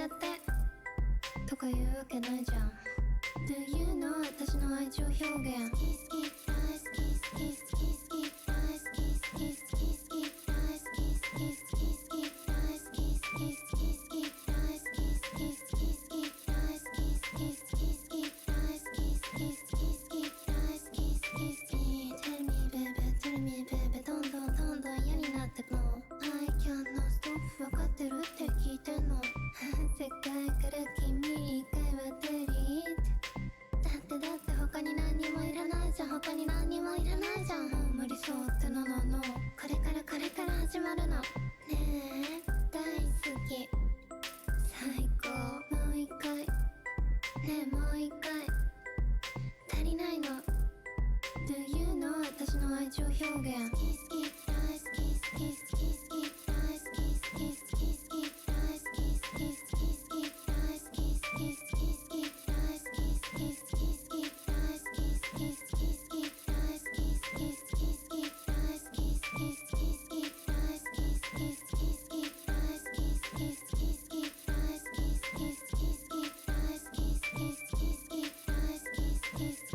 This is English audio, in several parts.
ちゃってとか言うわけないじゃん。 Do you know 私の愛情表現。好き好き大好き好き好き好き大好き好き好き好き大好き好き好き好き大好き好き好き好き大好き好き好き好き大好き好き好き好き大好き好き好き好き大好き好き好き Tell me baby tell me baby どんどんどんどん嫌になってくの。 I can't no stop 分かってるって聞いてんの。世界から君一回はデリート。だって他に何もいらないじゃん。他に何もいらないじゃん。もう無理そうってのののこれから始まるの。ねえ大好き最高もう一回ねえもう一回足りないの。 Do you know 私の愛情表現。好き好き大好き好き好き好き大好き好き好き好き大好き好き好き好き大好き好き好き好き大好き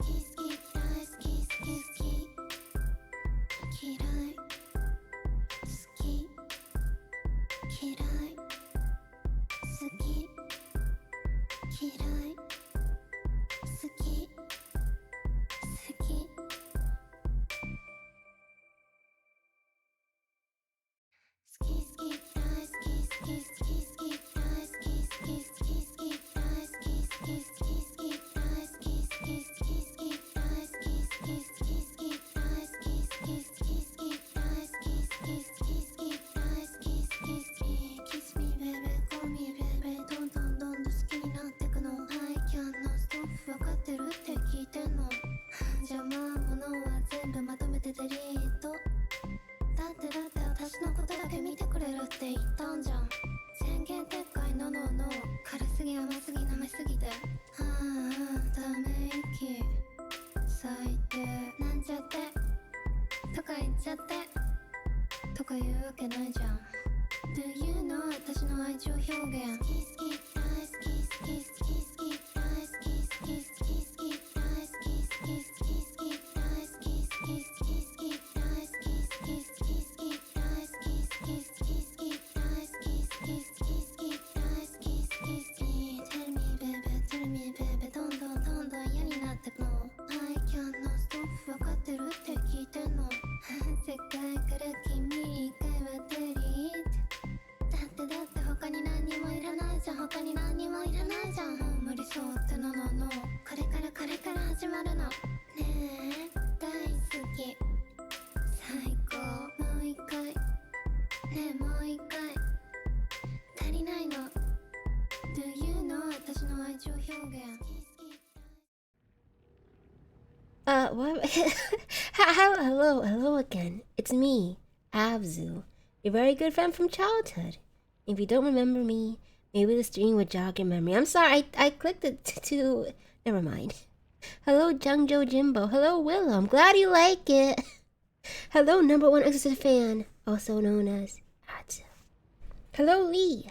好き好き好き大好き好き好き好き大好き好き好き好き大好き好き好きKiss me baby call me baby どんどんどんどん好きになってくの。 I can't no stop 分かってるって聞いてんの。邪魔者は全部まとめてデリート。だって私のことだけ見てくれるって言ったんじゃん。宣言撤回ののの軽すぎ甘すぎ舐めすぎてため息最低なんちゃってとか言っちゃってとか言うわけないじゃん。 Do you know 私の愛情表現。好き好き大好き好き好き好き大好き好き好き好き大好き好き好き好き大好き好き好き好き大好き好き好き好き大好き好き好き好き大好き好き好き好き大好き好き好き Tell me baby tell me baby どんどんどんどん嫌になってくの。 I can't no stop 分かってるって聞いてんの。世界から君一回はデリート。だって他に何もいらないじゃん。他に何もいらないじゃん。もう無理そうってのののこれから始まるの。ねえ大好き最高もう一回ねえもう一回足りないの。 Do you know 私の愛情表現。What? Hello again. It's me, Abzu, your very good friend from childhood. If you don't remember me, maybe the stream would jog your memory. I'm sorry, I clicked it to... Never mind. Hello, Jungjo Jimbo. Hello, Willow. I'm glad you like it. Hello, #1 Exorcist fan, also known as Abzu. Hello, Lee.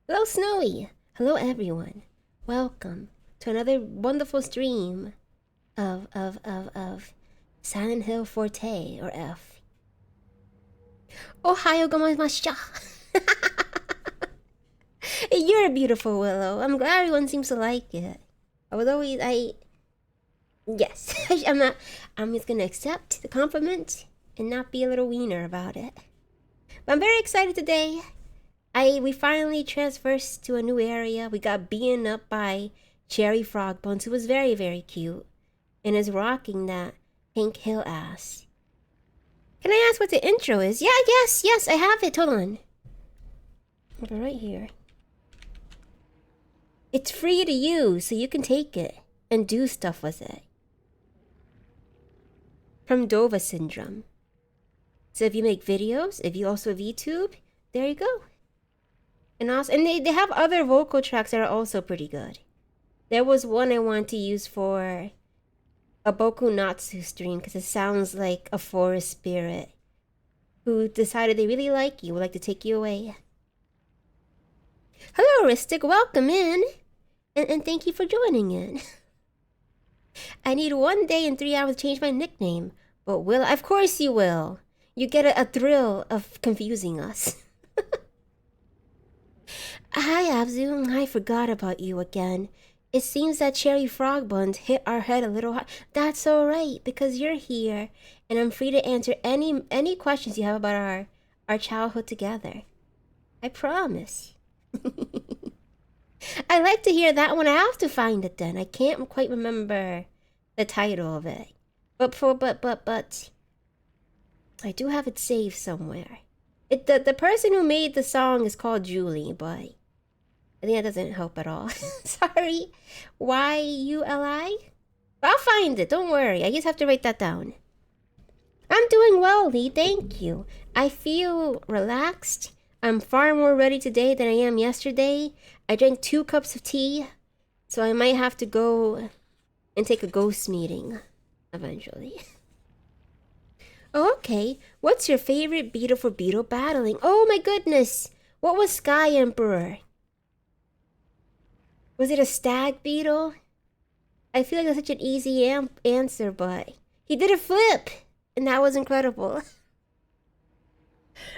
Hello, Snowy. Hello, everyone. Welcome to another wonderful stream of Silent Hill Forte, or F. Ohio gozaimasu. You're a beautiful Willow. I'm glad everyone seems to like it. Yes. I'm just gonna accept the compliment and not be a little wiener about it. But I'm very excited today. We finally transversed to a new area. We got beaten up by Cherry Frogbones, who was very, very cute and is rocking that pink hill ass. Can I ask what the intro is? Yeah, yes, I have it. Hold on. I'll go right here. It's free to use, so you can take it and do stuff with it. From Dova Syndrome. So if you make videos, if you also have YouTube, there you go. And also, and they have other vocal tracks that are also pretty good. There was one I wanted to use for a Boku Natsu stream because it sounds like a forest spirit who decided they really like you would like to take you away. Hello, Ristic. Welcome in. And thank you for joining in. I need 1 day and 3 hours to change my nickname. But will I? Of course you will. You get a thrill of confusing us. Hi, Abzu. I forgot about you again. It seems that Cherry Frog Buns hit our head a little hard. That's alright, because you're here, and I'm free to answer any questions you have about our childhood together. I promise. I like to hear that one. I have to find it then. I can't quite remember the title of it. But I do have it saved somewhere. The person who made the song is called Julie, but I think that doesn't help at all. Sorry. Y-U-L-I? I'll find it. Don't worry. I just have to write that down. I'm doing well, Lee. Thank you. I feel relaxed. I'm far more ready today than I am yesterday. I drank 2 cups of tea, so I might have to go and take a ghost meeting eventually. Okay, what's your favorite beetle for beetle battling? Oh my goodness! What was Sky Emperor? Was it a stag beetle? I feel like that's such an easy answer, but he did a flip! And that was incredible.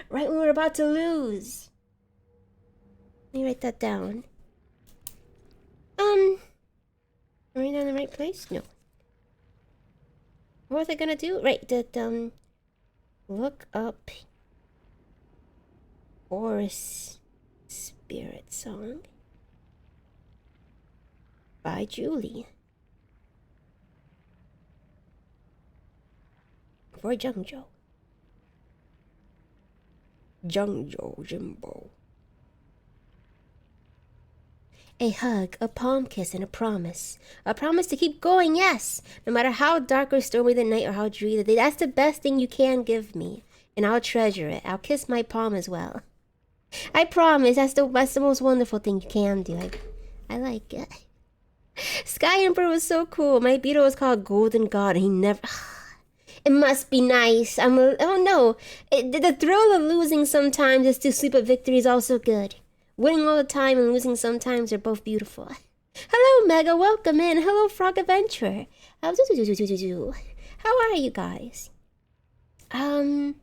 Right when we were about to lose. Let me write that down. Am I in the right place? No. What was I gonna do? Right, that, look up Forest Spirit Song by Julie for Jungjo. Jungjo Jimbo. A hug, a palm kiss, and a promise. A promise to keep going, yes! No matter how dark or stormy the night or how dreary the day, that's the best thing you can give me. And I'll treasure it. I'll kiss my palm as well. I promise, that's the most wonderful thing you can do. I like it. Sky Emperor was so cool. My beetle was called Golden God, and he never... It must be nice. Oh no. The thrill of losing sometimes is to sleep, but victory is also good. Winning all the time and losing sometimes are both beautiful. Hello, Mega. Welcome in. Hello, Frog Adventurer. How are you guys? So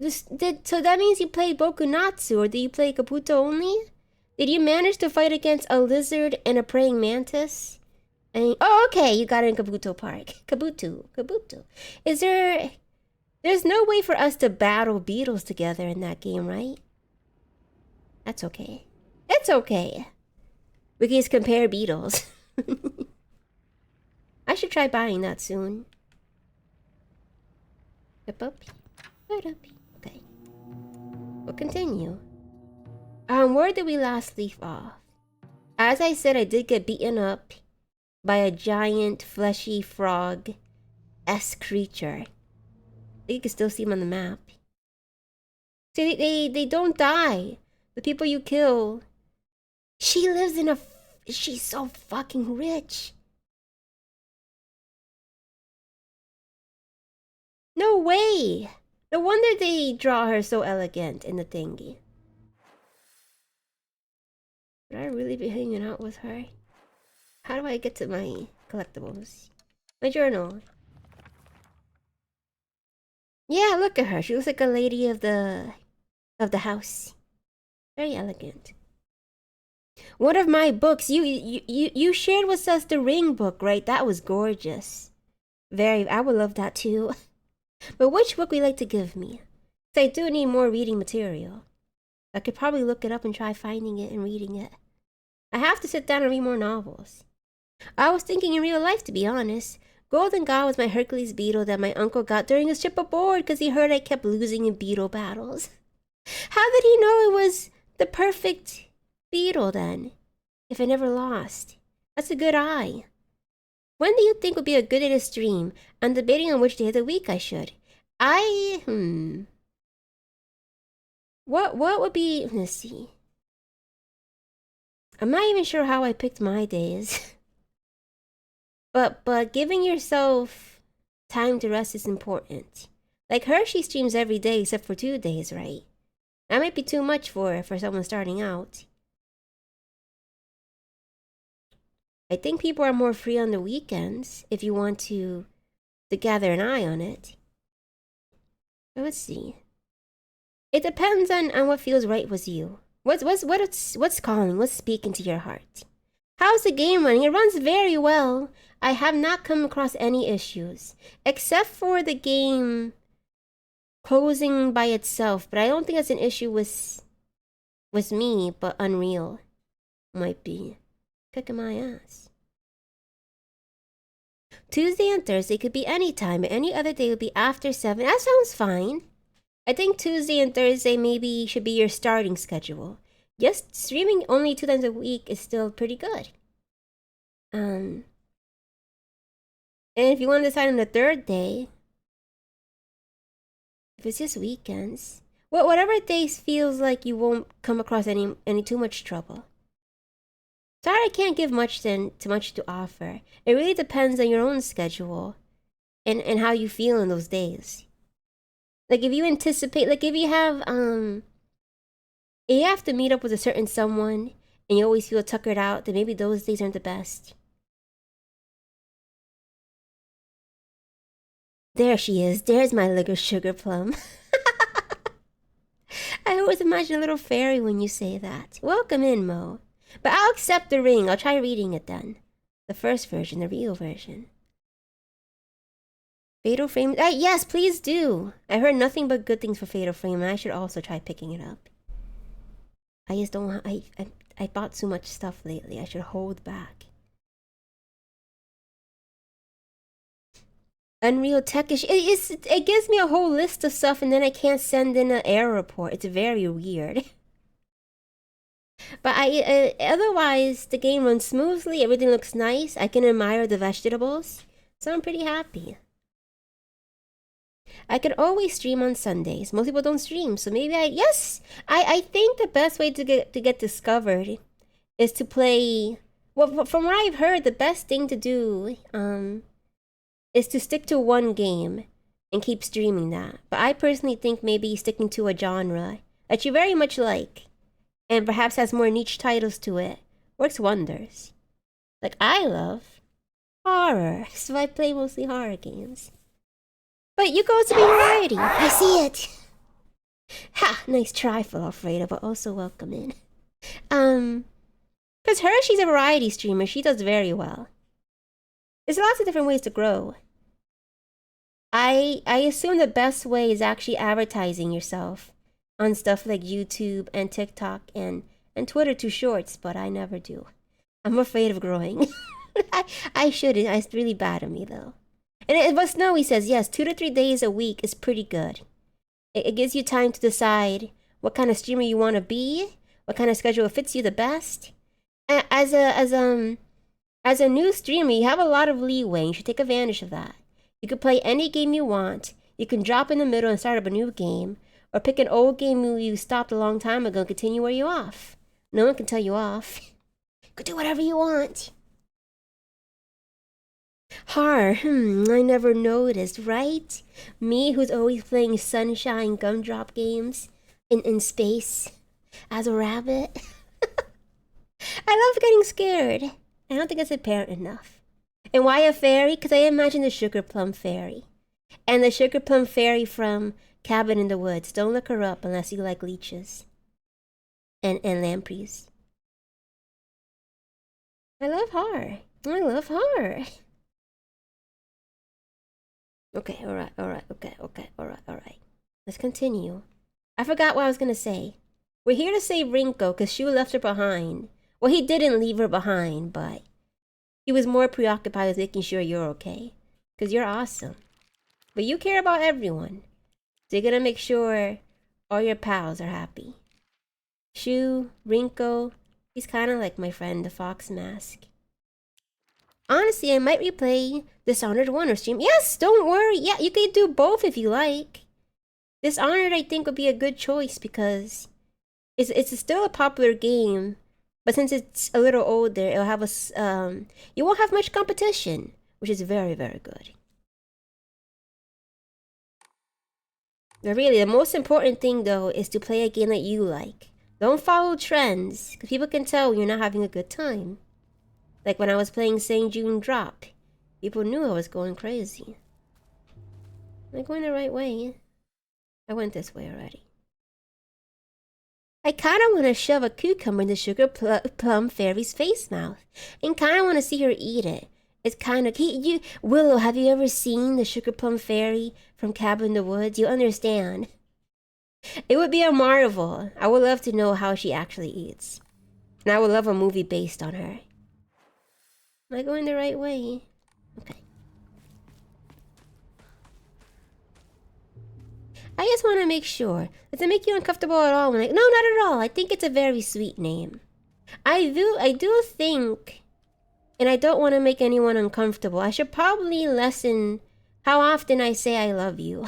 that means you play Bokunatsu, or do you play Kabuto only? Did you manage to fight against a lizard and a praying mantis? Oh, okay. You got it in Kabuto Park. Kabuto. There's no way for us to battle beetles together in that game, right? That's okay. It's okay. We can just compare beetles. I should try buying that soon. Okay. We'll continue. Where did we last leave off? As I said, I did get beaten up by a giant fleshy frog-esque creature. You can still see him on the map. See, they don't die. The people you kill. She lives in a... She's so fucking rich. No way. No wonder they draw her so elegant in the thingy. Would I really be hanging out with her? How do I get to my collectibles? My journal. Yeah, look at her. She looks like a lady of the house. Very elegant. One of my books, you shared with us the Ring book, right? That was gorgeous. Very, I would love that too. But which book would you like to give me? Because I do need more reading material. I could probably look it up and try finding it and reading it. I have to sit down and read more novels. I was thinking in real life, to be honest. Golden God was my Hercules beetle that my uncle got during his trip aboard because he heard I kept losing in beetle battles. How did he know it was the perfect beetle then? If I never lost. That's a good eye. When do you think would be a good day to stream? I'm debating on which day of the week I should. What would be... Let's see. I'm not even sure how I picked my days. But giving yourself time to rest is important. Like Hershey streams every day except for 2 days, right? That might be too much for someone starting out. I think people are more free on the weekends if you want to gather an eye on it. Let's see. It depends on what feels right with you. What's calling? What's speaking to your heart? How's the game running? It runs very well. I have not come across any issues, except for the game closing by itself. But I don't think that's an issue with me, but Unreal might be kicking my ass. Tuesday and Thursday could be any time, but any other day would be after 7. That sounds fine. I think Tuesday and Thursday maybe should be your starting schedule. Yes, streaming only 2 times a week is still pretty good. And if you want to decide on the 3rd day, if it's just weekends, whatever days feels like you won't come across any too much trouble. Sorry, I can't give too much to offer. It really depends on your own schedule and how you feel in those days. Like if you anticipate, like if you have to meet up with a certain someone and you always feel tuckered out, then maybe those days aren't the best. There she is. There's my little sugar plum. I always imagine a little fairy when you say that. Welcome in, Mo. But I'll accept the ring. I'll try reading it then. The first version, the real version. Fatal Frame. Yes, please do. I heard nothing but good things for Fatal Frame, and I should also try picking it up. I just don't. I bought too much stuff lately. I should hold back. Unreal Techish. It gives me a whole list of stuff, and then I can't send in an error report. It's very weird. But otherwise, the game runs smoothly. Everything looks nice. I can admire the vegetables, so I'm pretty happy. I could always stream on Sundays. Most people don't stream, so maybe I think the best way to get discovered is to play. Well, from what I've heard, the best thing to do is to stick to one game and keep streaming that. But I personally think maybe sticking to a genre that you very much like and perhaps has more niche titles to it works wonders. Like I love horror, so I play mostly horror games. But you go to be variety. I see it. Ha! Nice try, Full Alfredo, but also welcome in. Because she's a variety streamer. She does very well. There's lots of different ways to grow. I assume the best way is actually advertising yourself on stuff like YouTube and TikTok and Twitter to Shorts, but I never do. I'm afraid of growing. I shouldn't. It's really bad of me, though. But Snowy says, yes, 2 to 3 days a week is pretty good. It gives you time to decide what kind of streamer you want to be, what kind of schedule fits you the best. As a new streamer, you have a lot of leeway. You should take advantage of that. You can play any game you want. You can drop in the middle and start up a new game, or pick an old game you stopped a long time ago and continue where you're off. No one can tell you off. You can do whatever you want. I never noticed, right? Me, who's always playing Sunshine Gumdrop games in space as a rabbit. I love getting scared. I don't think it's apparent enough. And why a fairy? Because I imagine the Sugar Plum Fairy. And the Sugar Plum Fairy from Cabin in the Woods. Don't look her up unless you like leeches. And lampreys. I love horror. I love horror. Okay, alright. Let's continue. I forgot what I was gonna say. We're here to save Rinko because Shu left her behind. Well, he didn't leave her behind, but he was more preoccupied with making sure you're okay. Because you're awesome. But you care about everyone. So you're gonna make sure all your pals are happy. Shu, Rinko, he's kind of like my friend, the Fox Mask. Honestly, I might replay Dishonored 1 or stream. Yes, don't worry. Yeah, you can do both if you like. Dishonored, I think, would be a good choice because it's still a popular game, but since it's a little older, it'll have you won't have much competition, which is very, very good. But really, the most important thing though is to play a game that you like. Don't follow trends, because people can tell when you're not having a good time. Like when I was playing St. June Drop, people knew I was going crazy. Am I going the right way? I went this way already. I kind of want to shove a cucumber in the Sugar Plum Fairy's face mouth, and kind of want to see her eat it. It's kind of Willow. Have you ever seen the Sugar Plum Fairy from Cabin in the Woods? You understand. It would be a marvel. I would love to know how she actually eats, and I would love a movie based on her. Am I going the right way? Okay. I just want to make sure. Does it make you uncomfortable at all? No, not at all. I think it's a very sweet name. I do think, and I don't want to make anyone uncomfortable. I should probably lessen how often I say I love you.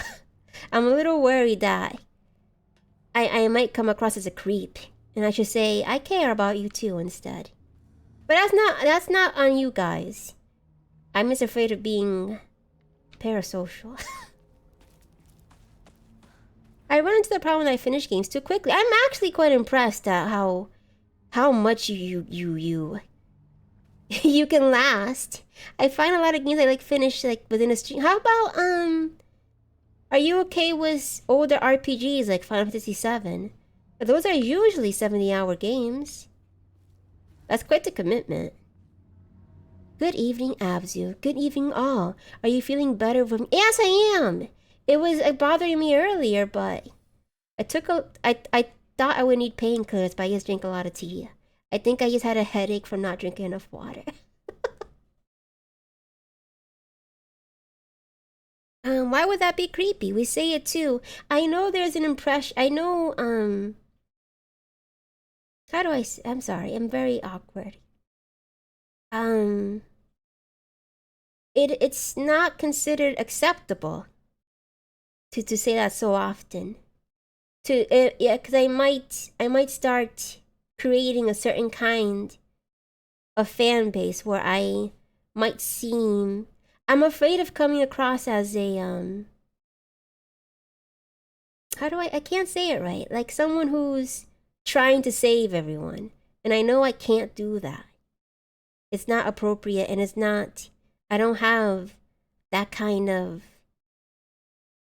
I'm a little worried that I might come across as a creep, and I should say I care about you too instead. But that's not on you guys. I'm just afraid of being parasocial. I run into the problem that I finish games too quickly. I'm actually quite impressed at how much you can last. I find a lot of games I like finish like within a stream. How about are you okay with older RPGs like Final Fantasy VII? Those are usually 70-hour games. That's quite the commitment. Good evening, Abzu. Good evening, all. Are you feeling better from? Yes, I am. It was bothering me earlier, but I thought I would need painkillers, but I just drink a lot of tea. I think I just had a headache from not drinking enough water. Why would that be creepy? We say it too. I know there's an impression. I know, how do I say? I'm sorry. I'm very awkward. It's not considered acceptable to say that so often. Yeah, because I might start creating a certain kind of fan base where I might seem. I'm afraid of coming across as a how do I can't say it right. Like someone who's trying to save everyone. And I know I can't do that. It's not appropriate, and it's not, I don't have that kind of,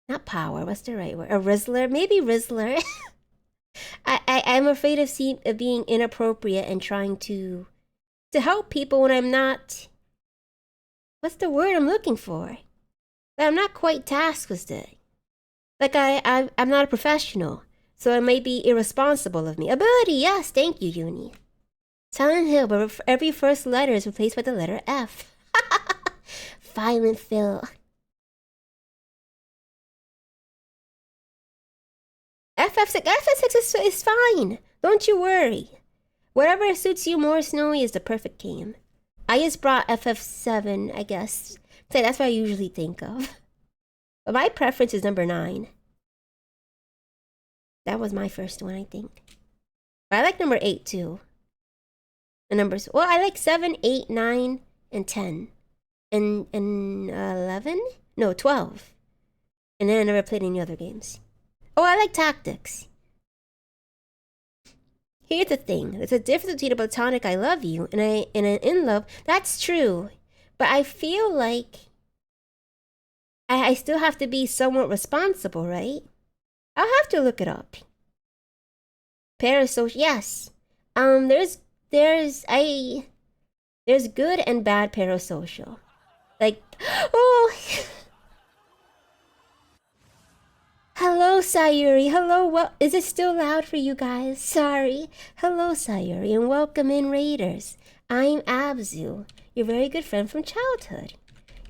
not power, what's the right word? A Rizzler? Maybe Rizzler. I'm afraid of being inappropriate and trying to help people when I'm not, what's the word I'm looking for? I'm not quite tasked with it. Like I'm not a professional, so it may be irresponsible of me. Ability, yes, thank you, Uni. Silent Hill, but every first letter is replaced by the letter F. Violent Phil. FF6 is fine. Don't you worry. Whatever suits you more, Snowy, is the perfect game. I just brought FF7, I guess. So that's what I usually think of. But my preference is number 9. That was my first one, I think. But I like number 8 too. The numbers. Well, I like 7, 8, 9, and 10. And 11? No, 12. And then I never played any other games. Oh, I like tactics. Here's the thing. There's a difference between a platonic I love you and an in love. That's true. But I feel like I still have to be somewhat responsible, right? I'll have to look it up. Parasocial, yes. There's good and bad parasocial. Like, oh. Hello, Sayuri. Hello, what? Is it still loud for you guys? Sorry. Hello, Sayuri, and welcome in, Raiders. I'm Abzu, your very good friend from childhood.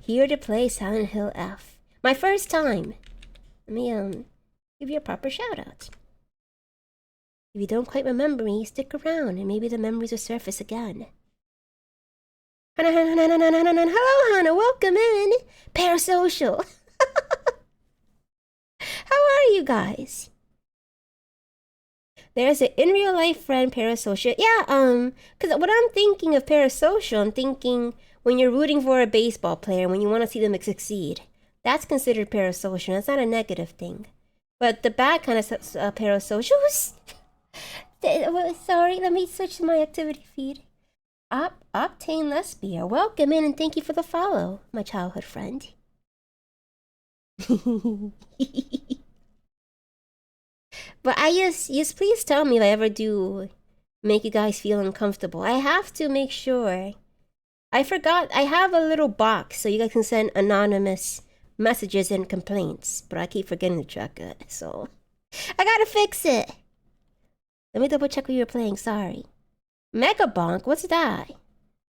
Here to play Silent Hill F. My first time. Let me, give you a proper shout-out. If you don't quite remember me, stick around, and maybe the memories will surface again. Hello, Hannah. Welcome in. Parasocial. How are you guys? There's an in real life friend, parasocial. Yeah, because when I'm thinking of parasocial, I'm thinking when you're rooting for a baseball player, when you want to see them succeed. That's considered parasocial. That's not a negative thing. But the bad kind of parasocials. Sorry, let me switch to my activity feed. Octane Lesbia, welcome in and thank you for the follow, my childhood friend. But please tell me if I ever do make you guys feel uncomfortable. I have to make sure. I forgot, I have a little box so you guys can send anonymous messages and complaints, but I keep forgetting to check it, so I gotta fix it. Let me double check what you were playing, sorry. Mega Bonk, what's that?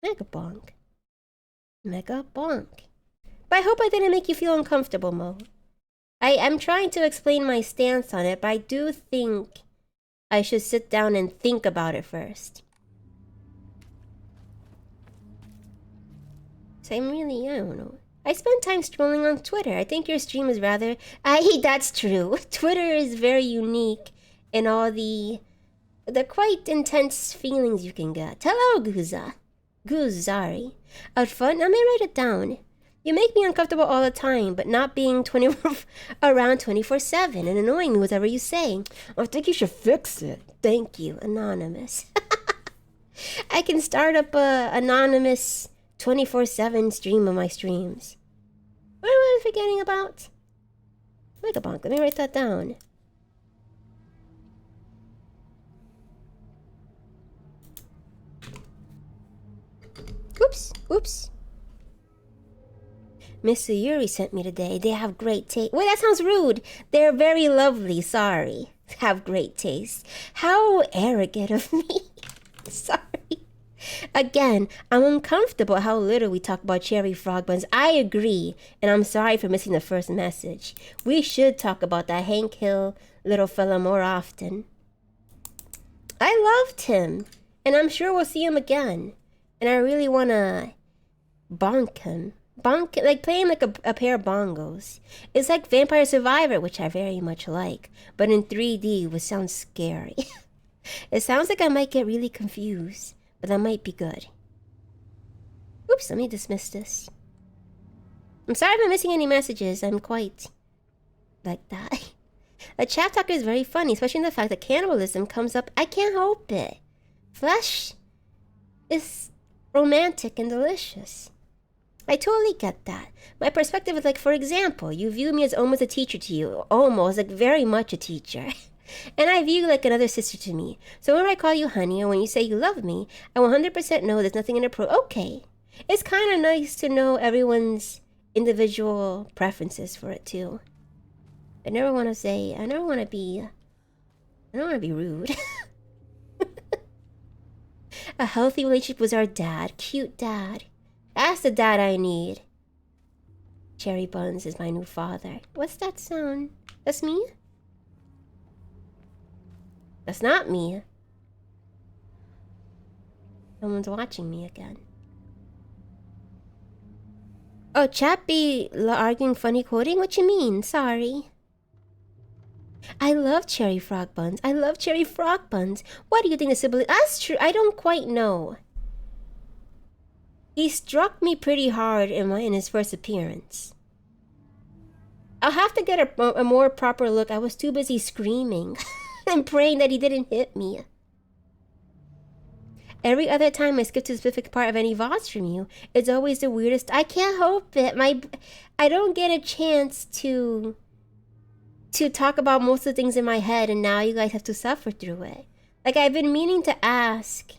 Mega Bonk. Mega Bonk. But I hope I didn't make you feel uncomfortable, Mo. I'm trying to explain my stance on it, but I do think I should sit down and think about it first. So I'm really, I don't know. I spend time scrolling on Twitter. I think your stream is rather... that's true. Twitter is very unique in all the quite intense feelings you can get. Hello, Guza. Guzari. Out fun? I may write it down. You make me uncomfortable all the time, but not being around 24/7 and annoying me with whatever you say. I think you should fix it. Thank you, Anonymous. I can start up a anonymous 24/7 stream of my streams. What am I forgetting about? Mega Bonk, let me write that down. Oops. Miss Yuri sent me today. They have great taste. Wait, that sounds rude. They're very lovely. Sorry. Have great taste. How arrogant of me. Sorry. Again, I'm uncomfortable how little we talk about cherry frog buns. I agree, and I'm sorry for missing the first message. We should talk about that Hank Hill little fella more often. I loved him, and I'm sure we'll see him again. And I really want to bonk him. Bonk, like playing like a pair of bongos. It's like Vampire Survivor, which I very much like, but in 3D, which sounds scary. It sounds like I might get really confused, but that might be good. Oops, let me dismiss this. I'm sorry if I'm missing any messages. I'm quite like that. A chat talker is very funny, especially in the fact that cannibalism comes up. I can't help it. Flesh is romantic and delicious. I totally get that. My perspective is like, for example, you view me as almost a teacher to you. Almost, like very much a teacher. And I view you like another sister to me. So when I call you honey or when you say you love me, I 100% know there's nothing inappropriate. Okay. It's kind of nice to know everyone's individual preferences for it too. I don't want to be rude. A healthy relationship with our dad. Cute dad. That's the dad I need. Cherry Buns is my new father. What's that sound? That's me? That's not me. Someone's watching me again. Oh, chat be arguing funny quoting? What you mean? Sorry. I love cherry frog buns. I love cherry frog buns. What do you think the sibling... That's true. I don't quite know. He struck me pretty hard in his first appearance. I'll have to get a more proper look. I was too busy screaming and praying that he didn't hit me. Every other time I skip to a specific part of any VODs from you, it's always the weirdest. I can't help it. I don't get a chance to talk about most of the things in my head, and now you guys have to suffer through it. Like, I've been meaning to ask,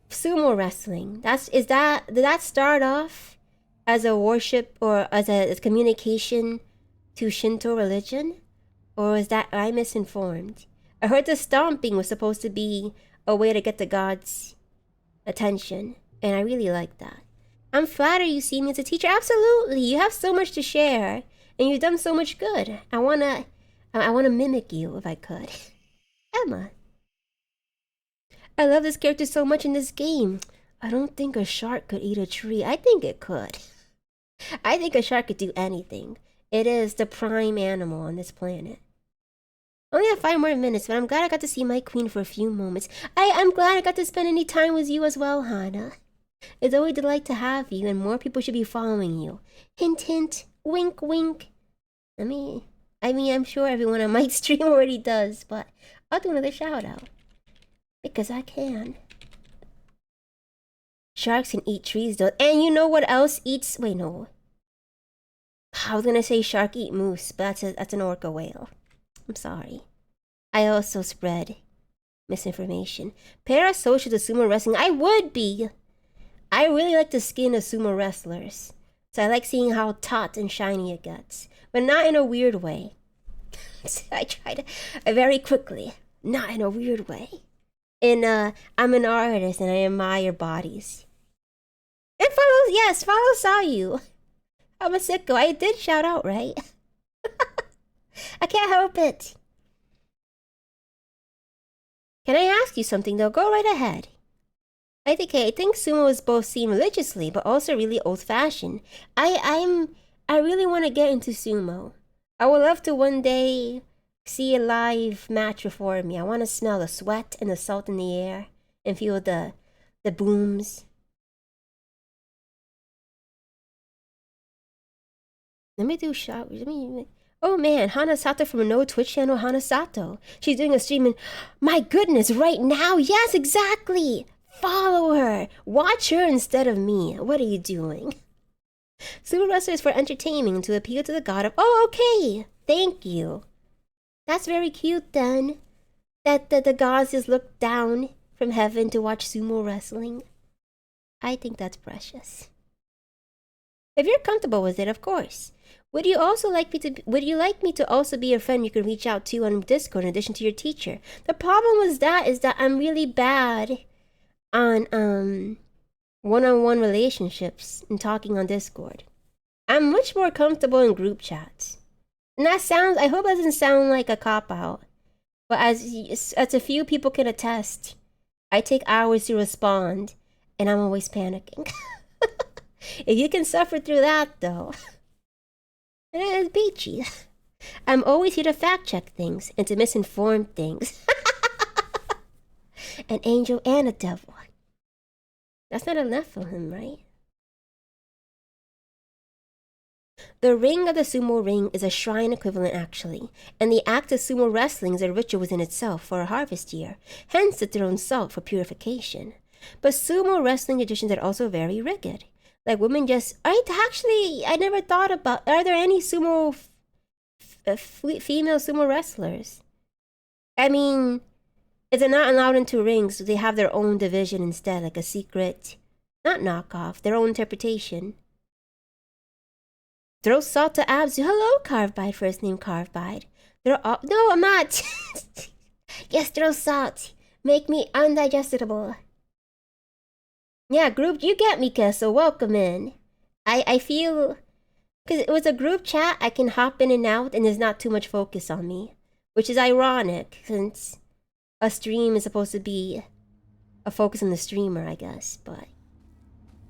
sumo wrestling, did that start off as a worship or as a communication to Shinto religion? Or was that I misinformed? I heard the stomping was supposed to be a way to get the gods' attention, and I really like that. I'm flattered you see me as a teacher. Absolutely, you have so much to share. And you've done so much good. I wanna mimic you if I could. Emma. I love this character so much in this game. I don't think a shark could eat a tree. I think it could. I think a shark could do anything. It is the prime animal on this planet. Only have 5 more minutes, but I'm glad I got to see my queen for a few moments. I'm glad I got to spend any time with you as well, Hana. It's always a delight to have you, and more people should be following you. Hint, hint. Wink, wink. I I mean, I'm sure everyone on my stream already does, but I'll do another shout out. Because I can. Sharks can eat trees though. And you know what else eats? Wait, no. I was gonna say shark eat moose, but that's an orca whale. I'm sorry. I also spread misinformation. Parasocial to sumo wrestling. I would be. I really like the skin of sumo wrestlers. So I like seeing how taut and shiny it gets. But not in a weird way. I tried very quickly. Not in a weird way. And I'm an artist and I admire bodies. And follow saw you. I'm a sicko. I did shout out, right? I can't help it. Can I ask you something though? Go right ahead. I think sumo is both seen religiously but also really old-fashioned. I really want to get into sumo. I would love to one day see a live match before me. I want to smell the sweat and the salt in the air and feel the booms. Let me do shot. Oh man, Hanasato from a no Twitch channel, Hanasato. She's doing a stream and my goodness, right now? Yes, exactly. Follow her. Watch her instead of me. What are you doing? Sumo wrestlers for entertainment to appeal to the god of. Oh, okay. Thank you. That's very cute then. That the gods just look down from heaven to watch sumo wrestling. I think that's precious. If you're comfortable with it, of course. Would you like me to also be a friend you can reach out to on Discord in addition to your teacher? The problem with that is that I'm really bad on one-on-one relationships and talking on Discord. I'm much more comfortable in group chats. And that sounds, I hope it doesn't sound like a cop-out. But as a few people can attest, I take hours to respond and I'm always panicking. If you can suffer through that though, it's beachy. I'm always here to fact check things and to misinform things. An angel and a devil. That's not enough for him, right? The ring of the sumo ring is a shrine equivalent actually, and the act of sumo wrestling is a ritual within itself for a harvest year, hence the thrown salt for purification. But sumo wrestling traditions are also very rigid. Like women just, I never thought about, are there any sumo, female sumo wrestlers? I mean, if they're not allowed into rings, they have their own division instead, like a secret, not knockoff, their own interpretation. Throw salt to Abzu. Hello, Carvebite, first name Carvebite. No, I'm not. Yes, throw salt. Make me undigestible. Yeah, group, you get me, Kessel. Welcome in. I feel, because it was a group chat, I can hop in and out and there's not too much focus on me. Which is ironic, since a stream is supposed to be a focus on the streamer, I guess. But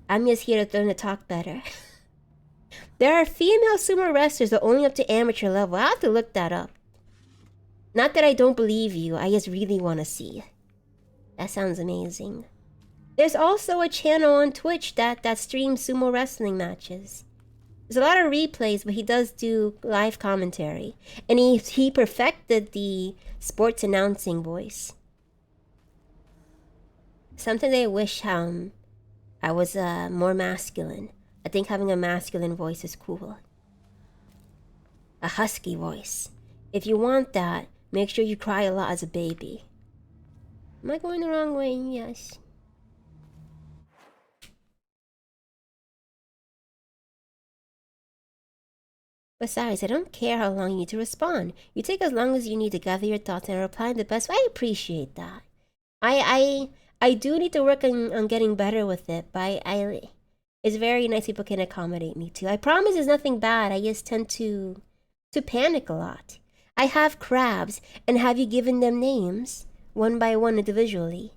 I'm just here to learn to talk better. There are female sumo wrestlers, but only up to amateur level. I'll have to look that up. Not that I don't believe you, I just really want to see. That sounds amazing. There's also a channel on Twitch that streams sumo wrestling matches. There's a lot of replays, but he does do live commentary. And he perfected the sports announcing voice. Sometimes I wish I was more masculine. I think having a masculine voice is cool. A husky voice. If you want that, make sure you cry a lot as a baby. Am I going the wrong way? Yes. Besides, I don't care how long you need to respond. You take as long as you need to gather your thoughts and reply in the best way. I appreciate that. I do need to work on getting better with it, but it's very nice people can accommodate me too. I promise it's nothing bad. I just tend to panic a lot. I have crabs, and have you given them names? One by one individually.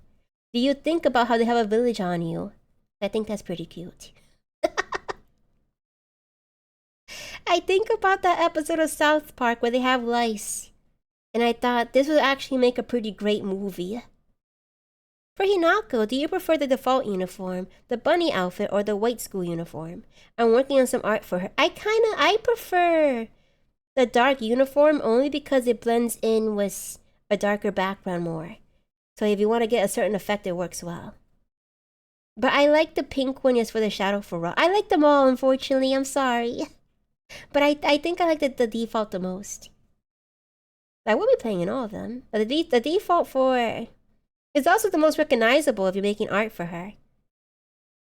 Do you think about how they have a village on you? I think that's pretty cute. I think about that episode of South Park where they have lice. And I thought this would actually make a pretty great movie. For Hinako, do you prefer the default uniform, the bunny outfit, or the white school uniform? I'm working on some art for her. I prefer the dark uniform only because it blends in with a darker background more. So if you want to get a certain effect, it works well. But I like the pink one just for the shadow for raw. I like them all, unfortunately. I'm sorry. But I think I like the default the most. I will be playing in all of them. But the default for... It's also the most recognizable if you're making art for her.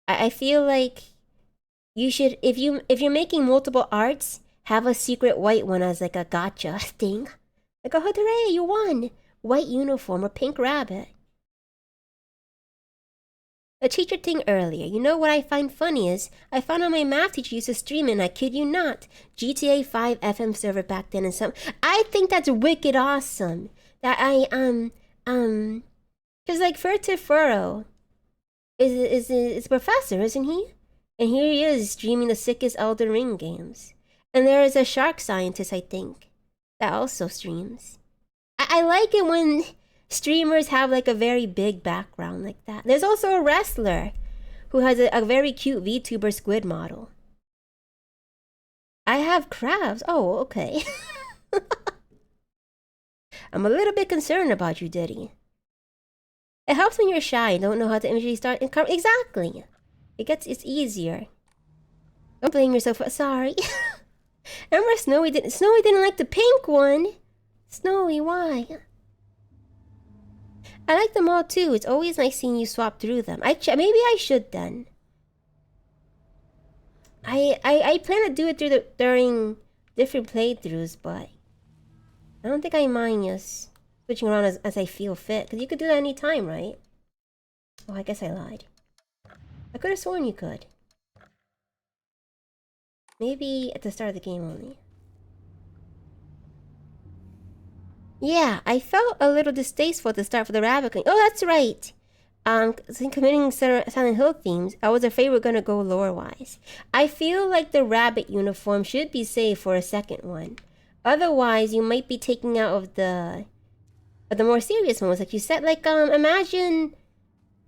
I feel like you should... If you're making multiple arts, have a secret white one as like a gotcha thing. Like, oh, hooray, you won! White uniform or pink rabbit. A teacher thing earlier. You know what I find funny is, I found out my math teacher used to stream it, and I kid you not, GTA 5 FM server back then and some. I think that's wicked awesome. That cause like Furtive Furrow is a professor, isn't he? And here he is streaming the sickest Elden Ring games. And there is a shark scientist, I think, that also streams. I like it when streamers have like a very big background like that. There's also a wrestler who has a very cute VTuber squid model. I have crabs. Oh, okay. I'm a little bit concerned about you, Diddy. It helps when you're shy and don't know how to immediately start. Exactly. It's easier. Don't blame yourself. Sorry. Remember Snowy didn't like the pink one. Snowy, why? I like them all too. It's always nice seeing you swap through them. Maybe I should then. I plan to do it during different playthroughs, but I don't think I mind just switching around as I feel fit. Because you could do that anytime, right? Oh, I guess I lied. I could have sworn you could. Maybe at the start of the game only. Yeah, I felt a little distasteful at the start for the Rabbit King. Oh, that's right. Committing Silent Hill themes, I was afraid we're gonna go lore-wise. I feel like the rabbit uniform should be saved for a second one. Otherwise, you might be taking out of the more serious ones, like you said. Like, imagine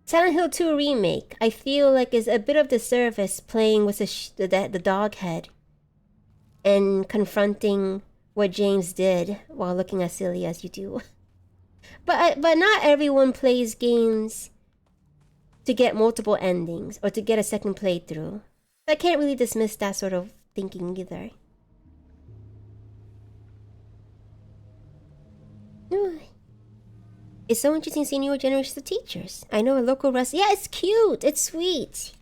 Silent Hill 2 remake. I feel like is a bit of disservice playing with the dog head and confronting what James did while looking as silly as you do. But not everyone plays games to get multiple endings or to get a second playthrough. I can't really dismiss that sort of thinking either. It's so interesting seeing newer generations of teachers. I know a local wrestler. Yeah, it's cute. It's sweet.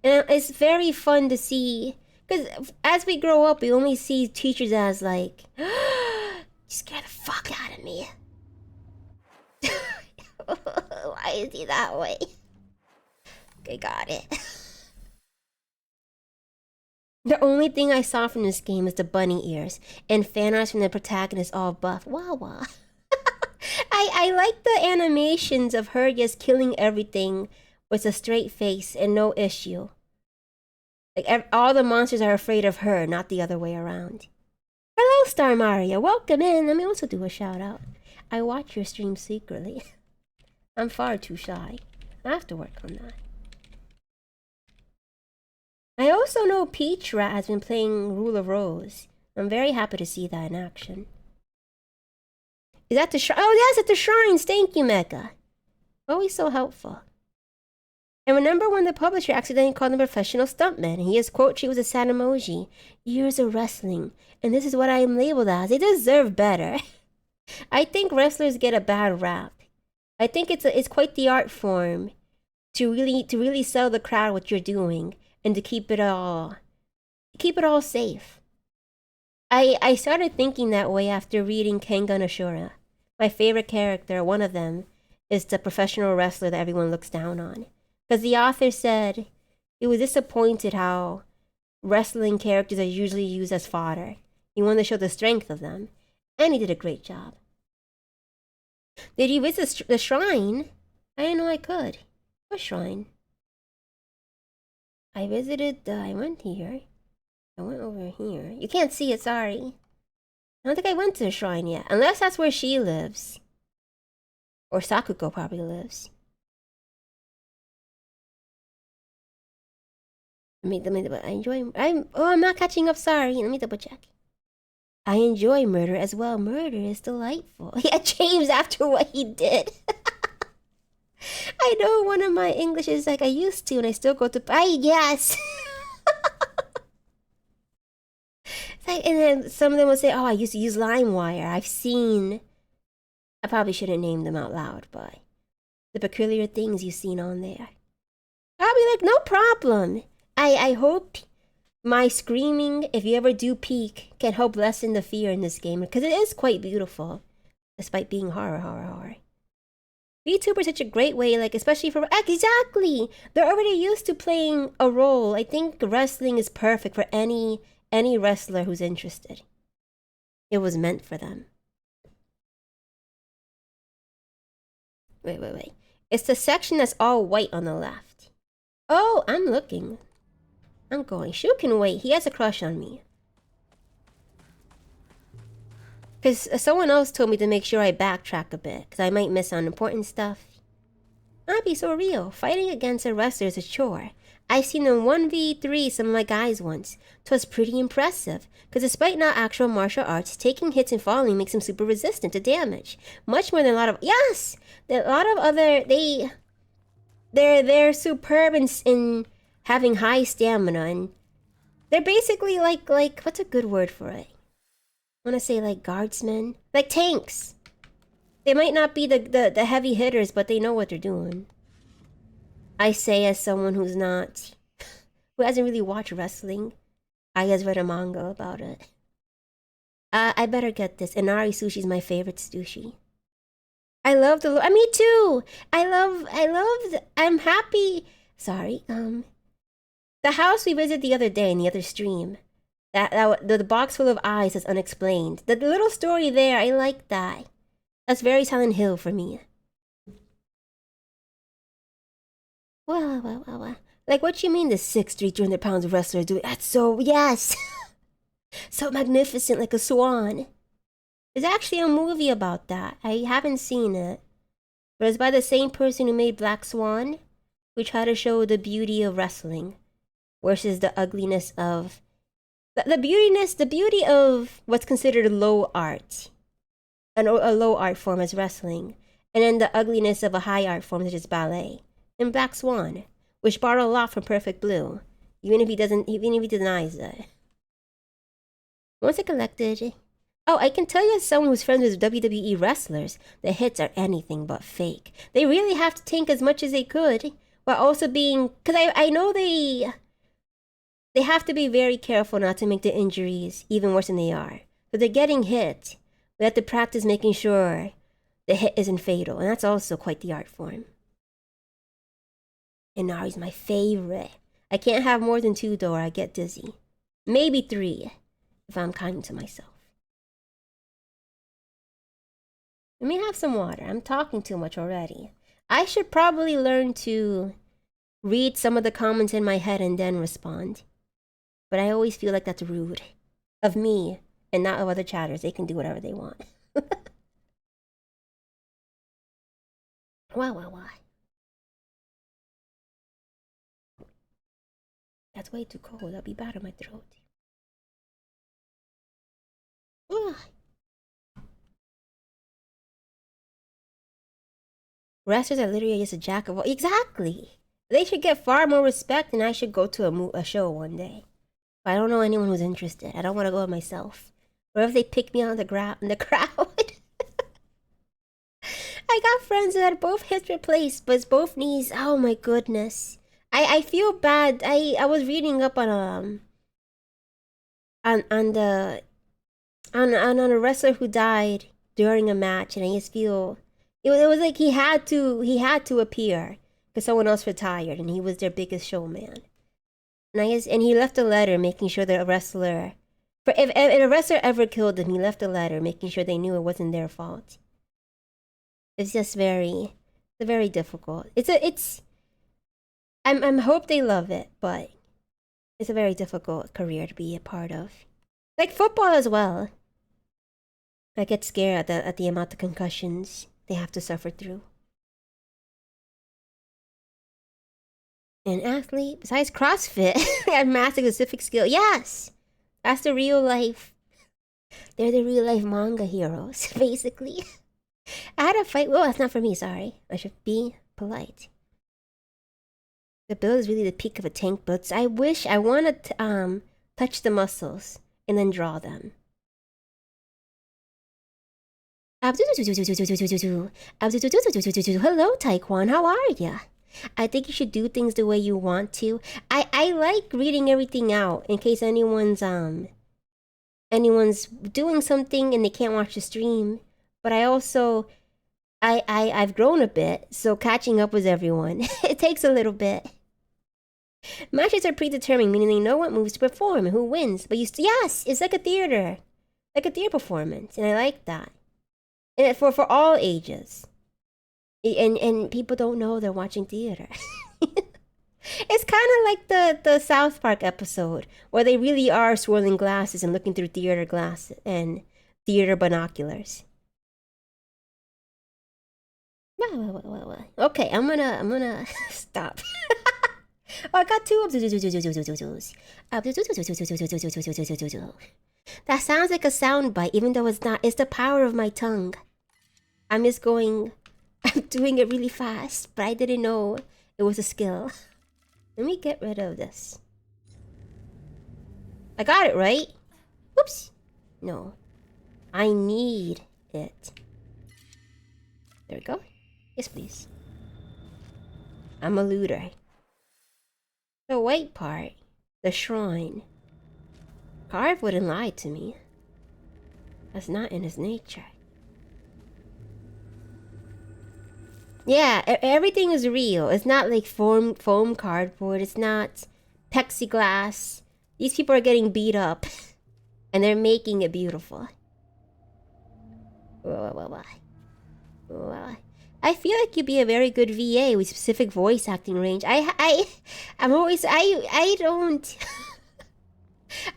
And it's very fun to see. Because as we grow up, we only see teachers as like, you scare the fuck out of me. Why is he that way? Okay, got it. The only thing I saw from this game is the bunny ears and fan arts from the protagonist all buff. Wawa. I like the animations of her just killing everything with a straight face and no issue. Like all the monsters are afraid of her, not the other way around. Hello, Star Mario. Welcome in. Let me also do a shout out. I watch your stream secretly. I'm far too shy. I have to work on that. I also know Peach Rat has been playing Rule of Rose. I'm very happy to see that in action. Is that the shrine? Oh, yes, at the shrines. Thank you, Mecha. Always so helpful. And remember when the publisher accidentally called him a professional stuntman, and he has quote she was a sad emoji. Years of wrestling, and this is what I am labeled as. They deserve better. I think wrestlers get a bad rap. I think it's quite the art form to really sell the crowd what you're doing and to keep it all safe. I started thinking that way after reading Kengan Ashura. My favorite character, one of them, is the professional wrestler that everyone looks down on. Because the author said he was disappointed how wrestling characters are usually used as fodder. He wanted to show the strength of them. And he did a great job. Did you visit the shrine? I didn't know I could. What shrine? I visited, I went here. I went over here. You can't see it, sorry. I don't think I went to the shrine yet. Unless that's where she lives. Or Sakuko probably lives. I'm not catching up, sorry. Let me double check. I enjoy murder as well. Murder is delightful. Yeah, James, after what he did. I know one of my English is like I used to, and I still go to. Yes. Like, and then some of them will say, "Oh, I used to use LimeWire." I've seen. I probably shouldn't name them out loud, but the peculiar things you've seen on there. I'll be like, no problem. I hope my screaming, if you ever do peak, can help lessen the fear in this game, because it is quite beautiful, despite being horror. VTuber is such a great way, like, especially for... Exactly! They're already used to playing a role. I think wrestling is perfect for any wrestler who's interested. It was meant for them. Wait. It's the section that's all white on the left. Oh, I'm looking. I'm going. Shu can wait. He has a crush on me. Because someone else told me to make sure I backtrack a bit, because I might miss on important stuff. I'd be so real. Fighting against a wrestler is a chore. I've seen them 1v3 some of my guys once. 'Twas pretty impressive, because despite not actual martial arts, taking hits and falling makes them super resistant to damage. Much more than a lot of... Yes! A lot of other... They're superb in having high stamina, and they're basically like what's a good word for it? I want to say like guardsmen, like tanks. They might not be the heavy hitters, but they know what they're doing. I say as someone who hasn't really watched wrestling. I has read a manga about it. I better get this. Inari sushi is my favorite sushi. I love the... me too! I'm happy... Sorry, the house we visited the other day in the other stream. The box full of eyes is unexplained. The little story there, I like that. That's very Silent Hill for me. Well. Like, what you mean the 6'3", 300 pounds wrestler do it? That's so... Yes! So magnificent, like a swan. There's actually a movie about that. I haven't seen it. But it's by the same person who made Black Swan, who tried to show the beauty of wrestling versus the ugliness of... The beauty of what's considered low art. A low art form is wrestling. And then the ugliness of a high art form such as ballet. And Black Swan, which borrowed a lot from Perfect Blue, even if he denies it. Once I collected... Oh, I can tell you as someone who's friends with WWE wrestlers, the hits are anything but fake. They really have to tank as much as they could, while also being... Because I know they have to be very careful not to make the injuries even worse than they are. But they're getting hit. We have to practice making sure the hit isn't fatal, and that's also quite the art form. Inari's my favorite. I can't have more than 2 though or I get dizzy. Maybe 3, if I'm kind to myself. Let me have some water. I'm talking too much already. I should probably learn to read some of the comments in my head and then respond. But I always feel like that's rude. Of me, and not of other chatters. They can do whatever they want. Why? That's way too cold. That'll be bad on my throat. Ugh. Wrestlers are literally just a jack of all... Exactly! They should get far more respect, and I should go to a show one day. But I don't know anyone who's interested. I don't want to go myself. What if they pick me on the crowd? I got friends that had both hips replaced, but both knees... Oh my goodness. I feel bad. I was reading up on a wrestler who died during a match, and I just feel... It was like he had to appear because someone else retired and he was their biggest showman. And he left a letter making sure that a wrestler, if a wrestler ever killed them, he left a letter making sure they knew it wasn't their fault. It's just very difficult. I'm hope they love it, but it's a very difficult career to be a part of. Like football as well. I get scared at the amount of concussions they have to suffer through. An athlete, besides CrossFit, had massive specific skill. Yes! That's the real life. They're the real life manga heroes, basically. I had a fight. Well, that's not for me, sorry. I should be polite. The build is really the peak of a tank build. I wish I want to touch the muscles and then draw them. Hello, Taekwon. How are ya? I think you should do things the way you want to. I like reading everything out in case anyone's doing something and they can't watch the stream. But I also I've grown a bit, so catching up with everyone it takes a little bit. Matches are predetermined, meaning they know what moves to perform and who wins. But yes, it's like a theater performance, and I like that. And for all ages. And people don't know they're watching theater. It's kind of like the South Park episode where they really are swirling glasses and looking through theater glasses and theater binoculars. Okay, I'm gonna stop. Oh, I got two. That sounds like a sound bite, even though it's not. It's the power of my tongue. I'm doing it really fast, but I didn't know it was a skill. Let me get rid of this. I got it right. Whoops. No. I need it. There we go. Yes, please. I'm a looter. The white part. The shrine. Carve wouldn't lie to me. That's not in his nature. Yeah, everything is real. It's not like foam cardboard. It's not plexiglass. These people are getting beat up. And they're making it beautiful. I feel like you'd be a very good VA with specific voice acting range. I don't...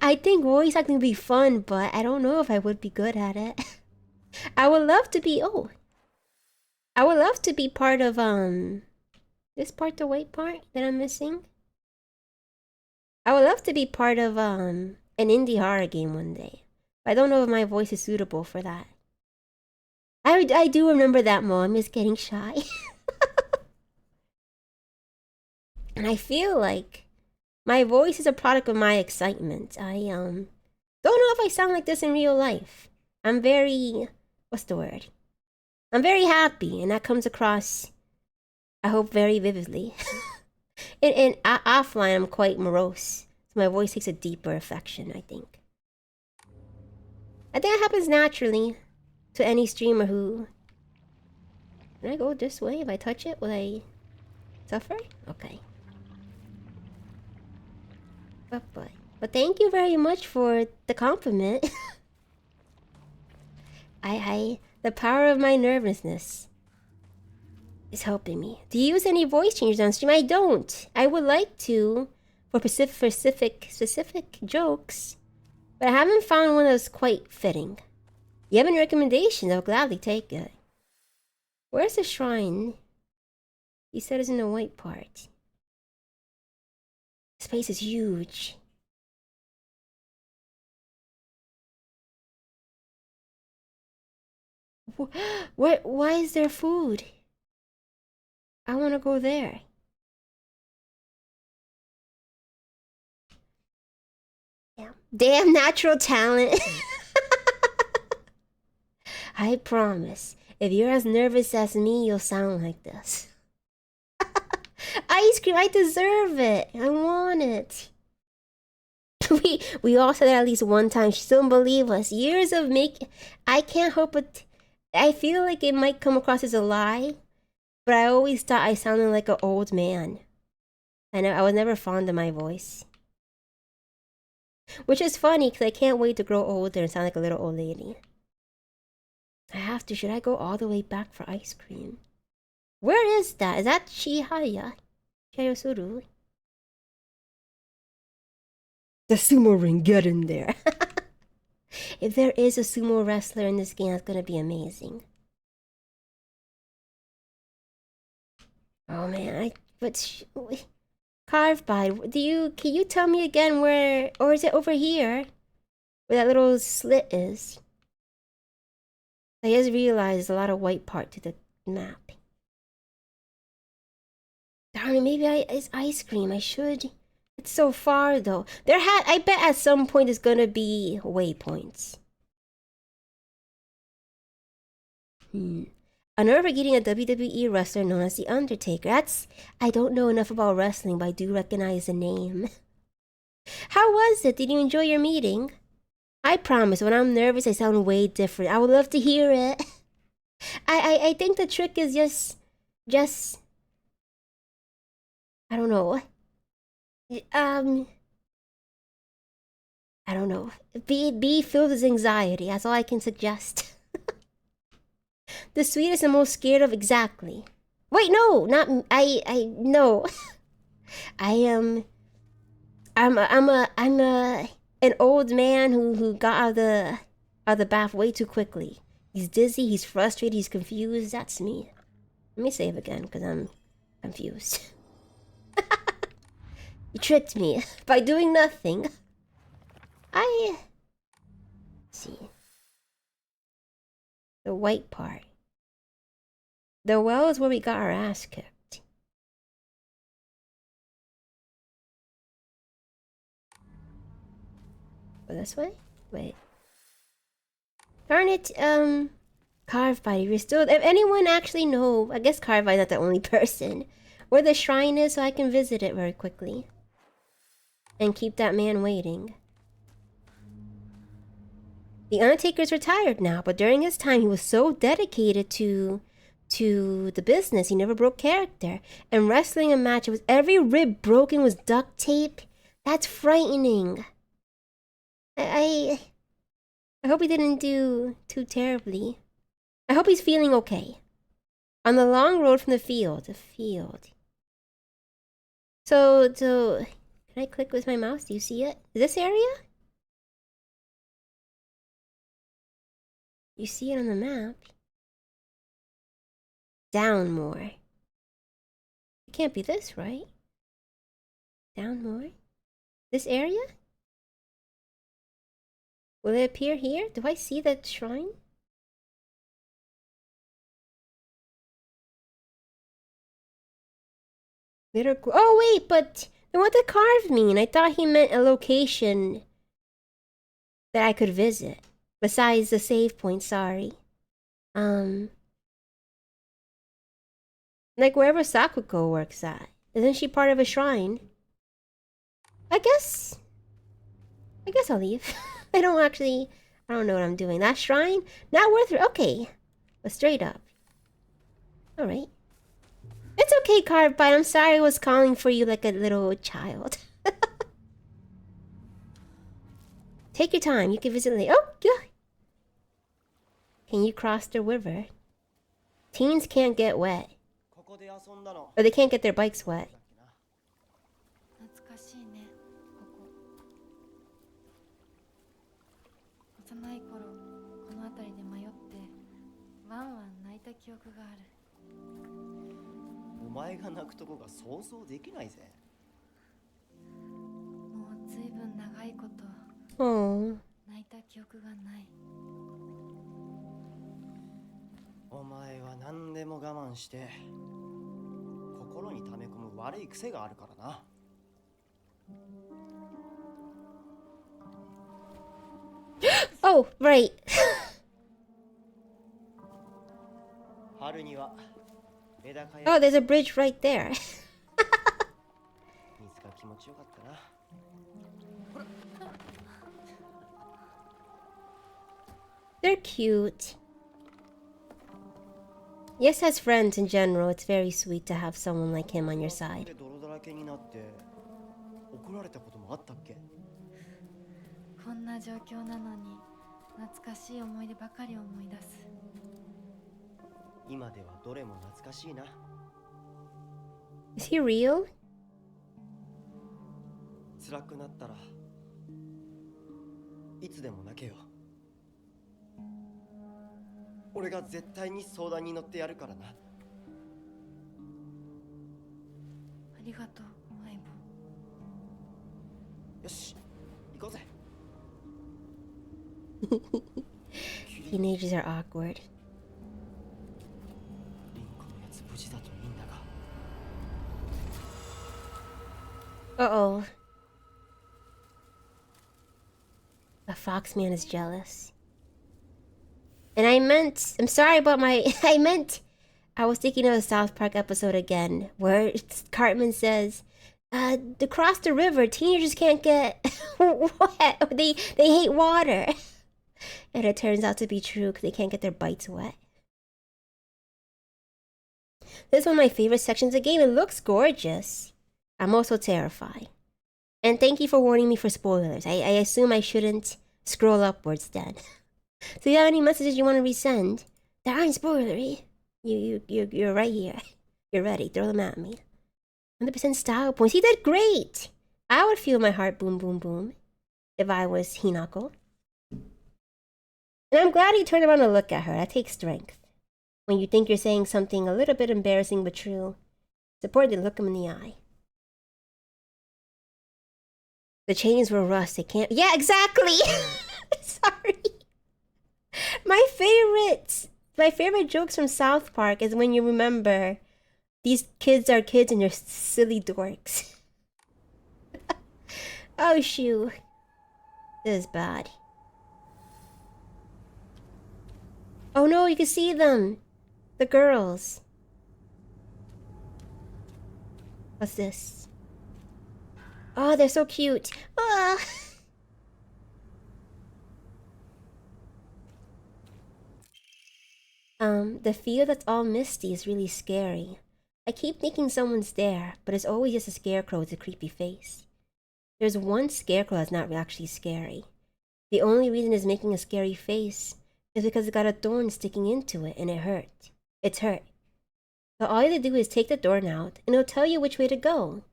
I think voice acting would be fun, but I don't know if I would be good at it. I would love to be... Oh. I would love to be part of, this part, the white part that I'm missing. I would love to be part of, an indie horror game one day. But I don't know if my voice is suitable for that. I do remember that, Mo. I'm just getting shy. And I feel like my voice is a product of my excitement. I, don't know if I sound like this in real life. I'm very... What's the word? I'm very happy, and that comes across, I hope, very vividly. And offline, I'm quite morose. So my voice takes a deeper affection, I think. I think it happens naturally to any streamer who... Can I go this way? If I touch it, will I suffer? Okay. But thank you very much for the compliment. The power of my nervousness is helping me. Do you use any voice changers on stream? I don't. I would like to for specific jokes, but I haven't found one that's quite fitting. You have any recommendations? I'll gladly take it. Where's the shrine? You said it's in the white part. This place is huge. What? Why is there food? I want to go there. Damn natural talent. I promise, if you're as nervous as me, you'll sound like this. Ice cream, I deserve it. I want it. We all said it at least one time. She still don't believe us. Years of I can't help but... I feel like it might come across as a lie, but I always thought I sounded like an old man. I was never fond of my voice. Which is funny, because I can't wait to grow older and sound like a little old lady. I have to. Should I go all the way back for ice cream? Where is that? Is that Chihaya? Chihayosuru? The sumo ring, get in there. If there is a sumo wrestler in this game, that's gonna be amazing. Oh man, Carve by. Can you tell me again where, or is it over here? where that little slit is. I just realized a lot of white part to the map. Darn it, maybe it's ice cream. I should. It's so far though. I bet at some point there's gonna be waypoints. Unforgetting a WWE wrestler known as The Undertaker. I don't know enough about wrestling, but I do recognize the name. How was it? Did you enjoy your meeting? I promise, when I'm nervous, I sound way different. I would love to hear it. I think the trick is just, I don't know. I don't know. Be filled with anxiety. That's all I can suggest. The sweetest and most scared of, exactly. Wait, no, not no. I am. I'm an old man who got out of the bath way too quickly. He's dizzy. He's frustrated. He's confused. That's me. Let me save again because I'm confused. You tricked me by doing nothing. Let's see. The white part. The well is where we got our ass kicked. Go this way? Wait. Darn it, Carve Body, you're still. If anyone actually know, I guess Carve Body's not the only person, where the shrine is so I can visit it very quickly. And keep that man waiting. The Undertaker's retired now, but during his time he was so dedicated to the business, he never broke character. And wrestling a match, it was every rib broken was duct tape. That's frightening. I hope he didn't do too terribly. I hope he's feeling okay. On the long road from the field. So, can I click with my mouse? Do you see it? This area? You see it on the map. Down more. It can't be this, right? Down more? This area? Will it appear here? Do I see that shrine? Oh wait, but then what did carve mean? I thought he meant a location that I could visit. Besides the save point, sorry. Like wherever Sakuko works at. Isn't she part of a shrine? I guess I'll leave. I don't know what I'm doing. That shrine? Not worth it. Okay. But straight up. Alright. It's okay, Carbide. I'm sorry I was calling for you like a little child. Take your time. You can visit later. Oh, yeah. Can you cross the river? Teens can't get wet. Or they can't get their bikes wet. Oh. お前は何でも我慢して心に溜め込む悪い癖があるからな。Oh, right. 春にはメダカや Oh, there's a bridge right there. 水が気持ちよかったな。 They're cute. Yes, as friends in general, it's very sweet to have someone like him on your side. 泥だらけになって怒られたこともあったっけ？こんな状況なのに懐かしい思い出ばかり思い出す。今ではどれも懐かしいな。 Is he real? 辛くなったらいつでも泣けよ。俺が絶対に相談に乗ってやるからな。ありがとう、相棒。よし、行こうぜ。Teenagers are awkward. リンコのやつ無事だといいんだが。 Uh-oh. The Foxman is jealous. And I'm sorry about my, I was thinking of a South Park episode again, where Cartman says, to cross the river, teenagers can't get wet. They hate water. And it turns out to be true because they can't get their bites wet. This is one of my favorite sections of the game. It looks gorgeous. I'm also terrified. And thank you for warning me for spoilers. I assume I shouldn't scroll upwards then. So if you have any messages you want to resend that aren't spoilery, you're right here. You're ready. Throw them at me. 100% style points. He did great. I would feel my heart boom, boom, boom if I was Hinako. And I'm glad he turned around to look at her. That takes strength. When you think you're saying something a little bit embarrassing but true, it's important to look him in the eye. The chains were rust. They can't... Yeah, exactly! Sorry. My favorite jokes from South Park is when you remember these kids are kids and you're silly dorks. Oh, shoot. This is bad. Oh no, you can see them! The girls. What's this? Oh, they're so cute. Ah. The field that's all misty is really scary. I keep thinking someone's there, but it's always just a scarecrow with a creepy face. There's one scarecrow that's not actually scary. The only reason it's making a scary face is because it got a thorn sticking into it and it hurt. It's hurt. So all you have to do is take the thorn out and it'll tell you which way to go.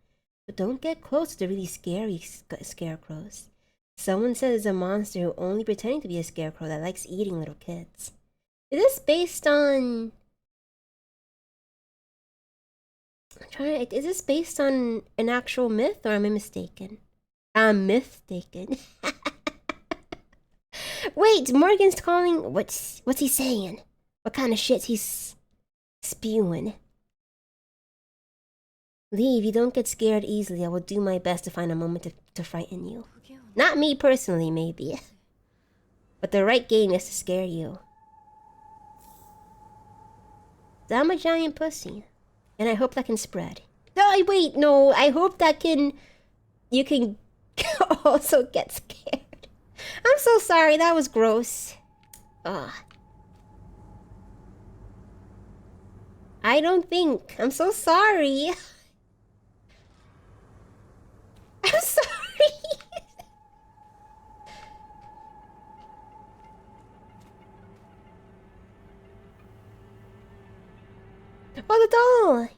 But don't get close to the really scary scarecrows. Someone says it's a monster who only pretending to be a scarecrow that likes eating little kids. Is this based on... Is this based on an actual myth or am I mistaken? I'm mistaken. Wait, Morgan's calling... What's he saying? What kind of shit he's spewing? Leave, you don't get scared easily. I will do my best to find a moment to frighten you. Not me personally, maybe. But the right game is to scare you. I'm a giant pussy. And I hope that can spread. No, wait, no. I hope that can... You can also get scared. I'm so sorry. That was gross. Ugh. I don't think. I'm so sorry. I'm sorry. Oh, the doll.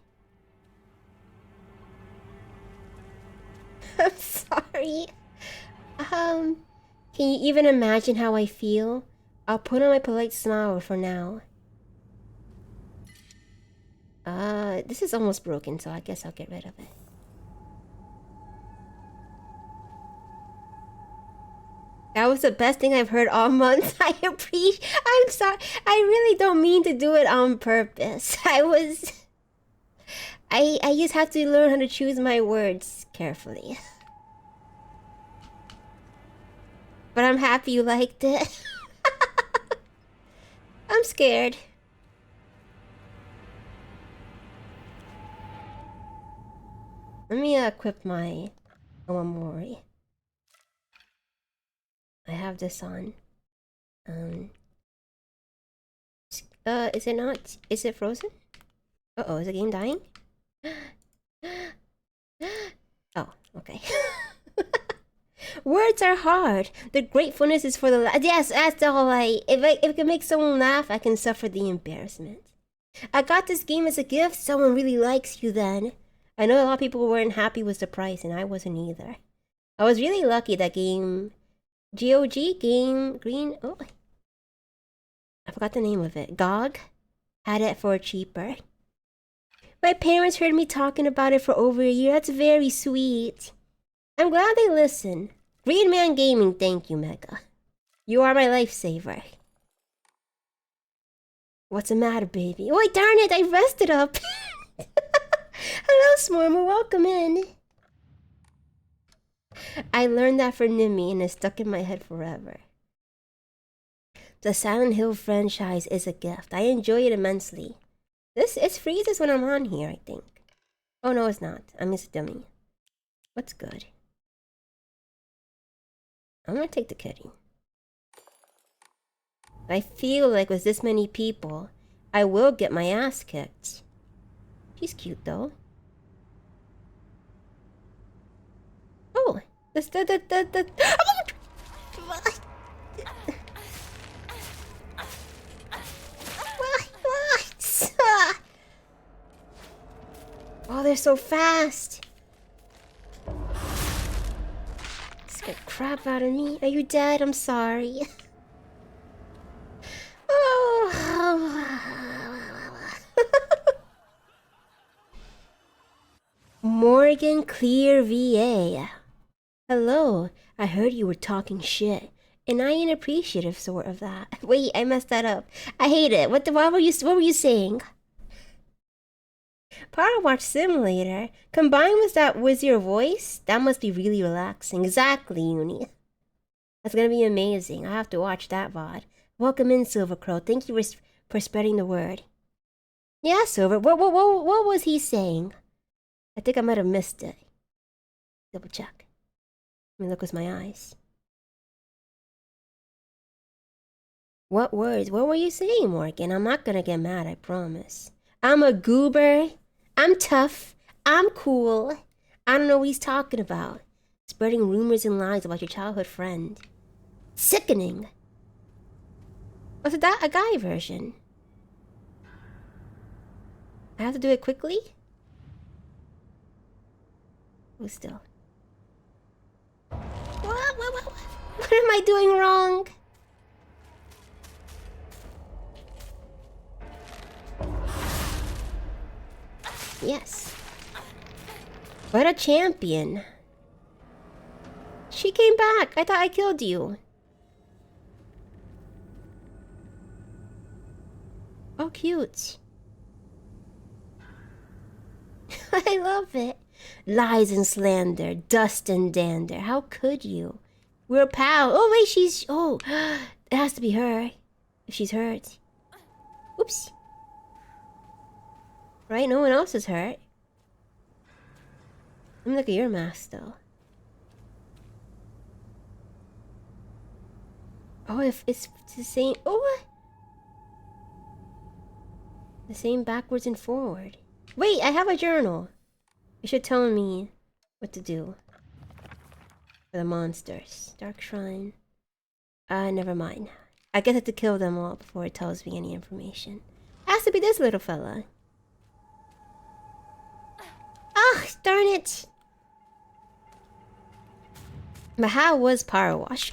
I'm sorry. Can you even imagine how I feel? I'll put on my polite smile for now. This is almost broken, so I guess I'll get rid of it. That was the best thing I've heard all month. I'm sorry. I really don't mean to do it on purpose. I just have to learn how to choose my words carefully. But I'm happy you liked it. I'm scared. Let me equip my Omamori. I have this on. Is it not? Is it frozen? Uh-oh, is the game dying? Oh, okay. Words are hard. The gratefulness is for the... Yes, that's all if I can make someone laugh, I can suffer the embarrassment. I got this game as a gift. Someone really likes you then. I know a lot of people weren't happy with the price, and I wasn't either. I was really lucky that game... GOG? Game Green... Oh. I forgot the name of it. GOG? Had it for cheaper. My parents heard me talking about it for over a year. That's very sweet. I'm glad they listen. Green Man Gaming, thank you, Mega. You are my lifesaver. What's the matter, baby? Wait, darn it, I rested up. Hello, Smorma, welcome in. I learned that for Nimi and it's stuck in my head forever. The Silent Hill franchise is a gift. I enjoy it immensely. It freezes when I'm on here, I think. Oh no, it's not. I'm just a dummy. What's good? I'm gonna take the kitty. I feel like with this many people, I will get my ass kicked. She's cute though. Oh, oh, they're so fast. Scared crap out of me. Are you dead? I'm sorry. Oh. Morgan Clear VA. Hello. I heard you were talking shit, and I ain't appreciative sort of that. Wait, I messed that up. I hate it. What were you saying? Power Watch Simulator combined with your voice, that must be really relaxing. Exactly, Uni. That's gonna be amazing. I have to watch that VOD. Welcome in, Silver Crow. Thank you for spreading the word. Yeah, Silver. What was he saying? I think I might have missed it. Double check. Let me look with my eyes. What words? What were you saying, Morgan? I'm not gonna get mad, I promise. I'm a goober. I'm tough. I'm cool. I don't know what he's talking about. Spreading rumors and lies about your childhood friend. Sickening. Was it that a guy version? I have to do it quickly? Oh, still. What am I doing wrong? Yes. What a champion. She came back. I thought I killed you. Oh, cute. I love it. Lies and slander, dust and dander. How could you? We're pals. Oh, wait, she's... Oh, it has to be her. If she's hurt. Oops. Right? No one else is hurt. Let me look at your mask, though. Oh, if it's the same... Oh! The same backwards and forward. Wait, I have a journal. You should tell me what to do. For the monsters. Dark Shrine. Never mind. I guess I have to kill them all before it tells me any information. Has to be this little fella. Ah, darn it! But how was Power Wash?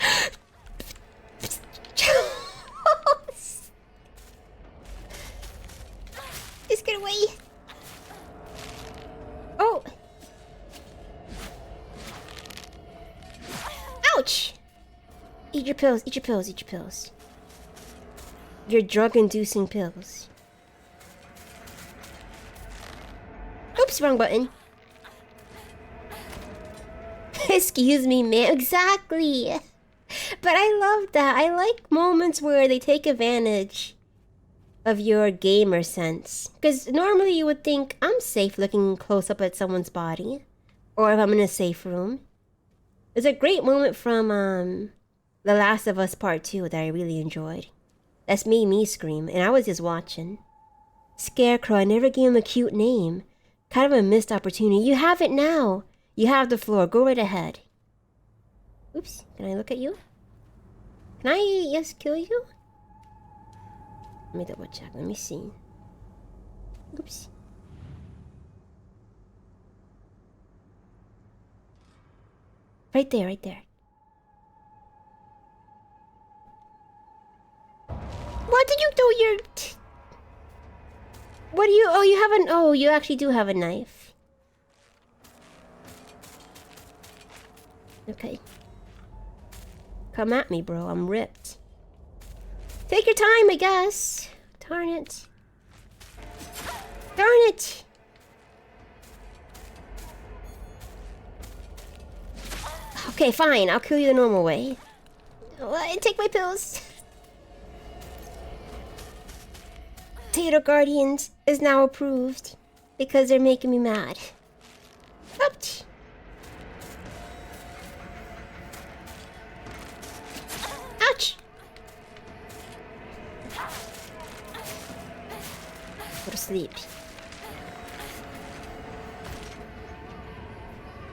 Just get away! Oh! Ouch! Eat your pills, eat your pills, eat your pills. Your drug-inducing pills. Oops, wrong button. Excuse me, ma'am. Exactly! But I love that. I like moments where they take advantage of your gamer sense. Because normally you would think, I'm safe looking close up at someone's body. Or if I'm in a safe room. There's a great moment from The Last of Us Part 2 that I really enjoyed. That's made me scream, and I was just watching. Scarecrow, I never gave him a cute name. Kind of a missed opportunity. You have it now. You have the floor. Go right ahead. Oops. Can I look at you? Can I just kill you? Let me double check. Let me see. Oops. Right there, right there. What did you do? Your... What do you... Oh, you have an... Oh, you actually do have a knife. Okay. Come at me, bro. I'm ripped. Take your time, I guess. Darn it. Darn it! Okay, fine. I'll kill you the normal way. Take my pills. Potato Guardians is now approved because they're making me mad. Ouch! Ouch! Go to sleep.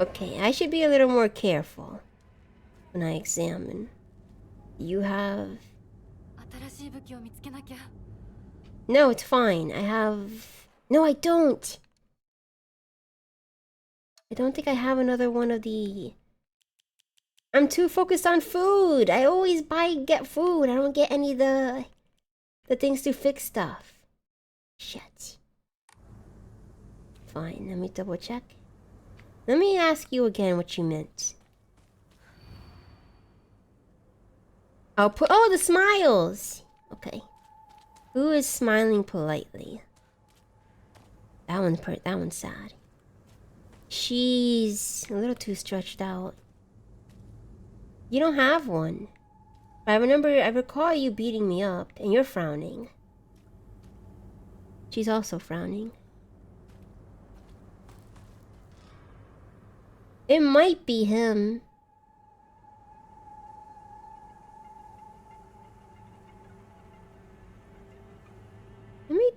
Okay, I should be a little more careful when I examine. You have... 新しい武器を見つけなきゃ。 No, it's fine. I have... No, I don't! I don't think I have another one of the... I'm too focused on food! I always get food. I don't get any of the things to fix stuff. Shit. Fine, let me double check. Let me ask you again what you meant. I'll put... Oh, the smiles! Okay. Who is smiling politely? That one's sad. She's a little too stretched out. You don't have one. I recall you beating me up, and you're frowning. She's also frowning. It might be him.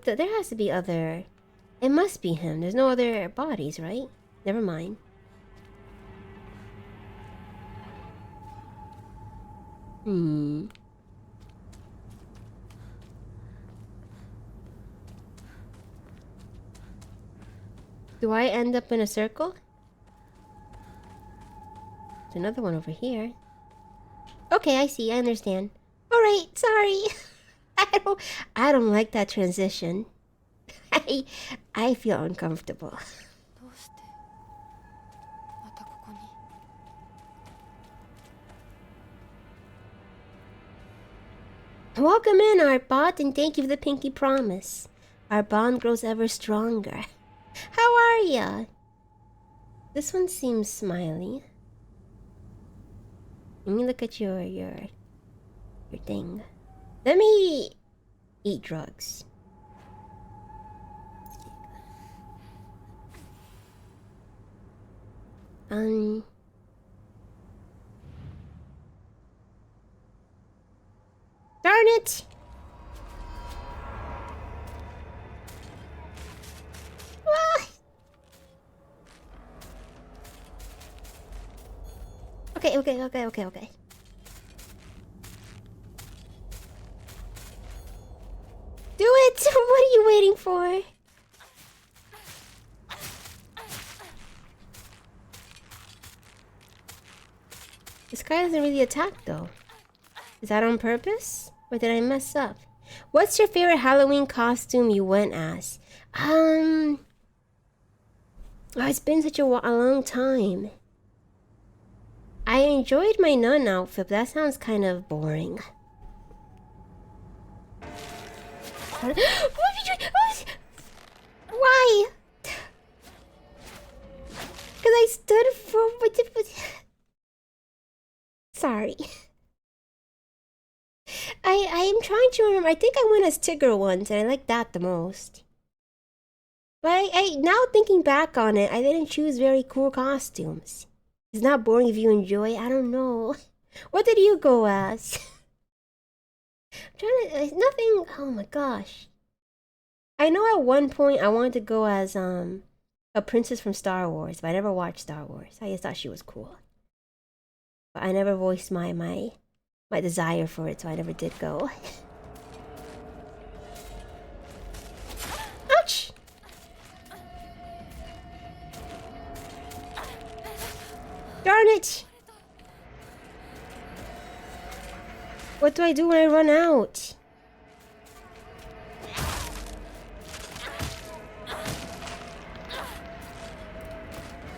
There has to be other... It must be him. There's no other bodies, right? Never mind. Do I end up in a circle? There's another one over here. Okay, I see. I understand. Alright, sorry. I don't like that transition. I feel uncomfortable. どうしてまたここに。 Welcome in, Artbot, and thank you for the pinky promise. Our bond grows ever stronger. How are ya? This one seems smiley. Let me look at your thing. Let me eat drugs. Darn it! Ah! Okay. Do it! What are you waiting for? This guy doesn't really attack though. Is that on purpose? Or did I mess up? What's your favorite Halloween costume you went as? Oh, it's been such a long time. I enjoyed my nun outfit, but that sounds kind of boring. Why? Because I stood for... Sorry. I am trying to remember. I think I went as Tigger once, and I liked that the most. But I now thinking back on it, I didn't choose very cool costumes. It's not boring if you enjoy. I don't know. What did you go as? I'm trying to... Nothing... Oh my gosh. I know at one point I wanted to go as a princess from Star Wars, but I never watched Star Wars. I just thought she was cool. But I never voiced my desire for it, so I never did go. Ouch! Darn it! What do I do when I run out?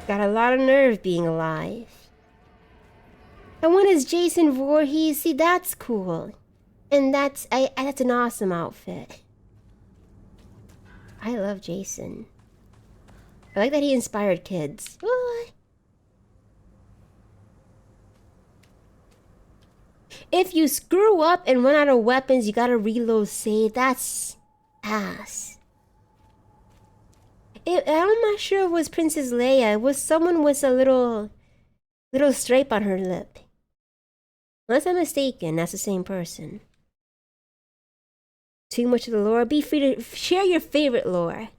Got a lot of nerve being alive. And one is Jason Voorhees. See, that's cool. And that's an awesome outfit. I love Jason. I like that he inspired kids. What? If you screw up and run out of weapons, you gotta reload save. That's ass. I'm not sure if it was Princess Leia. It was someone with a little stripe on her lip. Unless I'm mistaken, that's the same person. Too much of the lore. Be free to share your favorite lore.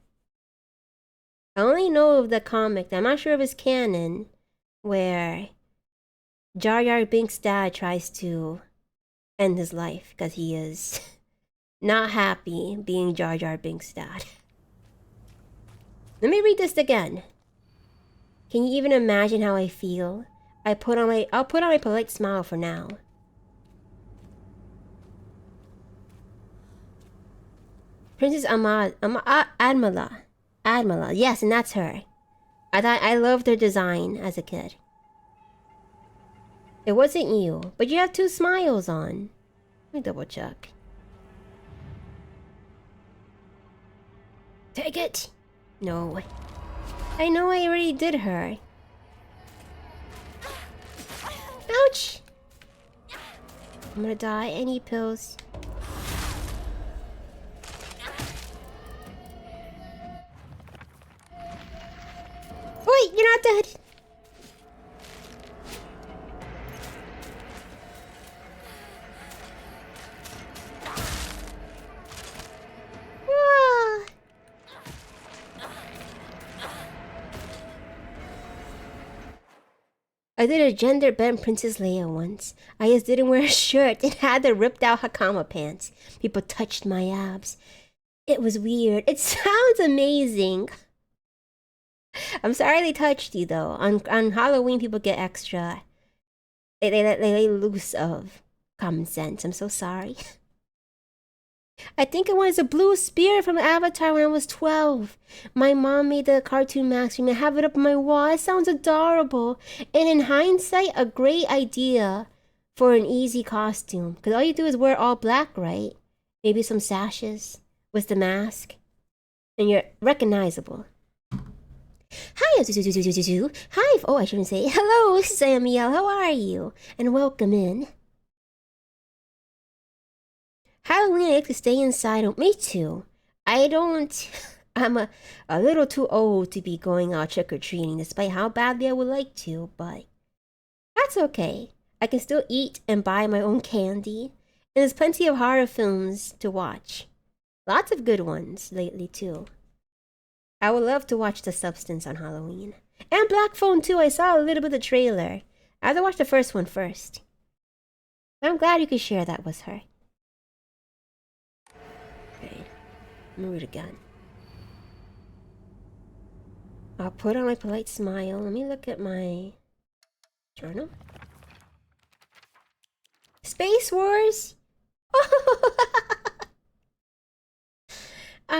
I only know of the comic. I'm not sure if it's canon, where Jar Jar Binks' dad tries to end his life because he is not happy being Jar Jar Binks' dad. Let me read this again. Can you even imagine how I feel? I'll put on my polite smile for now. Princess Admala. Yes, and that's her. I loved her design as a kid. It wasn't you, but you have 2 smiles on. Let me double check. Take it! No. I know I already did her. Ouch! I'm gonna die. I need pills. Wait, you're not dead! Ah. I did a gender bent Princess Leia once. I just didn't wear a shirt and had the ripped out Hakama pants. People touched my abs. It was weird. It sounds amazing. I'm sorry they touched you though. On Halloween, people get extra. They lay loose of common sense. I'm so sorry. I think it was a blue spear from Avatar when I was 12. My mom made the cartoon mask for me. I have it up on my wall. It sounds adorable. And in hindsight, a great idea for an easy costume. Because all you do is wear all black, right? Maybe some sashes with the mask. And you're recognizable. Hi, hi. Oh, I shouldn't say. Hello, Samuel. How are you? And welcome in. Halloween, I like to stay inside. Oh, me too. I don't. I'm a little too old to be going out trick-or-treating, despite how badly I would like to, but that's okay. I can still eat and buy my own candy. And there's plenty of horror films to watch. Lots of good ones lately, too. I would love to watch The Substance on Halloween. And Black Phone, too. I saw a little bit of the trailer. I had to watch the first one first. But I'm glad you could share that with her. Okay. Let me read again. I'll put on my polite smile. Let me look at my journal. Space Wars?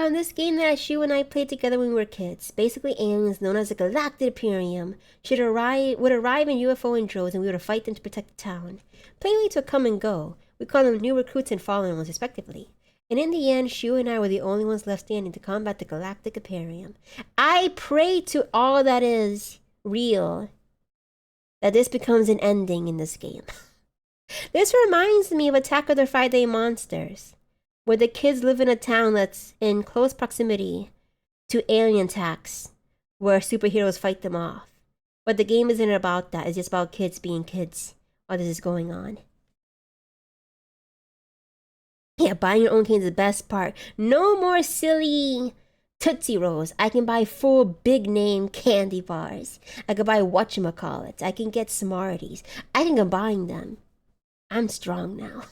This game that Shu and I played together when we were kids. Basically, aliens known as the Galactic Imperium would arrive in UFO in droves, and we would fight them to protect the town. Play leads would come and go. We call them new recruits and fallen ones, respectively. And in the end, Shu and I were the only ones left standing to combat the Galactic Imperium. I pray to all that is real that this becomes an ending in this game. This reminds me of Attack of the Friday Monsters, where the kids live in a town that's in close proximity to alien attacks, where superheroes fight them off. But the game isn't about that. It's just about kids being kids while this is going on. Yeah, buying your own candy is the best part. No more silly Tootsie Rolls. I can buy full big name candy bars. I can buy whatchamacallits. I can get Smarties. I can combine them. I'm strong now.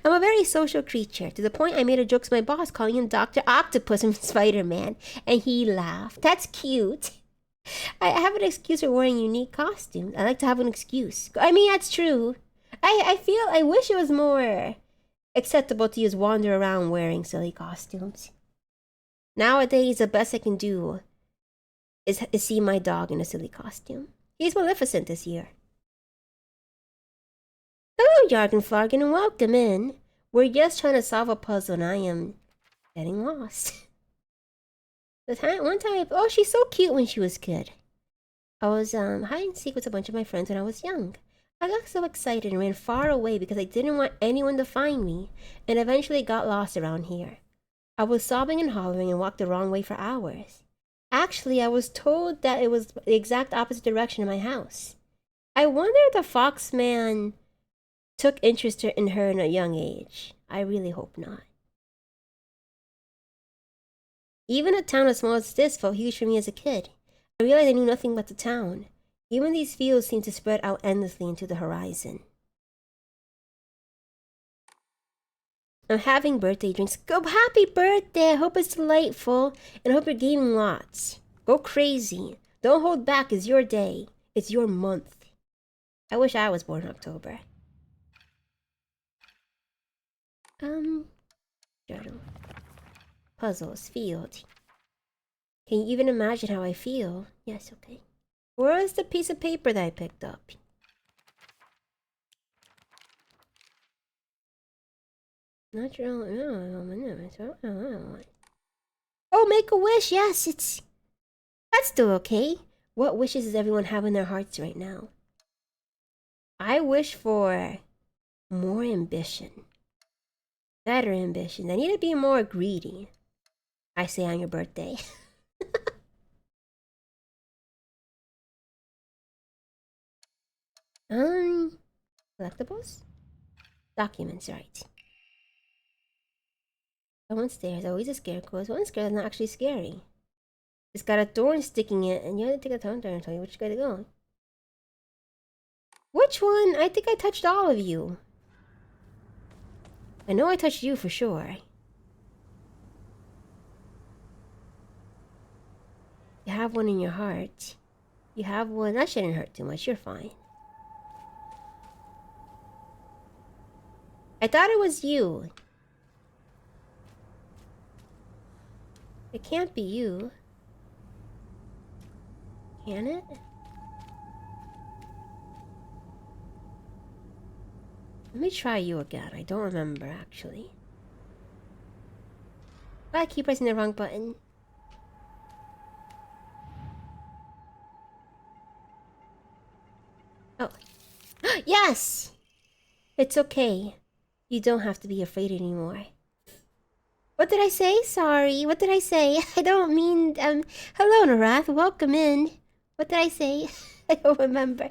I'm a very social creature, to the point I made a joke to my boss calling him Dr. Octopus from Spider-Man, and he laughed. That's cute. I have an excuse for wearing unique costumes. I like to have an excuse. I mean, that's true. I wish it was more acceptable to just wander around wearing silly costumes. Nowadays, the best I can do is see my dog in a silly costume. He's Maleficent this year. Jargon Flargon, and welcome in. We're just trying to solve a puzzle, and I am getting lost. One time, oh, she's so cute when she was kid. I was hide and seek with a bunch of my friends when I was young. I got so excited and ran far away because I didn't want anyone to find me, and eventually got lost around here. I was sobbing and hollering and walked the wrong way for hours. Actually, I was told that it was the exact opposite direction of my house. I wonder if the fox man took interest in her in a young age. I really hope not. Even a town as small as this felt huge for me as a kid. I realized I knew nothing about the town. Even these fields seemed to spread out endlessly into the horizon. I'm having birthday drinks. Go, happy birthday! I hope it's delightful, and I hope you're gaming lots. Go crazy. Don't hold back. It's your day. It's your month. I wish I was born in October. Journal. Puzzles. Field. Can you even imagine how I feel? Yes, okay. Where is the piece of paper that I picked up? Natural. Oh, make a wish. Yes, that's still okay. What wishes does everyone have in their hearts right now? I wish for more ambition. Better ambition. I need to be more greedy. I say on your birthday. Collectibles? Documents, right. Someone stares. Always a scarecrow. One scarecrow is not actually scary. It's got a thorn sticking in it, and you have to take a turn and tell you which way to go. Which one? I think I touched all of you. I know I touched you for sure. You have one in your heart. You have one. That shouldn't hurt too much. You're fine. I thought it was you. It can't be you. Can it? Let me try you again. I don't remember, actually. I keep pressing the wrong button. Oh. Yes! It's okay. You don't have to be afraid anymore. What did I say? Sorry. What did I say? I don't mean... Hello, Narath. Welcome in. What did I say? I don't remember.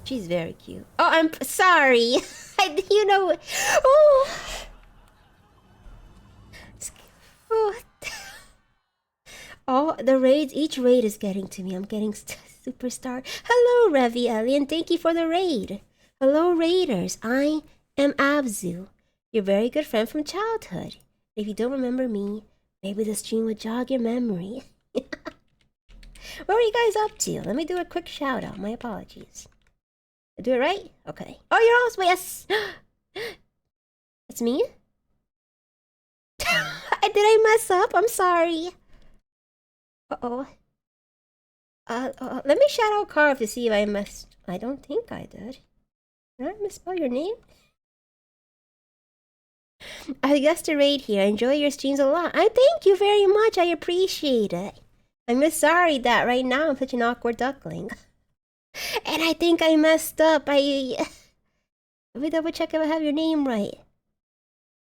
She's very cute. Oh, I'm sorry. You know... Oh... Oh, the raids, each raid is getting to me. I'm getting superstar. Hello, Revi Alien. Thank you for the raid. Hello, raiders. I am Abzu, your very good friend from childhood. If you don't remember me, maybe the stream would jog your memory. What are you guys up to? Let me do a quick shout out. My apologies. I do it right? Okay. Oh, you're also... Yes! It's me? Did I mess up? I'm sorry. Uh-oh. Let me shout out Carve to see if I messed... I don't think I did. Did I misspell your name? I guess the raid here. I enjoy your streams a lot. I thank you very much. I appreciate it. I'm just sorry that right now I'm such an awkward duckling. And I think I messed up. Let me double check if I have your name right.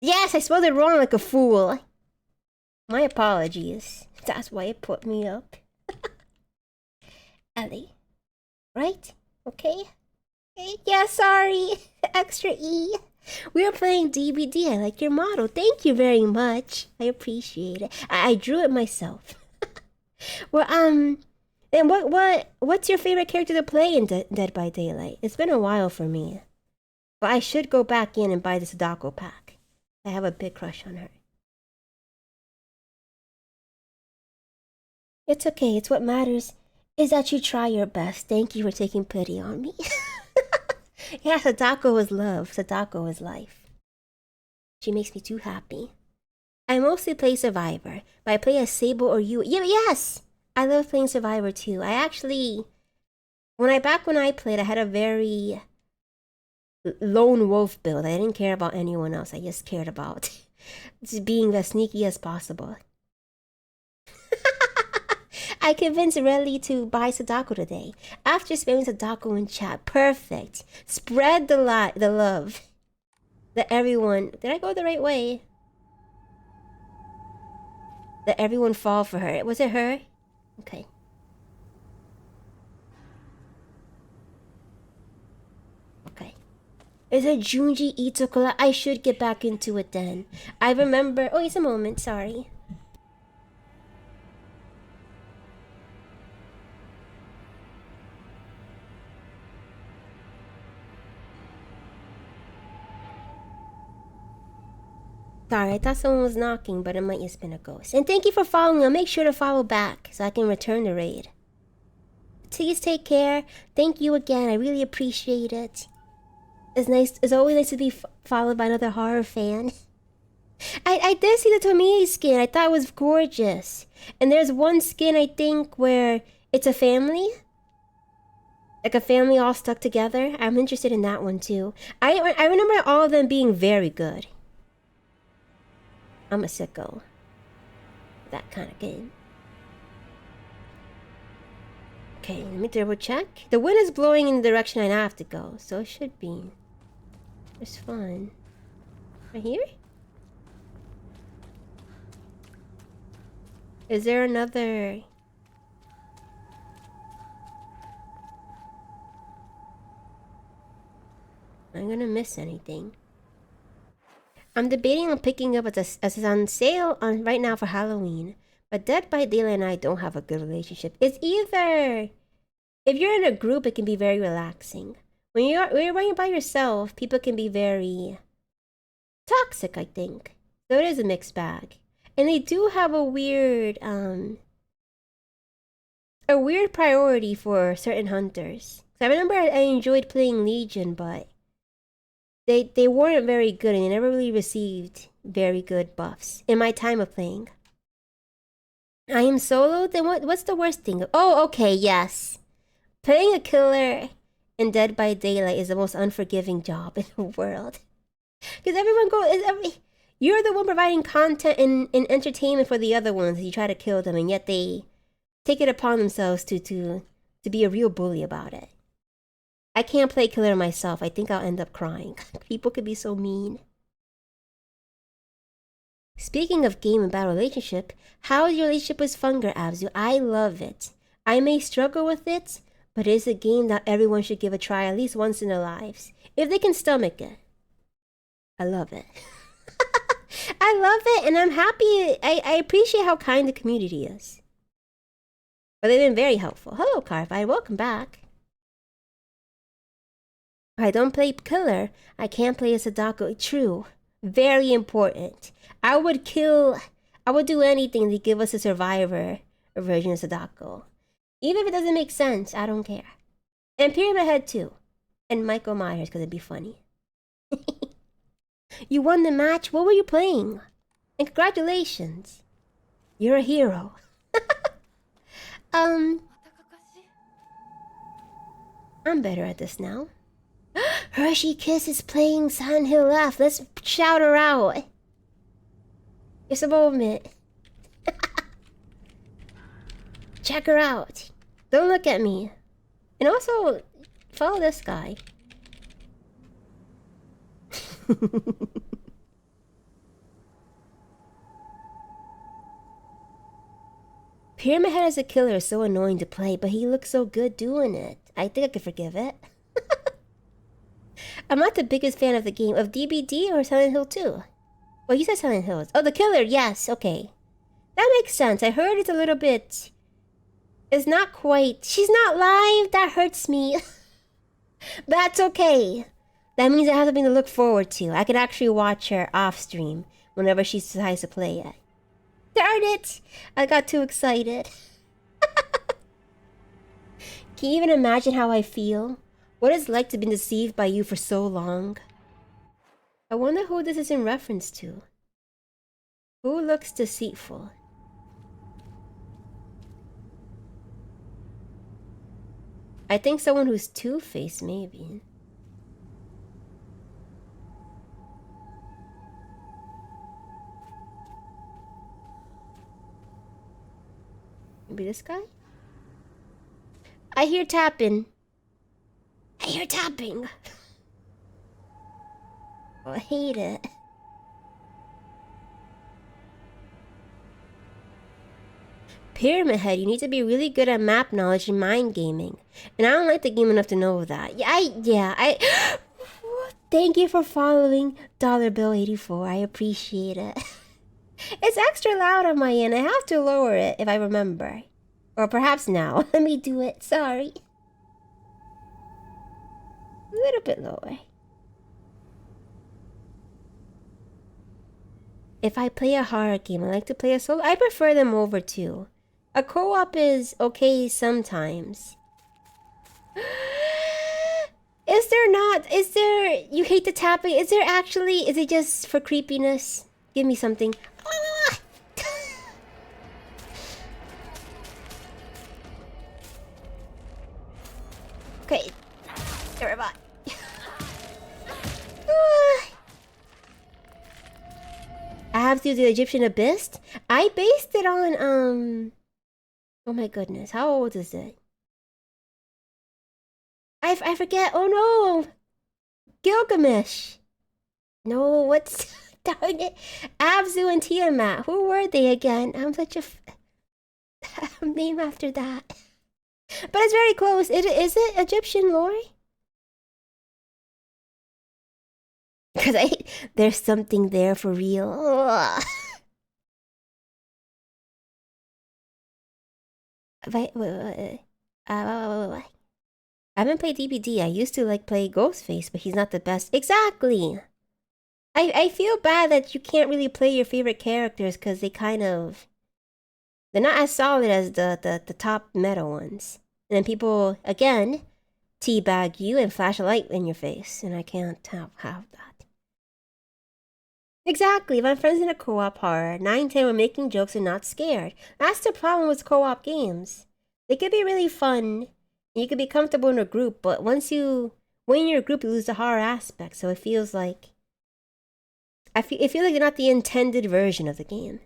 Yes, I spelled it wrong like a fool. My apologies. That's why it put me up. Ellie. Right? Okay? Yeah, sorry. Extra E. We are playing DBD. I like your model. Thank you very much. I appreciate it. I drew it myself. Well, and what's your favorite character to play in Dead by Daylight? It's been a while for me. But I should go back in and buy the Sadako pack. I have a big crush on her. It's okay. It's what matters is that you try your best. Thank you for taking pity on me. Yeah, Sadako is love. Sadako is life. She makes me too happy. I mostly play Survivor, but I play as Sable or you. Yeah, yes! I love playing Survivor too. I actually, when I played, I had a very lone wolf build. I didn't care about anyone else. I just cared about just being as sneaky as possible. I convinced Relly to buy Sadako today. After spamming Sadako in chat. Perfect. Spread the love. Let everyone... Did I go the right way? Let everyone fall for her. Was it her? Okay. Okay. Is it Junji Ito? I should get back into it then. I remember... Oh, it's a moment. Sorry. Sorry, I thought someone was knocking, but it might just been a ghost. And thank you for following. I'll make sure to follow back so I can return the raid. Please take care. Thank you again. I really appreciate it. It's nice. It's always nice to be followed by another horror fan. I did see the Tomie skin. I thought it was gorgeous. And there's one skin, I think, where it's a family. Like a family all stuck together. I'm interested in that one too. I remember all of them being very good. I'm a sicko. That kind of game. Okay, let me double check. The wind is blowing in the direction I have to go, so it should be. It's fun. Right here? Is there another... I'm gonna miss anything. I'm debating on picking up as it's on sale right now for Halloween. But Dead by Daylight and I don't have a good relationship. It's either... If you're in a group, it can be very relaxing. When you're running by yourself, people can be very... toxic, I think. So it is a mixed bag. And they do have a weird priority for certain hunters. So I remember I enjoyed playing Legion, but... They weren't very good and they never really received very good buffs in my time of playing. I am solo? Then what's the worst thing? Oh, okay, yes. Playing a killer in Dead by Daylight is the most unforgiving job in the world. Because you're the one providing content and entertainment for the other ones. You try to kill them and yet they take it upon themselves to be a real bully about it. I can't play killer myself. I think I'll end up crying. People could be so mean. Speaking of game and battle relationship, how is your relationship with Funger, Abzu? I love it. I may struggle with it, but it is a game that everyone should give a try at least once in their lives. If they can stomach it. I love it. I love it, and I'm happy. I appreciate how kind the community is. But they've been very helpful. Hello, Carfine. Welcome back. I don't play killer. I can't play a Sadako. True. Very important. I would do anything to give us a survivor version of Sadako. Even if it doesn't make sense, I don't care. And Pyramid Head too. And Michael Myers, because it'd be funny. You won the match? What were you playing? And congratulations. You're a hero. I'm better at this now. Hershey Kiss is playing Silent Hill F. Let's shout her out. It's a moment. Check her out. Don't look at me. And also, follow this guy. Pyramid Head as a killer is so annoying to play, but he looks so good doing it. I think I could forgive it. I'm not the biggest fan of the game. Of DBD or Silent Hill 2? Well, you said Silent Hills. Oh, the killer, yes, okay. That makes sense. I heard it's a little bit... It's not quite... She's not live? That hurts me. That's okay. That means I have something to look forward to. I could actually watch her off stream whenever she decides to play it. Darn it! I got too excited. Can you even imagine how I feel? What it's like to be deceived by you for so long? I wonder who this is in reference to. Who looks deceitful? I think someone who's two-faced, maybe. Maybe this guy? I hear tapping. I hear tapping. Oh, I hate it. Pyramid Head, you need to be really good at map knowledge and mind gaming. And I don't like the game enough to know that. I thank you for following Dollar Bill 84. I appreciate it. It's extra loud on my end. I have to lower it if I remember. Or perhaps now. Let me do it. Sorry. A little bit lower. If I play a horror game, I like to play a solo. I prefer them over too. A co-op is okay sometimes. Is there not? Is there... You hate the tapping? Is there actually... Is it just for creepiness? Give me something. Okay. There we go. Abzu the Egyptian Abyss? I based it on, Oh my goodness, how old is it? I forget. Oh no! Gilgamesh! No, what's... Darn it. Abzu and Tiamat. Who were they again? I'm such a... name after that. But it's very close. Is it Egyptian lore? Because there's something there for real. Wait. I haven't played DBD. I used to like play Ghostface, but he's not the best. Exactly. I feel bad that you can't really play your favorite characters because they kind of... They're not as solid as the top meta ones. And then people, again, teabag you and flash a light in your face. And I can't have that. Exactly. If I'm friends in a co-op horror, 9-10 we're making jokes and not scared. That's the problem with co-op games. They could be really fun. You could be comfortable in a group, but when you're in your group, you lose the horror aspect. So it feels like... it feels like they're not the intended version of the game.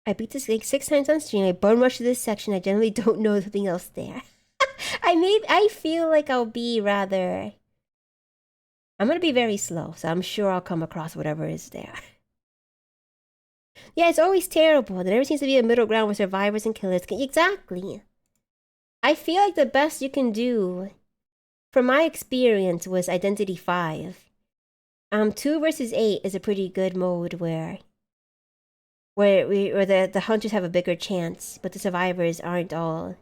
I beat this like 6 times on stream. I bum rushed to this section. I generally don't know something else there. I feel like I'll be rather... I'm gonna be very slow, so I'm sure I'll come across whatever is there. Yeah, it's always terrible. There never seems to be a middle ground with survivors and killers. Exactly. I feel like the best you can do, from my experience, was Identity 5. 2 versus 8 is a pretty good mode where the hunters have a bigger chance, but the survivors aren't all...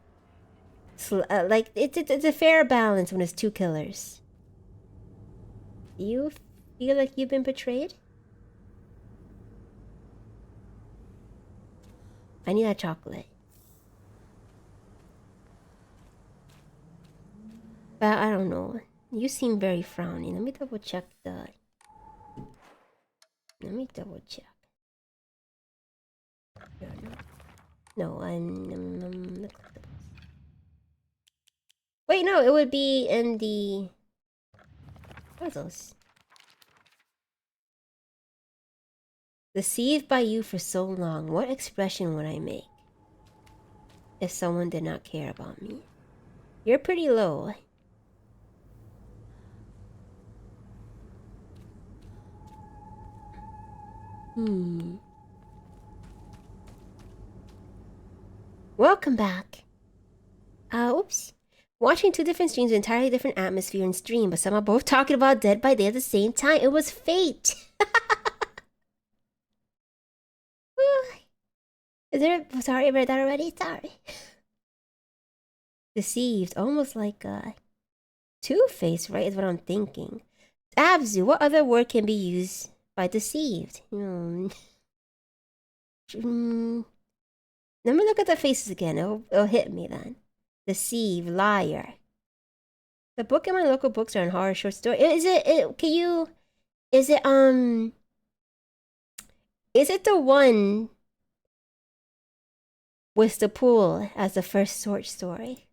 like, it's a fair balance when it's 2 killers. You feel like you've been betrayed? I need that chocolate. But I don't know. You seem very frowny. Let me double check the... Let me double check. No, I'm... Wait, no, it would be in the... What are those? Deceived by you for so long. What expression would I make if someone did not care about me? You're pretty low. Welcome back. Oops. Watching 2 different streams with entirely different atmosphere and stream, but somehow both talking about Dead by Day at the same time. It was fate. Is there... Sorry, I read that already. Sorry. Deceived. Almost like Two-Face, right? Is what I'm thinking. Abzu. What other word can be used by deceived? Let me look at the faces again. It'll hit me then. Deceive, liar. The book and my local books are in horror short story. Is it Is it the one with the pool as the first short story?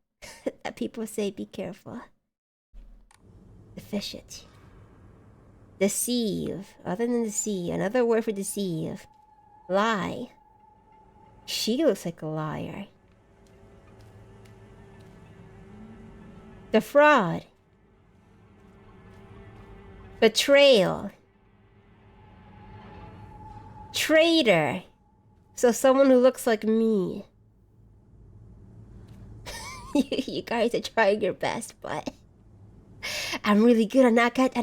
That people say be careful. Deficient. Deceive. Other than deceive, another word for deceive. Lie. She looks like a liar. Defraud. Betrayal. Traitor. So someone who looks like me. You guys are trying your best, but I'm really good at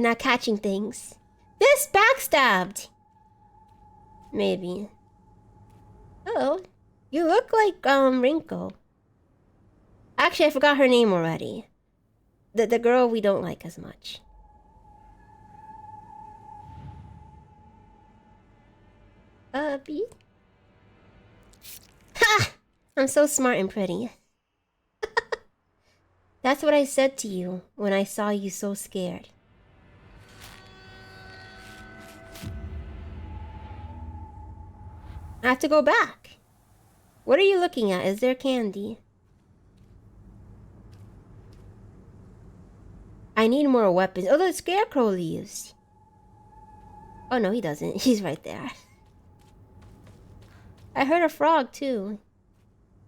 not catching things. This backstabbed. Maybe. Oh, you look like Rinko. Actually, I forgot her name already. The girl we don't like as much. B. Ha! I'm so smart and pretty. That's what I said to you when I saw you so scared. I have to go back. What are you looking at? Is there candy? I need more weapons. Oh, the scarecrow leaves. Oh, no, he doesn't. He's right there. I heard a frog, too.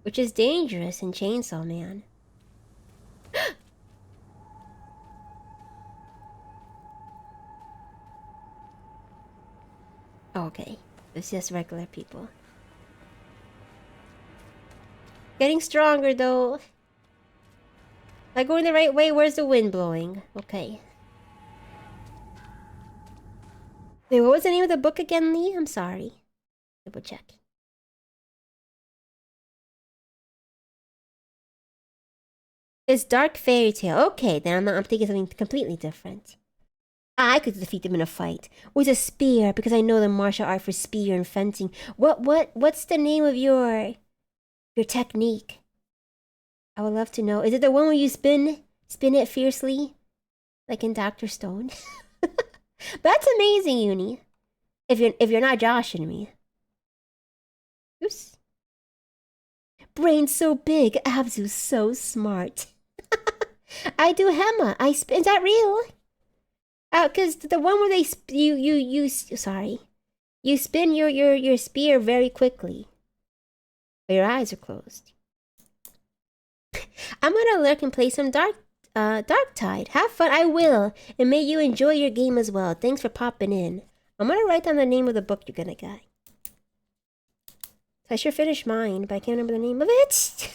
Which is dangerous in Chainsaw Man. Okay. It's just regular people. Getting stronger, though. Am I going the right way? Where's the wind blowing? Okay. Wait, what was the name of the book again, Lee? I'm sorry. Double check. It's Dark Fairy Tale. Okay, then I'm thinking something completely different. I could defeat them in a fight with a spear because I know the martial art for spear and fencing. What's the name of your technique? I would love to know. Is it the one where you spin it fiercely, like in Dr. Stone? That's amazing, Uni. If you're not joshing me. Oops. Brain so big, Abzu's so smart. I do Hema. I spin. Is that real? Cause the one where they you spin your spear very quickly. But your eyes are closed. I'm gonna lurk and play some Darktide. Have fun. I will, and may you enjoy your game as well. Thanks for popping in. I'm gonna write down the name of the book you're gonna get. I should finish mine, but I can't remember the name of it.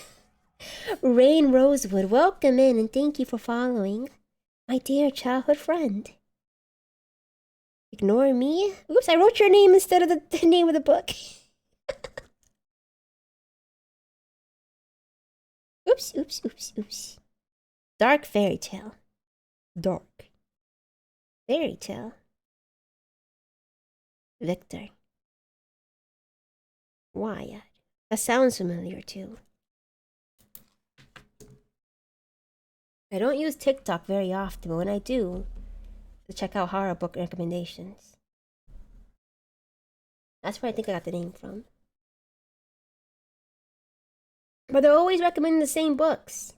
Rain Rosewood, welcome in and thank you for following. My dear childhood friend. Ignore me? Oops, I wrote your name instead of the name of the book. Oops. Dark Fairy Tale. Dark. Fairy Tale. Victor. Wyatt. That sounds familiar too. I don't use TikTok very often, but when I do, to check out horror book recommendations. That's where I think I got the name from. But they're always recommending the same books.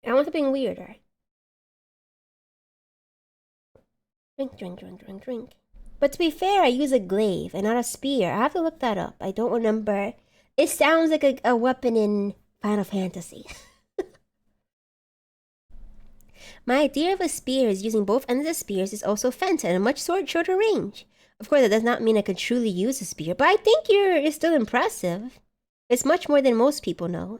I want something weirder. Drink. But to be fair, I use a glaive and not a spear. I have to look that up. I don't remember. It sounds like a weapon in Final Fantasy. My idea of a spear is using both ends of the spears is also fence at a much shorter range. Of course, that does not mean I could truly use a spear, but I think you're still impressive. It's much more than most people know.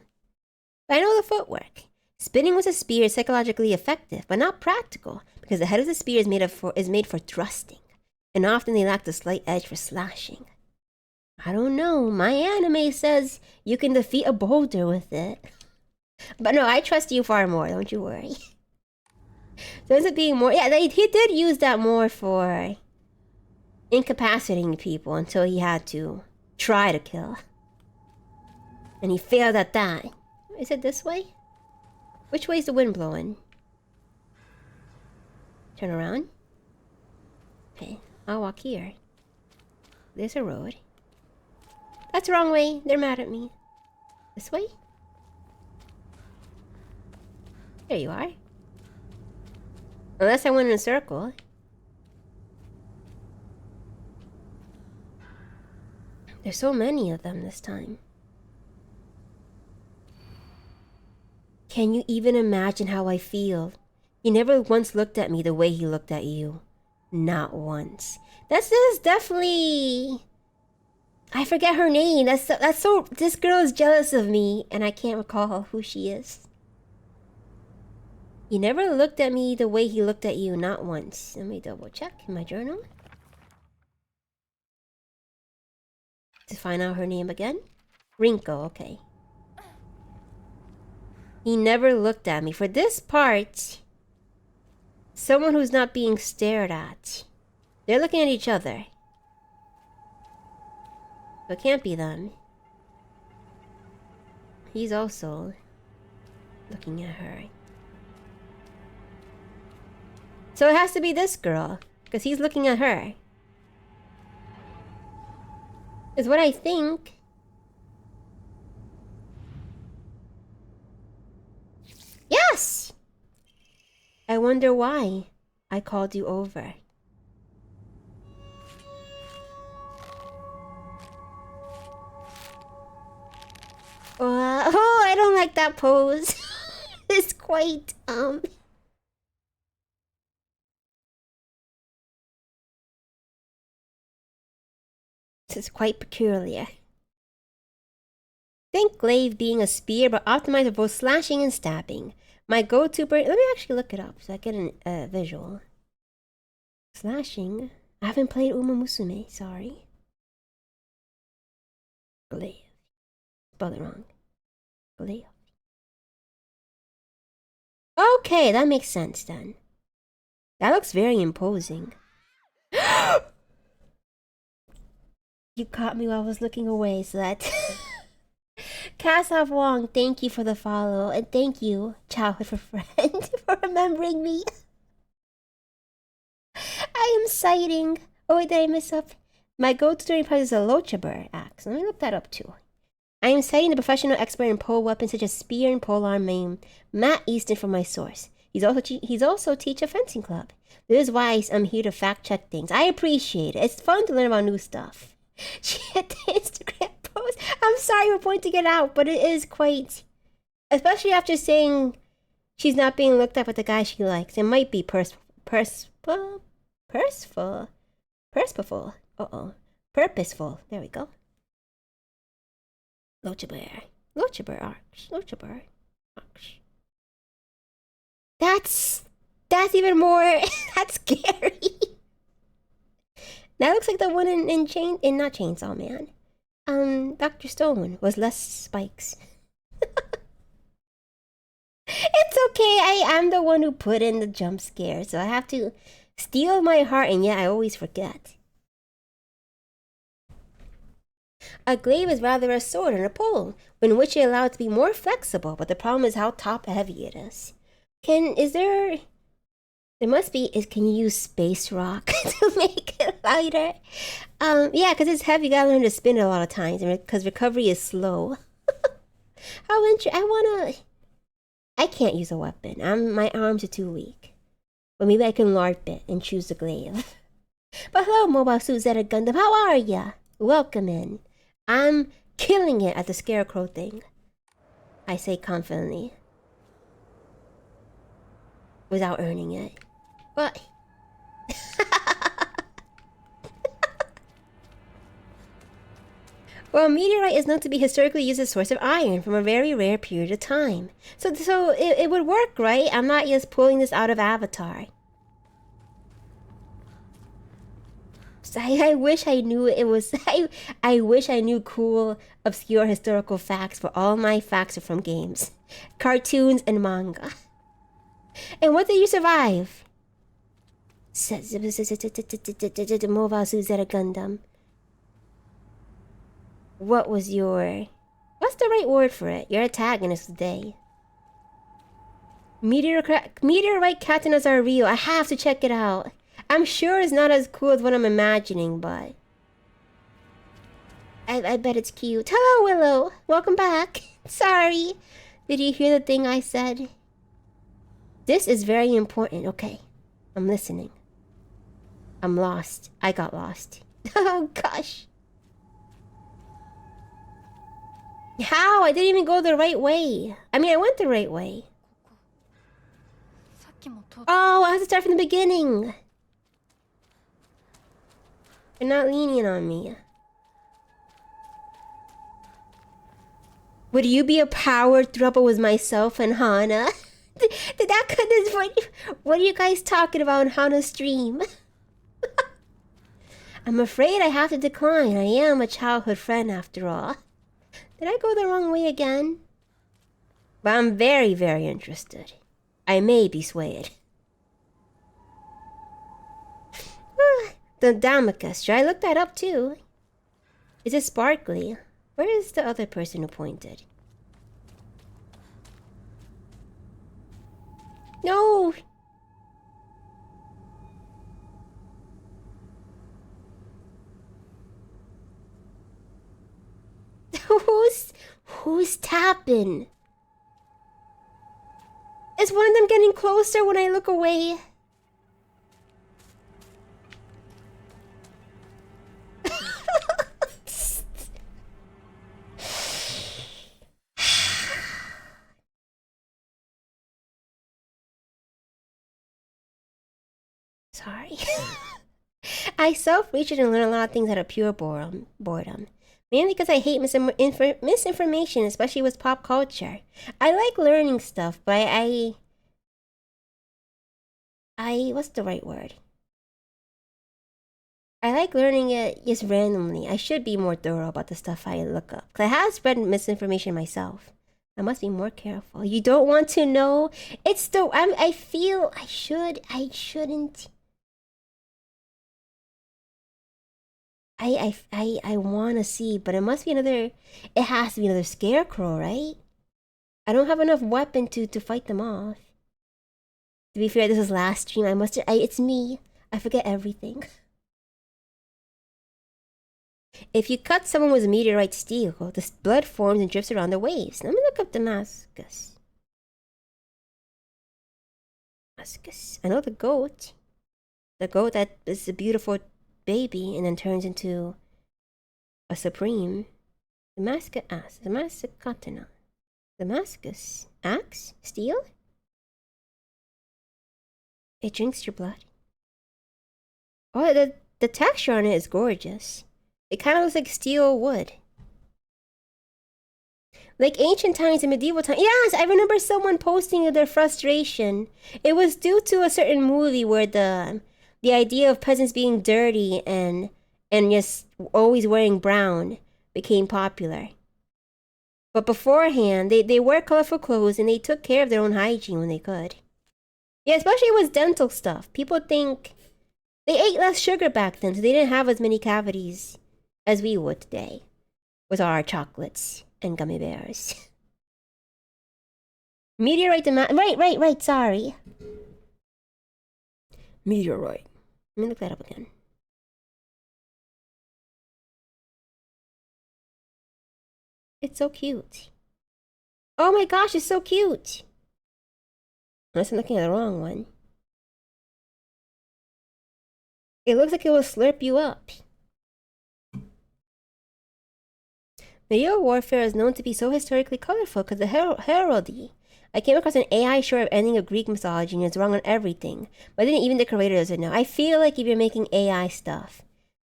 But I know the footwork. Spinning with a spear is psychologically effective, but not practical, because the head of the spear is made for thrusting, and often they lack the slight edge for slashing. I don't know, my anime says you can defeat a boulder with it. But no, I trust you far more, don't you worry. So ends up being more, yeah, he did use that more for incapacitating people until he had to try to kill. And he failed at that. Is it this way? Which way is the wind blowing? Turn around. Okay, I'll walk here. there's a road. That's the wrong way. They're mad at me. This way? There you are. Unless I went in a circle. There's so many of them this time. Can you even imagine how I feel? He never once looked at me the way he looked at you. Not once. This is definitely... I forget her name. That's so... This girl is jealous of me, and I can't recall who she is. He never looked at me the way he looked at you. Not once. Let me double check in my journal. To find out her name again. Rinko, okay. He never looked at me. For this part, someone who's not being stared at. They're looking at each other. So it can't be them. He's also looking at her. So it has to be this girl, because he's looking at her. Is what I think. Yes! I wonder why I called you over. Oh, I don't like that pose. It's quite, This is quite peculiar. Think glaive being a spear, but optimized for both slashing and stabbing. My go-to let me actually look it up so I get a visual. Slashing. I haven't played Uma Musume, sorry. Glaive. Spelled it wrong. Glaive. Okay, that makes sense then. That looks very imposing. You caught me while I was looking away, so that... Kassav Wong, thank you for the follow, and thank you, childhood friend, for remembering me. I am citing... Oh wait, did I miss up? My go-to turning prize is a Lochaber axe. Let me look that up too. I am citing the professional expert in pole weapons such as spear and polearm name, Matt Easton, for my source. He's also teach a fencing club. This is why I'm here to fact check things. I appreciate it. It's fun to learn about new stuff. She hit the Instagram post. I'm sorry for pointing it out, but it is quite... Especially after saying she's not being looked at with the guy she likes. It might be purposeful. Purposeful. There we go. Lochaber arch. That's even more... That's scary. That looks like the one in not Chainsaw Man. Dr. Stone was less spikes. It's okay, I am the one who put in the jump scare, so I have to steel my heart, and yet I always forget. A glaive is rather a sword and a pole, in which it allowed to be more flexible, but the problem is how top heavy it is. Can you use space rock to make it lighter? Yeah, because it's heavy, you gotta learn to spin it a lot of times, because recovery is slow. I can't use a weapon. My arms are too weak. But maybe I can LARP it and choose the glaive. But hello, Mobile Suit Zeta Gundam, how are ya? Welcome in. I'm killing it at the scarecrow thing. I say confidently. Without earning it. But... Well, meteorite is known to be historically used as a source of iron from a very rare period of time. So it would work, right? I'm not just pulling this out of Avatar. So I wish I knew it was... I wish I knew cool, obscure historical facts, but all my facts are from games. Cartoons and manga. And what did you survive? Mobile Suit Zeta Gundam. What was your... What's the right word for it? Your antagonist today. Meteorite Katanas are real. I have to check it out. I'm sure it's not as cool as what I'm imagining, but... I bet it's cute. Hello, Willow. Welcome back. Sorry. Did you hear the thing I said? This is very important. Okay. I'm listening. I'm lost. I got lost. Oh, gosh. How? I didn't even go the right way. I mean, I went the right way. さっきも通っ Oh, I have to start from the beginning. You're not lenient on me. Would you be a power throuple with myself and Hana? Did that cut this? What are you guys talking about on Hana's stream? I'm afraid I have to decline. I am a childhood friend after all. Did I go the wrong way again? But I'm very, very interested. I may be swayed. The Damocus. Should I look that up too? Is it sparkly? Where is the other person who pointed? No! Who's tapping? Is one of them getting closer when I look away? Sorry. I self-research and learn a lot of things out of pure boredom. Mainly because I hate misinformation, especially with pop culture. I like learning stuff, but I what's the right word? I like learning it just randomly. I should be more thorough about the stuff I look up. Because I have spread misinformation myself. I must be more careful. You don't want to know? It's the... I feel I shouldn't... I want to see, but it must be another... It has to be another scarecrow, right? I don't have enough weapon to fight them off. To be fair, this is last stream. It's me. I forget everything. If you cut someone with meteorite steel, the blood forms and drifts around the waves. Let me look up Damascus. I know the goat. The goat that is a beautiful baby and then turns into a supreme. Damascus ass. Damascus katana. Damascus axe? Steel? It drinks your blood. Oh, the texture on it is gorgeous. It kind of looks like steel wood. Like ancient times and medieval times. Yes, I remember someone posting their frustration. It was due to a certain movie where the idea of peasants being dirty and just always wearing brown became popular. But beforehand, they wore colorful clothes and they took care of their own hygiene when they could. Yeah, especially with dental stuff. People think they ate less sugar back then, so they didn't have as many cavities as we would today with our chocolates and gummy bears. Meteorite right, sorry. Meteorite. Let me look that up again. It's so cute. Oh my gosh, it's so cute. Unless I'm looking at the wrong one. It looks like it will slurp you up. Medieval warfare is known to be so historically colorful because of heraldry. I came across an AI short of ending of Greek mythology and it's wrong on everything. But then even the creator doesn't know. I feel like if you're making AI stuff,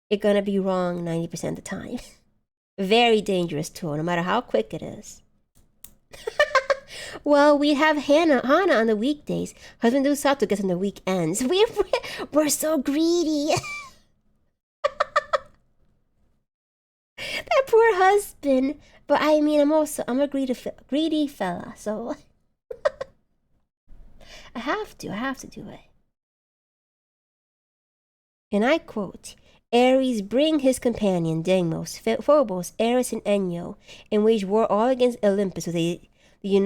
you're gonna be wrong 90% of the time. Very dangerous tool, no matter how quick it is. Well, we have Hana on the weekdays. Husband Usato gets on the weekends. We're so greedy. That poor husband. But I mean, I'm a greedy fella, so I have to do it. And I quote, Ares bring his companion Deimos, Phobos, Eris, and Enyo, and wage war all against Olympus, so they do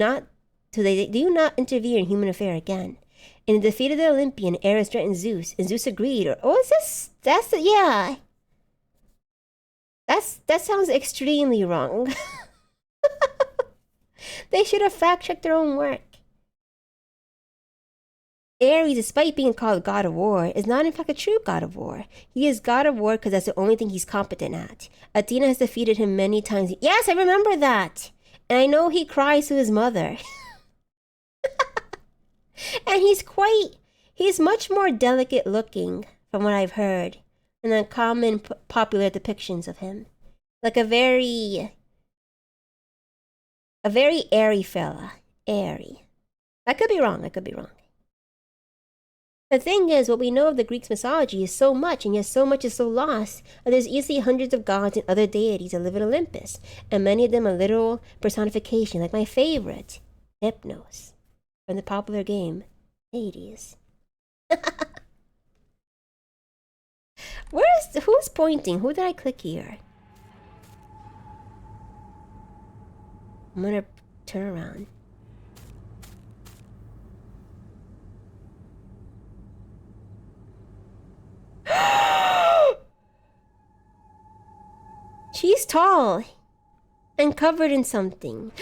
not interfere in human affair again. In the defeat of the Olympian, Ares threatened Zeus, and Zeus agreed. Or is this? Yeah. That sounds extremely wrong. They should have fact-checked their own work. Ares, despite being called God of War, is not in fact a true God of War. He is God of War because that's the only thing he's competent at. Athena has defeated him many times. Yes, I remember that. And I know he cries to his mother. And he's much more delicate looking, from what I've heard, than the common popular depictions of him. Like a very airy fella. Airy. I could be wrong. The thing is, what we know of the Greeks' mythology is so much, and yet so much is so lost, that there's easily hundreds of gods and other deities that live in Olympus, and many of them are literal personification, like my favorite, Hypnos, from the popular game, Hades. Who's pointing? Who did I click here? I'm gonna turn around. She's tall and covered in something.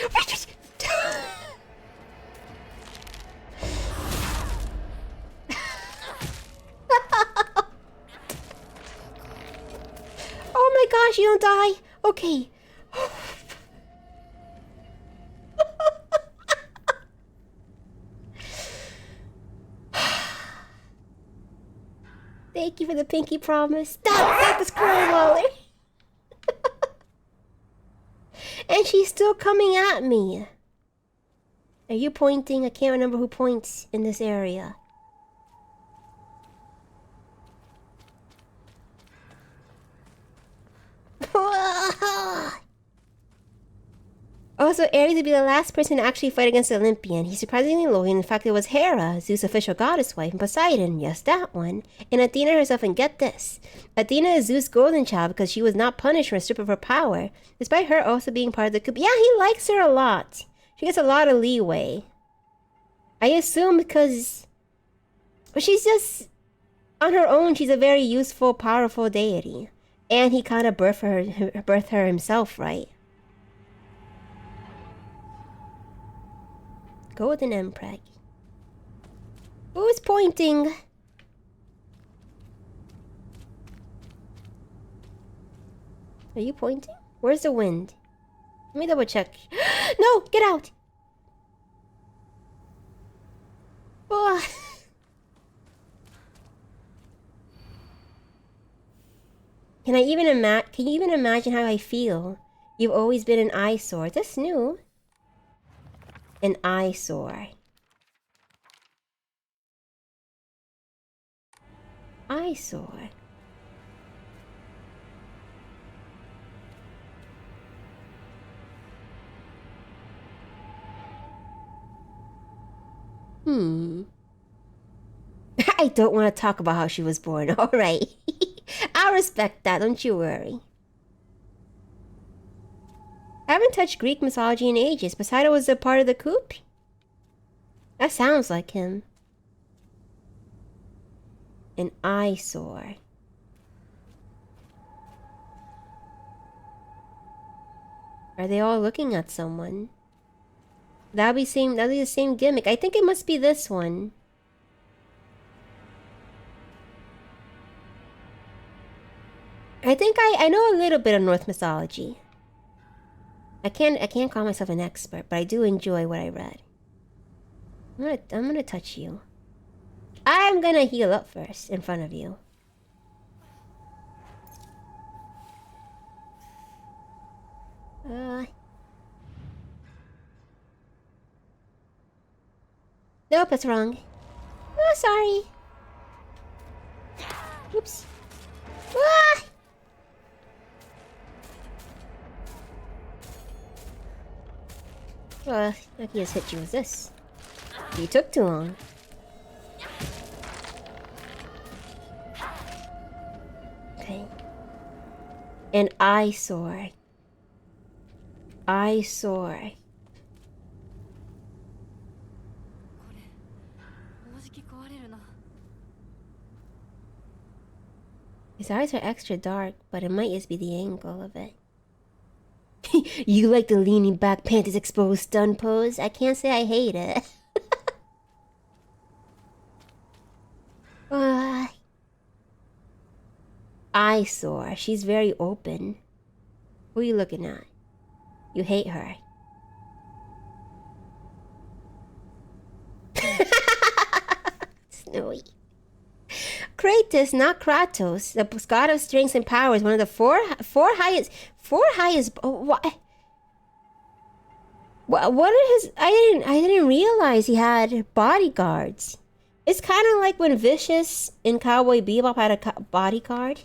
Oh my gosh, you don't die. Okay. Thank you for the pinky promise. Stop the squirrel, Waller. And she's still coming at me. Are you pointing? I can't remember who points in this area. Also, Ares would be the last person to actually fight against the Olympian. He's surprisingly loyal. In fact, it was Hera, Zeus' official goddess wife, and Poseidon, yes, that one, and Athena herself. And get this, Athena is Zeus' golden child because she was not punished for a strip of her power, despite her also being part of the coup. Yeah, he likes her a lot. She gets a lot of leeway. I assume because... But she's just... On her own, she's a very useful, powerful deity. And he kind of birthed her himself, right? Golden Empreg. Who's pointing? Are you pointing? Where's the wind? Let me double check. No! Get out! Oh. Can you even imagine how I feel? You've always been an eyesore. That's new. An eyesore. Eyesore. I don't want to talk about how she was born. Alright. I'll respect that, don't you worry. I haven't touched Greek mythology in ages. Poseidon was a part of the coup? That sounds like him. An eyesore. Are they all looking at someone? That'll be the same gimmick. I think it must be this one. I think I know a little bit of Norse mythology. I can't call myself an expert, but I do enjoy what I read. I'm gonna touch you. I'm gonna heal up first in front of you. Nope, that's wrong. Oh, sorry. Oops. Ah! I can just hit you with this. You took too long. Okay. An eyesore. Eyesore. His eyes are extra dark, but it might just be the angle of it. You like the leaning back, panties exposed stun pose? I can't say I hate it. Eyesore. She's very open. Who are you looking at? You hate her. Snowy. Kratos, not Kratos, the god of strength and power, is one of the four highest. What? What are his? I didn't realize he had bodyguards. It's kind of like when Vicious in Cowboy Bebop had a bodyguard.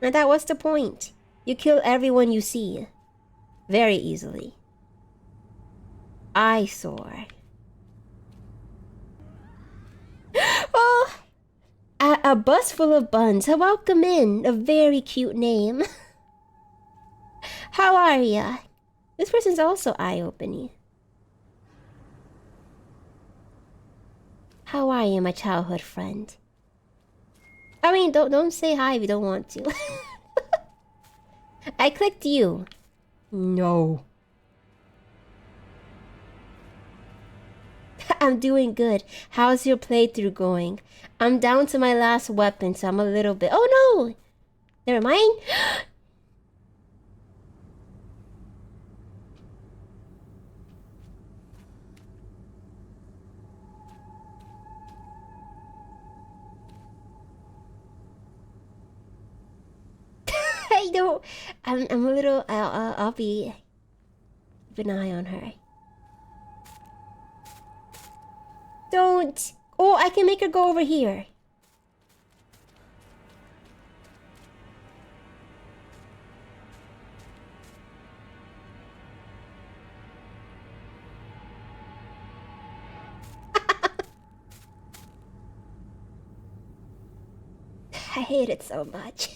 And that what's the point? You kill everyone you see, very easily. Eyesore. Oh. A bus full of buns. Welcome in. A very cute name. How are ya? This person's also eye-opening. How are you, my childhood friend? I mean, don't say hi if you don't want to. I clicked you. No. I'm doing good. How's your playthrough going? I'm down to my last weapon, so I'm a little bit... Oh no! Never mind. I don't... I'm a little... I'll be... Keep an eye on her. Don't... Oh, I can make her go over here. I hate it so much.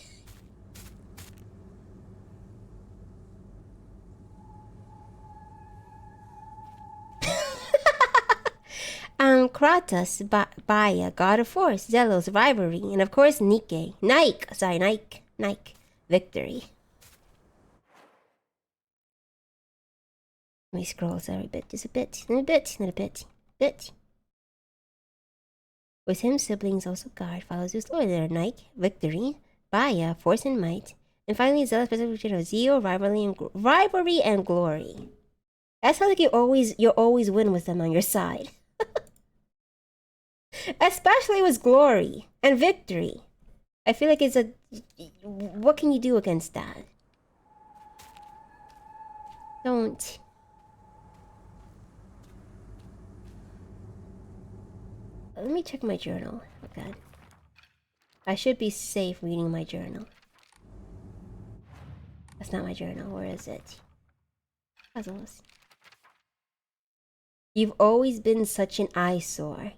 Kratos, Baya, God of Force, Zelos, Rivalry, and of course Nike. Nike. Victory. Let me scroll every bit, just a bit. With him, siblings also guard, follows his order, Nike, Victory, Baya, Force and Might, and finally Zelos, specific of Zeo, Rivalry and Glory. That sounds like you always win with them on your side. Especially with Glory and Victory. I feel like it's a... What can you do against that? Don't... Let me check my journal. Okay. I should be safe reading my journal. That's not my journal. Where is it? Puzzles. You've always been such an eyesore.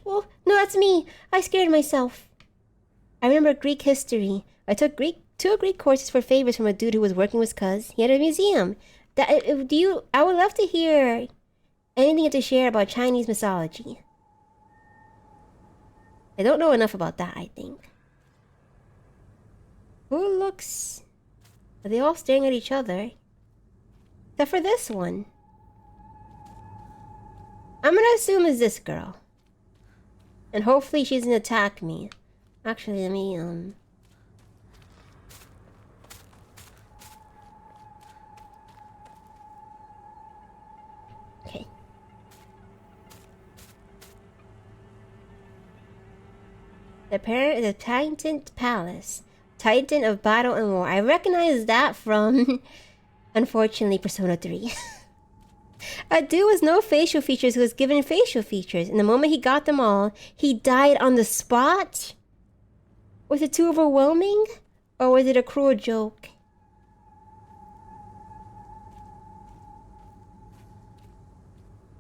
Oh, no, that's me. I scared myself. I remember Greek history. I took two Greek courses for favors from a dude who was working with Cuz. He had a museum. I would love to hear anything to share about Chinese mythology. I don't know enough about that, I think. Who looks... Are they all staring at each other? Except for this one. I'm gonna assume it's this girl. And hopefully she doesn't attack me. Actually, let me, Okay. The Titan Palace. Titan of Battle and War. I recognize that from, unfortunately, Persona 3. A dude with no facial features who was given facial features. And the moment he got them all, he died on the spot? Was it too overwhelming? Or was it a cruel joke?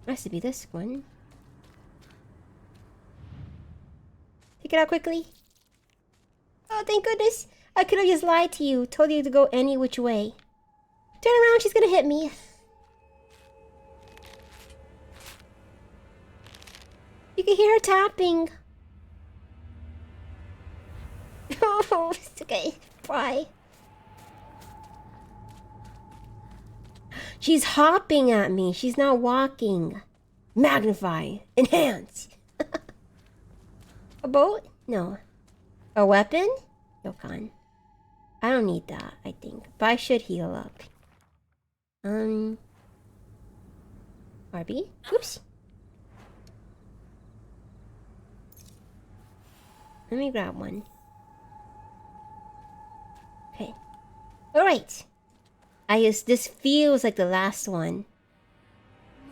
Has to be this one. Take it out quickly. Oh, thank goodness. I could have just lied to you. Told you to go any which way. Turn around, she's gonna hit me. You can hear her tapping. Oh, it's okay. Why? She's hopping at me. She's not walking. Magnify. Enhance. A boat? No. A weapon? Yokan. I don't need that, I think. But I should heal up. RB? Oops. Let me grab one. Okay. Alright. This feels like the last one.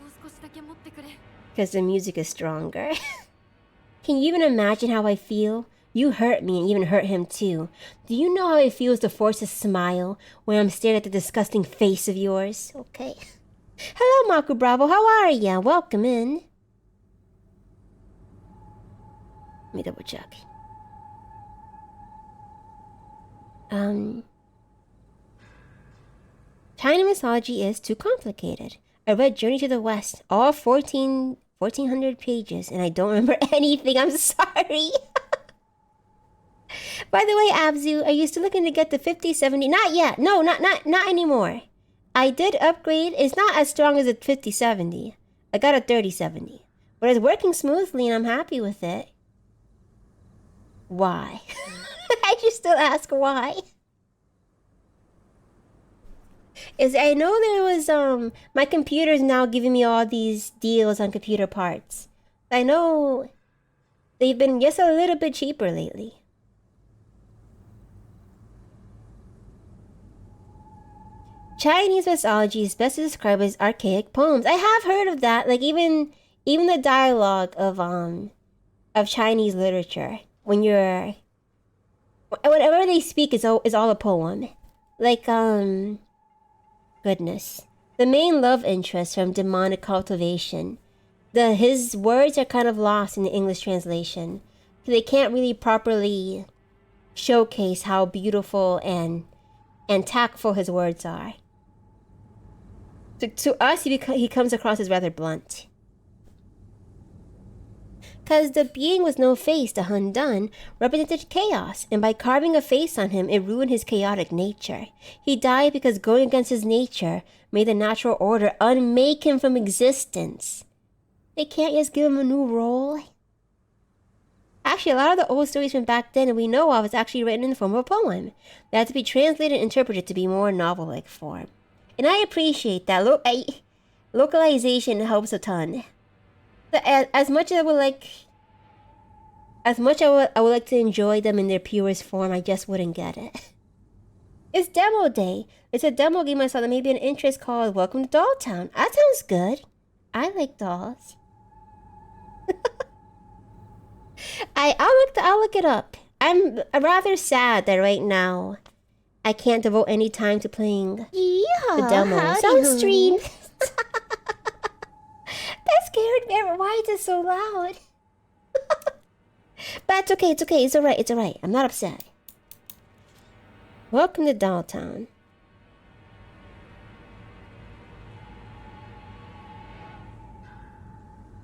もう少しだけ持ってくれ。 Because the music is stronger. Can you even imagine how I feel? You hurt me and even hurt him too. Do you know how it feels to force a smile when I'm staring at the disgusting face of yours? Okay. Hello, Maku Bravo. How are ya? Welcome in. Let me double check. China mythology is too complicated. I read Journey to the West, all 1400 pages, and I don't remember anything. I'm sorry. By the way, Abzu, are you still looking to get the 5070? Not yet. No, not anymore. I did upgrade. It's not as strong as a 5070. I got a 3070. But it's working smoothly and I'm happy with it. Why? I just still ask why. I know there was my computer's now giving me all these deals on computer parts. I know they've been just a little bit cheaper lately. Chinese mythology is best described as archaic poems. I have heard of that. Like even the dialogue of Chinese literature, whenever they speak, is all a poem. Like goodness, the main love interest from Demonic Cultivation. His words are kind of lost in the English translation. They can't really properly showcase how beautiful and tactful his words are. To us, he comes across as rather blunt. Because the being with no face, the Hun Dun, represented chaos, and by carving a face on him, it ruined his chaotic nature. He died because going against his nature made the natural order unmake him from existence. They can't just give him a new role. Actually, a lot of the old stories from back then that we know of is actually written in the form of a poem. They had to be translated and interpreted to be more novel-like form. And I appreciate that. Localization helps a ton. As much as I would like to enjoy them in their purest form, I just wouldn't get it. It's demo day. It's a demo game I saw that may be an interest called Welcome to Dolltown. That sounds good. I like dolls. I'll look it up. I'm rather sad that right now I can't devote any time to playing the demo. Sound stream. That scared me. Why is it so loud? But it's okay. It's okay. It's alright. It's alright. I'm not upset. Welcome to Dolltown.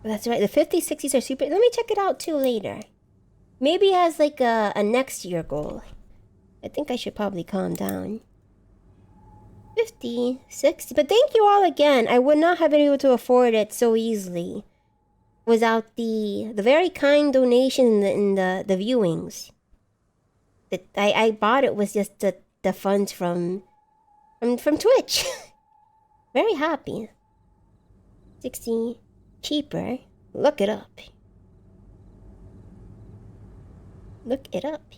That's right. The 50s, 60s are super. Let me check it out too later. Maybe as like a next year goal. I think I should probably calm down. 50, 60. But thank you all again. I would not have been able to afford it so easily without the very kind donation in the viewings. I bought it with just the funds from Twitch. Very happy. 60 cheaper. Look it up. Look it up.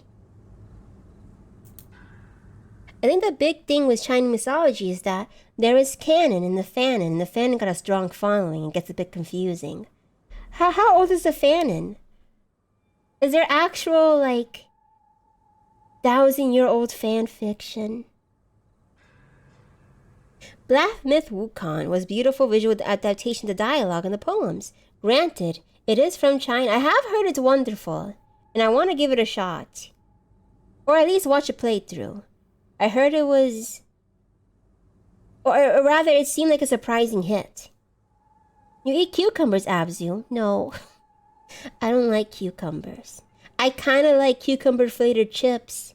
I think the big thing with Chinese mythology is that there is canon in the fanon, and the fanon got a strong following and gets a bit confusing. How old is the fanon? Is there actual, like, 1,000-year-old fan fiction? Black Myth Wukong was beautiful visual adaptation to dialogue in the poems. Granted, it is from China. I have heard it's wonderful, and I want to give it a shot. Or at least watch a playthrough. I heard it was... Or rather, it seemed like a surprising hit. You eat cucumbers, Abzu? No. I don't like cucumbers. I kind of like cucumber flavored chips,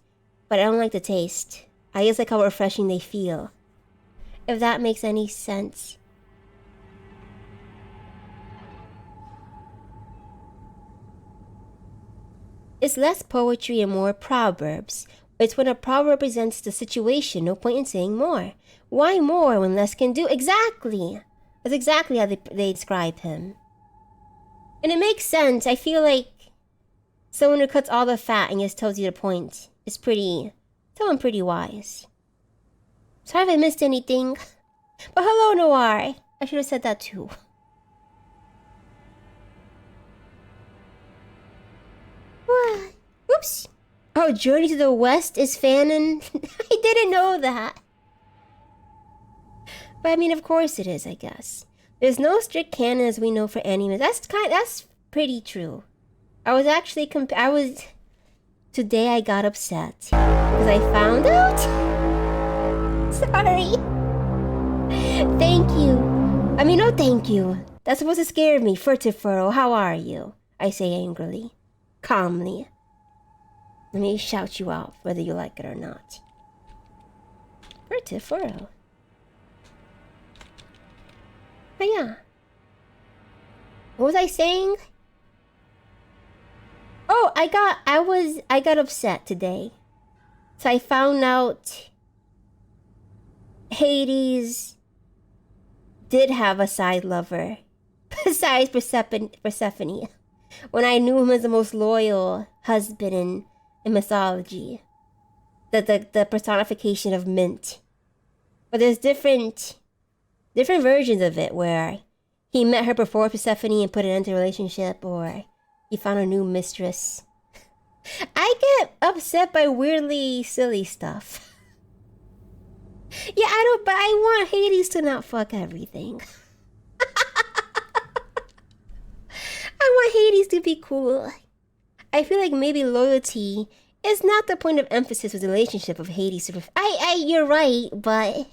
but I don't like the taste. I just like how refreshing they feel. If that makes any sense. It's less poetry and more proverbs. It's when a proverb represents the situation, no point in saying more. Why more when less can do? Exactly! That's exactly how they describe him. And it makes sense. I feel like someone who cuts all the fat and just tells you the point is someone pretty wise. Sorry if I missed anything. But hello, Noir. I should have said that too. What? Oops. Oh, Journey to the West is fanon? I didn't know that. But I mean, of course it is, I guess. There's no strict canon as we know for anime. That's pretty true. I was actually today I got upset because I found out. Sorry. Thank you. I mean, no thank you. That's supposed to scare me. Furtive Furrow, how are you? I say angrily. Calmly. Let me shout you out, whether you like it or not. Furtive Furrow. But yeah. What was I saying? Oh, I got upset today. So I found out Hades did have a side lover besides Persephone. When I knew him as the most loyal husband in mythology. The personification of Mint. But there's different versions of it where he met her before Persephone and put an end to the relationship, or he found a new mistress. I get upset by weirdly silly stuff. Yeah, but I want Hades to not fuck everything. I want Hades to be cool. I feel like maybe loyalty is not the point of emphasis with the relationship of Hades to you're right, but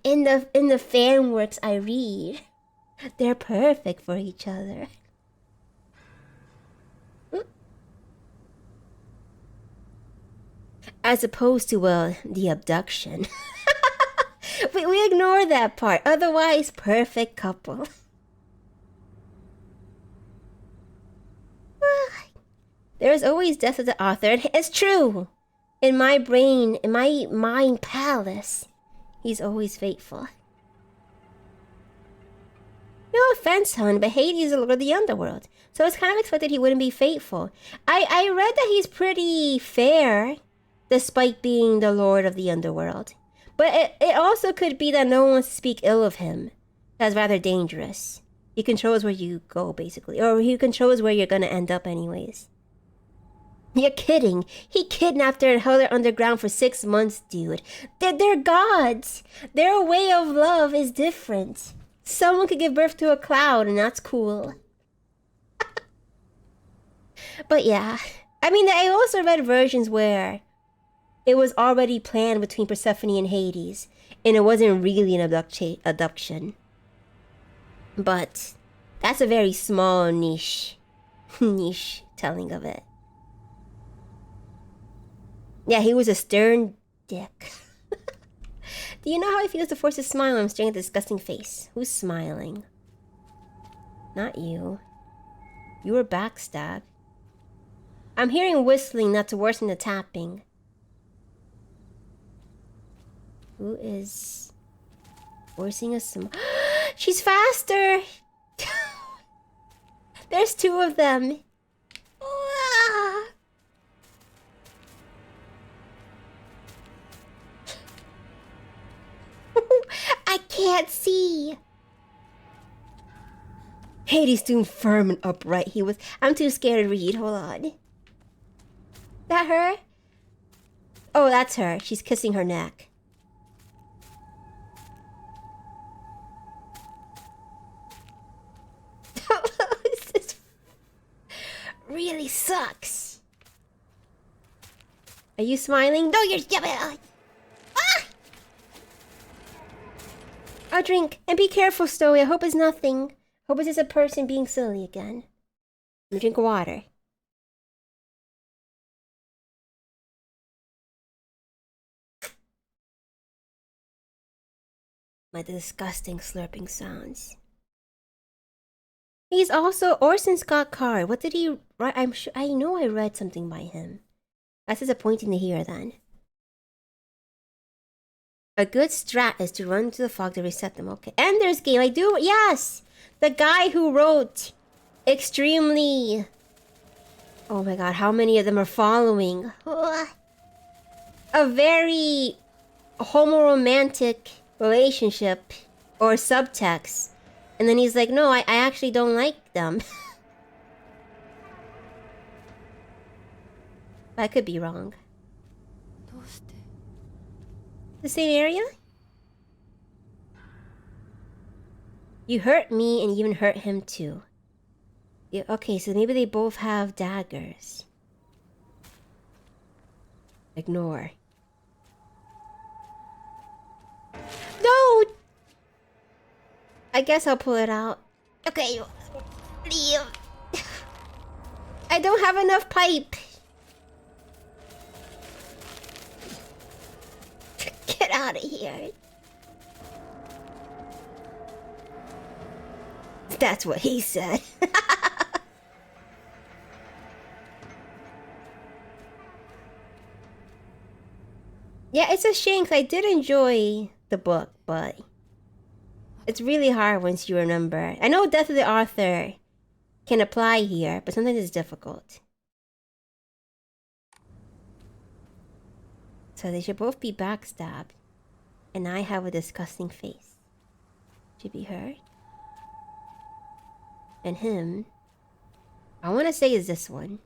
in the fan works I read, they're perfect for each other. As opposed to, well, the abduction. we ignore that part. Otherwise, perfect couple. There is always death of the author, and it's true. In my brain, in my mind palace, he's always faithful. No offense, hon, but Hades is the Lord of the Underworld, so it's kind of expected he wouldn't be faithful. I read that he's pretty fair, despite being the Lord of the Underworld. But it also could be that no one wants to speak ill of him. That's rather dangerous. He controls where you go, basically. Or he controls where you're gonna end up anyways. You're kidding. He kidnapped her and held her underground for 6 months, dude. They're gods. Their way of love is different. Someone could give birth to a cloud, and that's cool. But yeah. I mean, I also read versions where it was already planned between Persephone and Hades, and it wasn't really an abduction. But that's a very small niche telling of it. Yeah, he was a stern dick. Do you know how it feels to force a smile when I'm staring at this disgusting face? Who's smiling? Not you. You were backstabbed. I'm hearing whistling, not to worsen the tapping. Who is forcing a smile? She's faster! There's 2 of them. I can't see. Hades stood firm and upright. I'm too scared to read. Hold on. Is that her? Oh, that's her. She's kissing her neck. This really sucks. Are you smiling? No, you're ah! I'll drink. And be careful, Stowy. I hope it's nothing. Hope it's just a person being silly again. me drink water. My disgusting slurping sounds. He's also Orson Scott Card. What did he write? I'm sure I know I read something by him. That's disappointing to hear then. A good strat is to run to the fog to reset them. Okay. Ender's Game. I do. Yes. The guy who wrote extremely. Oh my god. How many of them are following? A very homoromantic relationship or subtext. And then he's like, no, I actually don't like them. I could be wrong. どうして The same area? You hurt me and you even hurt him too. Yeah, okay, so maybe they both have daggers. Ignore. No! I guess I'll pull it out. Okay, leave. I don't have enough pipe. Get out of here. That's what he said. Yeah, it's a shame 'cause I did enjoy the book, but it's really hard once you remember. I know Death of the Author can apply here, but sometimes it's difficult. So they should both be backstabbed. And I have a disgusting face. Should be her. And him. I want to say is this one.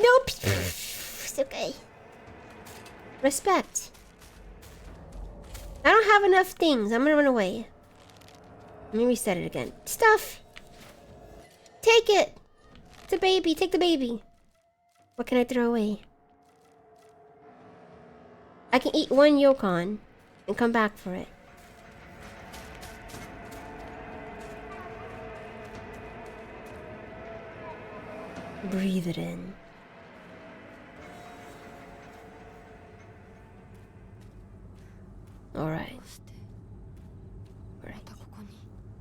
Nope! It's okay. Respect. I don't have enough things. I'm gonna run away. Let me reset it again. Stuff! Take it! It's a baby. Take the baby. What can I throw away? I can eat one Yokon and come back for it. Breathe it in. Alright.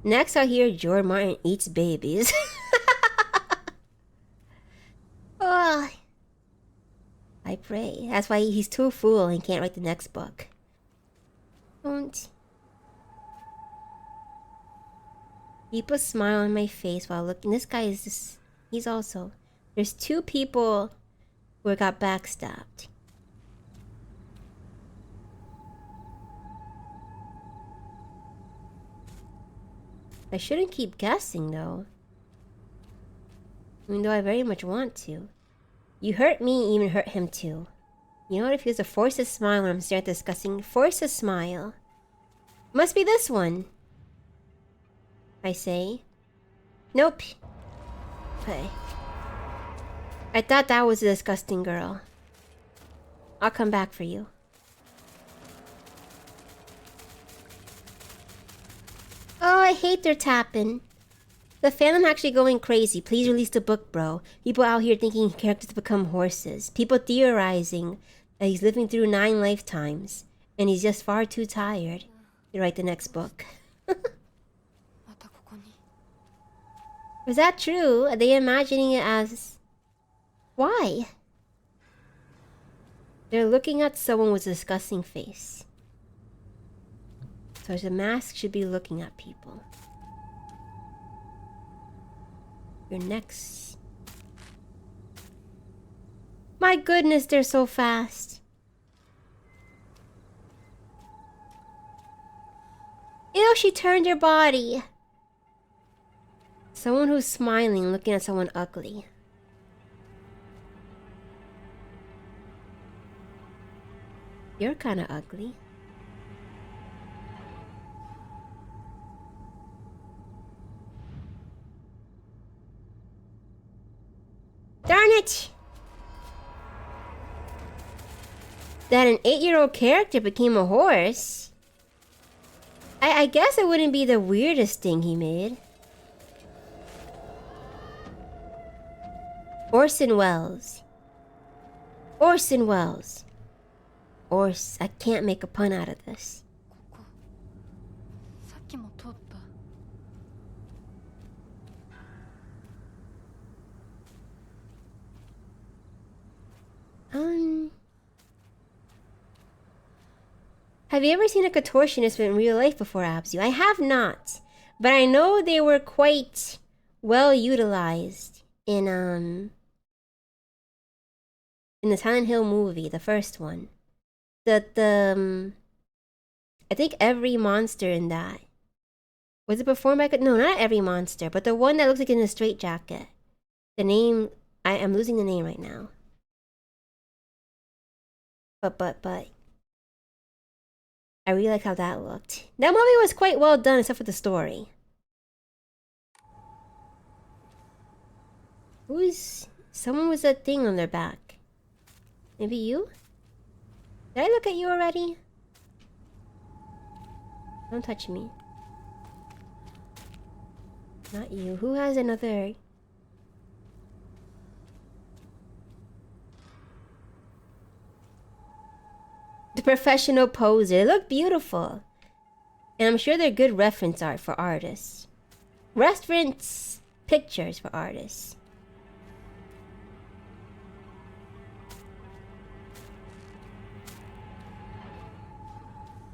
Next, I hear George Martin eats babies. Oh, I pray. That's why he's too full and can't write the next book. Don't. Keep a smile on my face while looking. This guy is just. He's also. There's two people who got backstabbed. I shouldn't keep guessing though. Even though I very much want to. You hurt me, even hurt him too. You know what? If he was to force a smile when I'm staring at discussing, force a smile. Must be this one. I say. Nope. Okay. I thought that was a disgusting girl. I'll come back for you. Oh, I hate their tapping. The fandom actually going crazy. Please release the book, bro. People out here thinking characters become horses. People theorizing that he's living through 9 lifetimes. And he's just far too tired to write the next book. Is that true? Are they imagining it as... Why? They're looking at someone with a disgusting face. So the mask should be looking at people. You're next. My goodness, they're so fast. Ew, she turned her body. Someone who's smiling, looking at someone ugly. You're kind of ugly. Darn it! That an 8-year-old character became a horse. I guess it wouldn't be the weirdest thing he made. Orson Welles. Orson Welles. I can't make a pun out of this. ここさっきも通った。 Have you ever seen a contortionist in real life before, Abzu? I have not. But I know they were quite well utilized in the Silent Hill movie, the first one. I think every monster in that. Was it performed by... No, not every monster, but the one that looks like in a straitjacket. The name... I'm losing the name right now. But... I really like how that looked. That movie was quite well done, except for the story. Someone with a thing on their back. Maybe you? Did I look at you already? Don't touch me. Not you. Who has another... The professional poser. They look beautiful. And I'm sure they're good reference art for artists. Reference pictures for artists.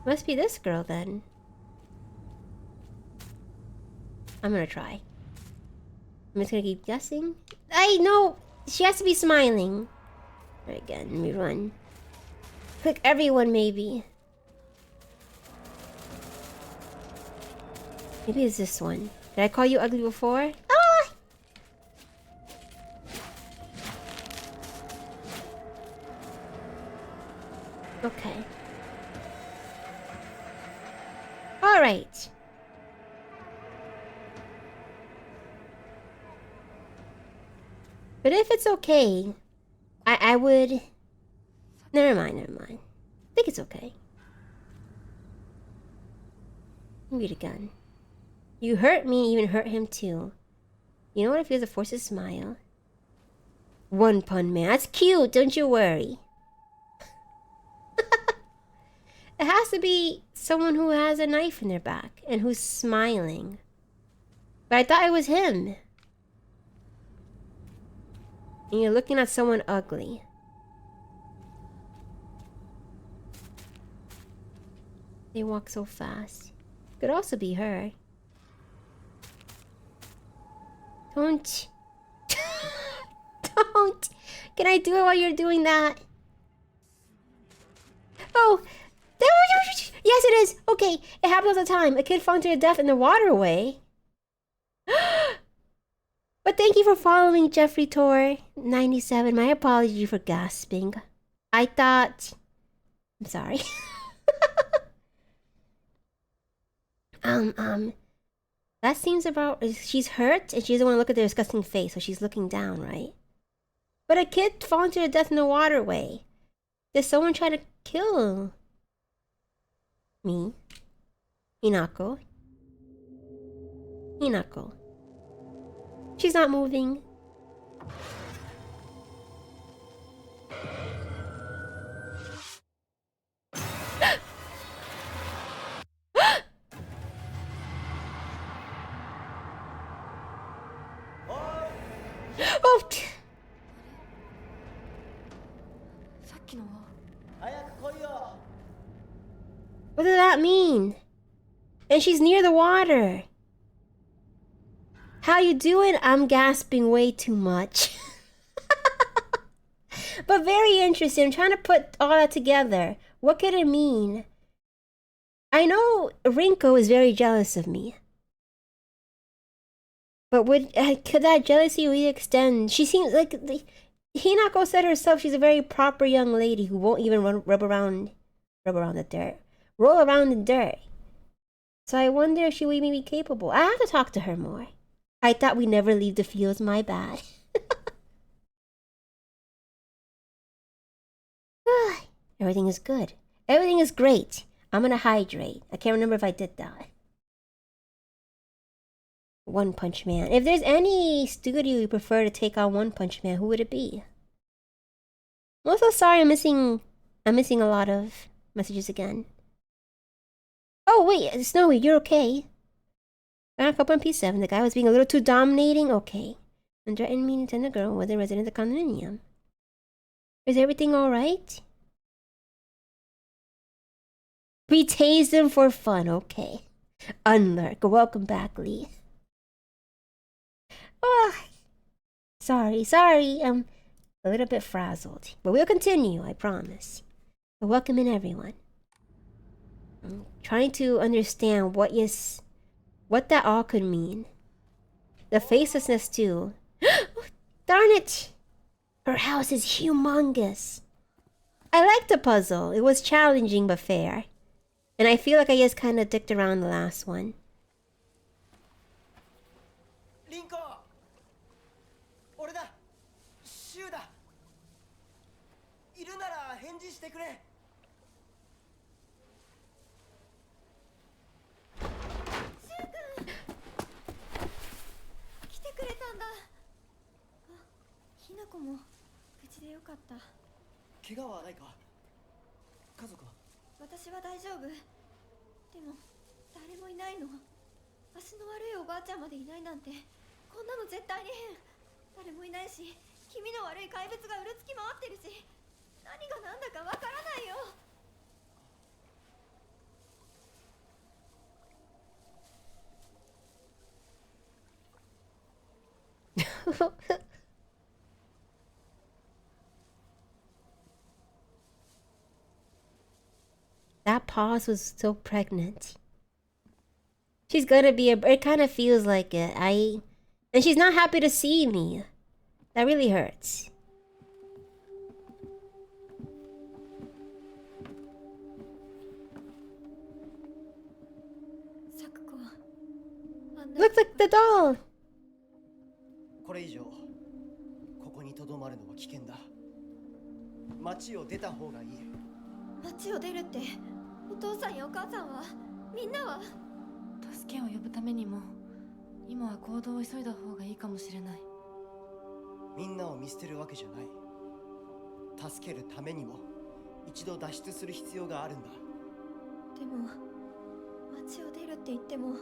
Must be this girl then. I'm gonna try. I'm just gonna keep guessing. I know! She has to be smiling. Alright, again, let me run. Click everyone, maybe. Maybe it's this one. Did I call you ugly before? Ah! Okay. Alright. But if it's okay, I would... Never mind. I think it's okay. Read again. You hurt me, even hurt him too. You know what it feels to force a smile? One pun man. That's cute, don't you worry. It has to be someone who has a knife in their back and who's smiling. But I thought it was him. And you're looking at someone ugly. They walk so fast. Could also be her. Don't. Don't. Can I do it while you're doing that? Oh. Yes, it is. Okay. It happens all the time. A kid falling to their death in the waterway. But thank you for following Jeffrey Tor 97. My apology for gasping. I thought... I'm sorry. That seems about... She's hurt and she doesn't want to look at their disgusting face, so she's looking down, right? But a kid falling to their death in the waterway. Did someone try to kill... me? Hinako? Hinako. She's not moving. Oh! What does that mean? And she's near the water. How you doing? I'm gasping way too much. But very interesting. I'm trying to put all that together. What could it mean? I know Rinko is very jealous of me. But could that jealousy really extend? She seems like... Hinako said herself she's a very proper young lady who won't even roll around in dirt. So I wonder if she would even be capable. I have to talk to her more. I thought we never leave the fields, my bad. Everything is good. Everything is great. I'm gonna hydrate. I can't remember if I did that. One Punch Man. If there's any studio you prefer to take on One Punch Man, who would it be? I'm also sorry I'm missing a lot of messages again. Oh wait, Snowy, you're okay. Got a couple on P7. The guy was being a little too dominating. Okay. And threatened me to the girl was a resident of the condominium. Is everything alright? We tased him for fun. Okay. Unlurk. Welcome back, Lee. Oh, sorry. I'm a little bit frazzled. But we'll continue, I promise. But welcome in, everyone. I'm trying to understand what that all could mean. The facelessness, too. Darn it! Her house is humongous. I liked the puzzle. It was challenging but fair. And I feel like I just kind of dicked around the last one. リンコ、俺だ、シュウだ。いるなら返事してくれ。来てくれたんだ。あ、ひなこも無事でよかった。怪我はないか。家族は。私は大丈夫。でも誰もいないの。足の悪いおばあちゃんまでいないなんて、こんなの絶対に変。誰もいないし、気味の悪い怪物がうるつき回ってるし、何が何だかわからないよ。That pause was so pregnant. She's gonna be it kind of feels like it. And she's not happy to see me. That really hurts. Looks like the doll. これ以上ここに留まるのは危険だ。町を出た方がいい。町を出るって、お父さんやお母さんは、みんなは。助けを呼ぶためにも、今は行動を急いだ方がいいかもしれない。みんなを見捨てるわけじゃない。助けるためにも一度脱出する必要があるんだ。でも町を出るって言っても、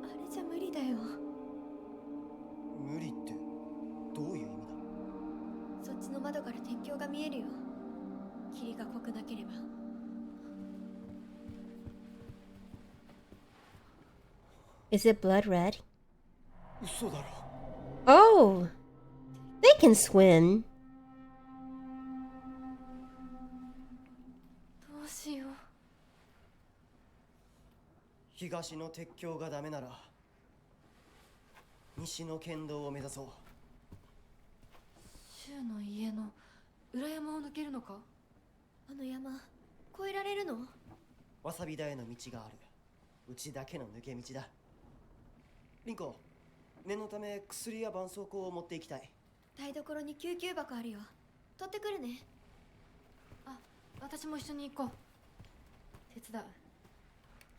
あれじゃ無理だよ。無理ってどういう意味だ。そっちの窓から鉄橋が見えるよ。霧が濃くなければ。Is it blood red? 嘘だろ。Oh, they can swim. どうしよう。東の鉄橋がダメなら西の県道を目指そう。シュウの家の裏山を抜けるのか。あの山越えられるの。わさび田への道がある。うちだけの抜け道だ。リンコ、念のため薬や絆創膏を持っていきたい。台所に救急箱あるよ。取ってくるね。あ、私も一緒に行こう。手伝う。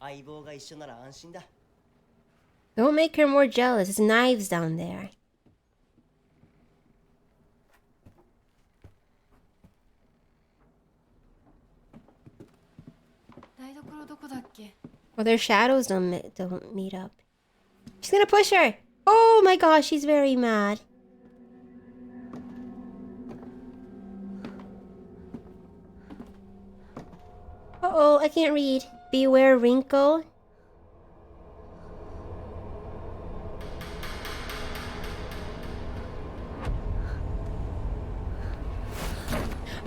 相棒が一緒なら安心だ。Don't make her more jealous. There's knives down there. 台所どこだっけ。 Well, their shadows don't meet up. She's gonna push her. Oh my gosh, she's very mad. Uh-oh, I can't read. Beware wrinkle.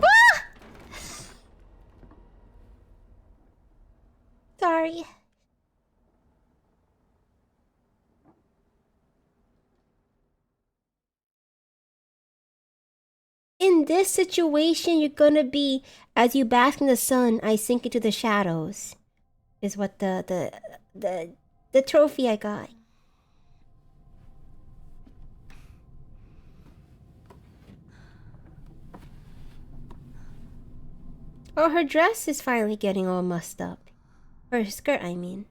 Ah! Sorry. In this situation, you're gonna be, as you bask in the sun, I sink into the shadows. Is what the trophy I got. Oh, her dress is finally getting all mussed up. Her skirt, I mean.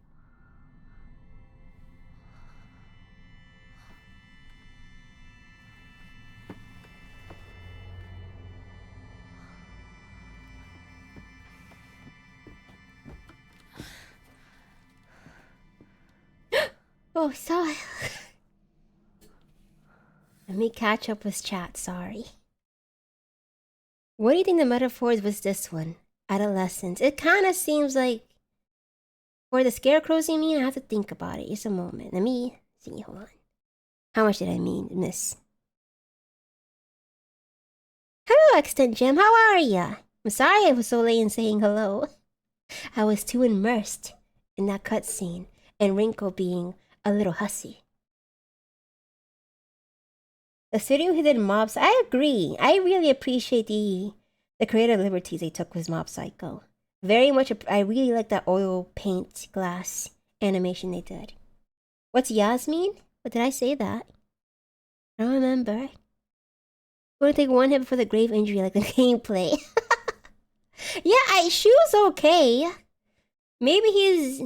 Oh, sorry. Let me catch up with chat, sorry. What do you think the metaphors was this one? Adolescence. It kind of seems like... For the scarecrows, you mean? I have to think about it. Just a moment. Let me see. Hold on. How much did I miss? Hello, Extant Gem. How are ya? I'm sorry I was so late in saying hello. I was too immersed in that cutscene and Rinko being a little hussy. The studio who did Mob Psycho, I agree. I really appreciate the creative liberties they took with Mob Psycho. Very much, I really like that oil paint glass animation they did. What's Yasmin? What did I say that? I don't remember. I'm gonna take one hit before the grave injury, like the gameplay. Yeah, Shu's okay. Maybe he's...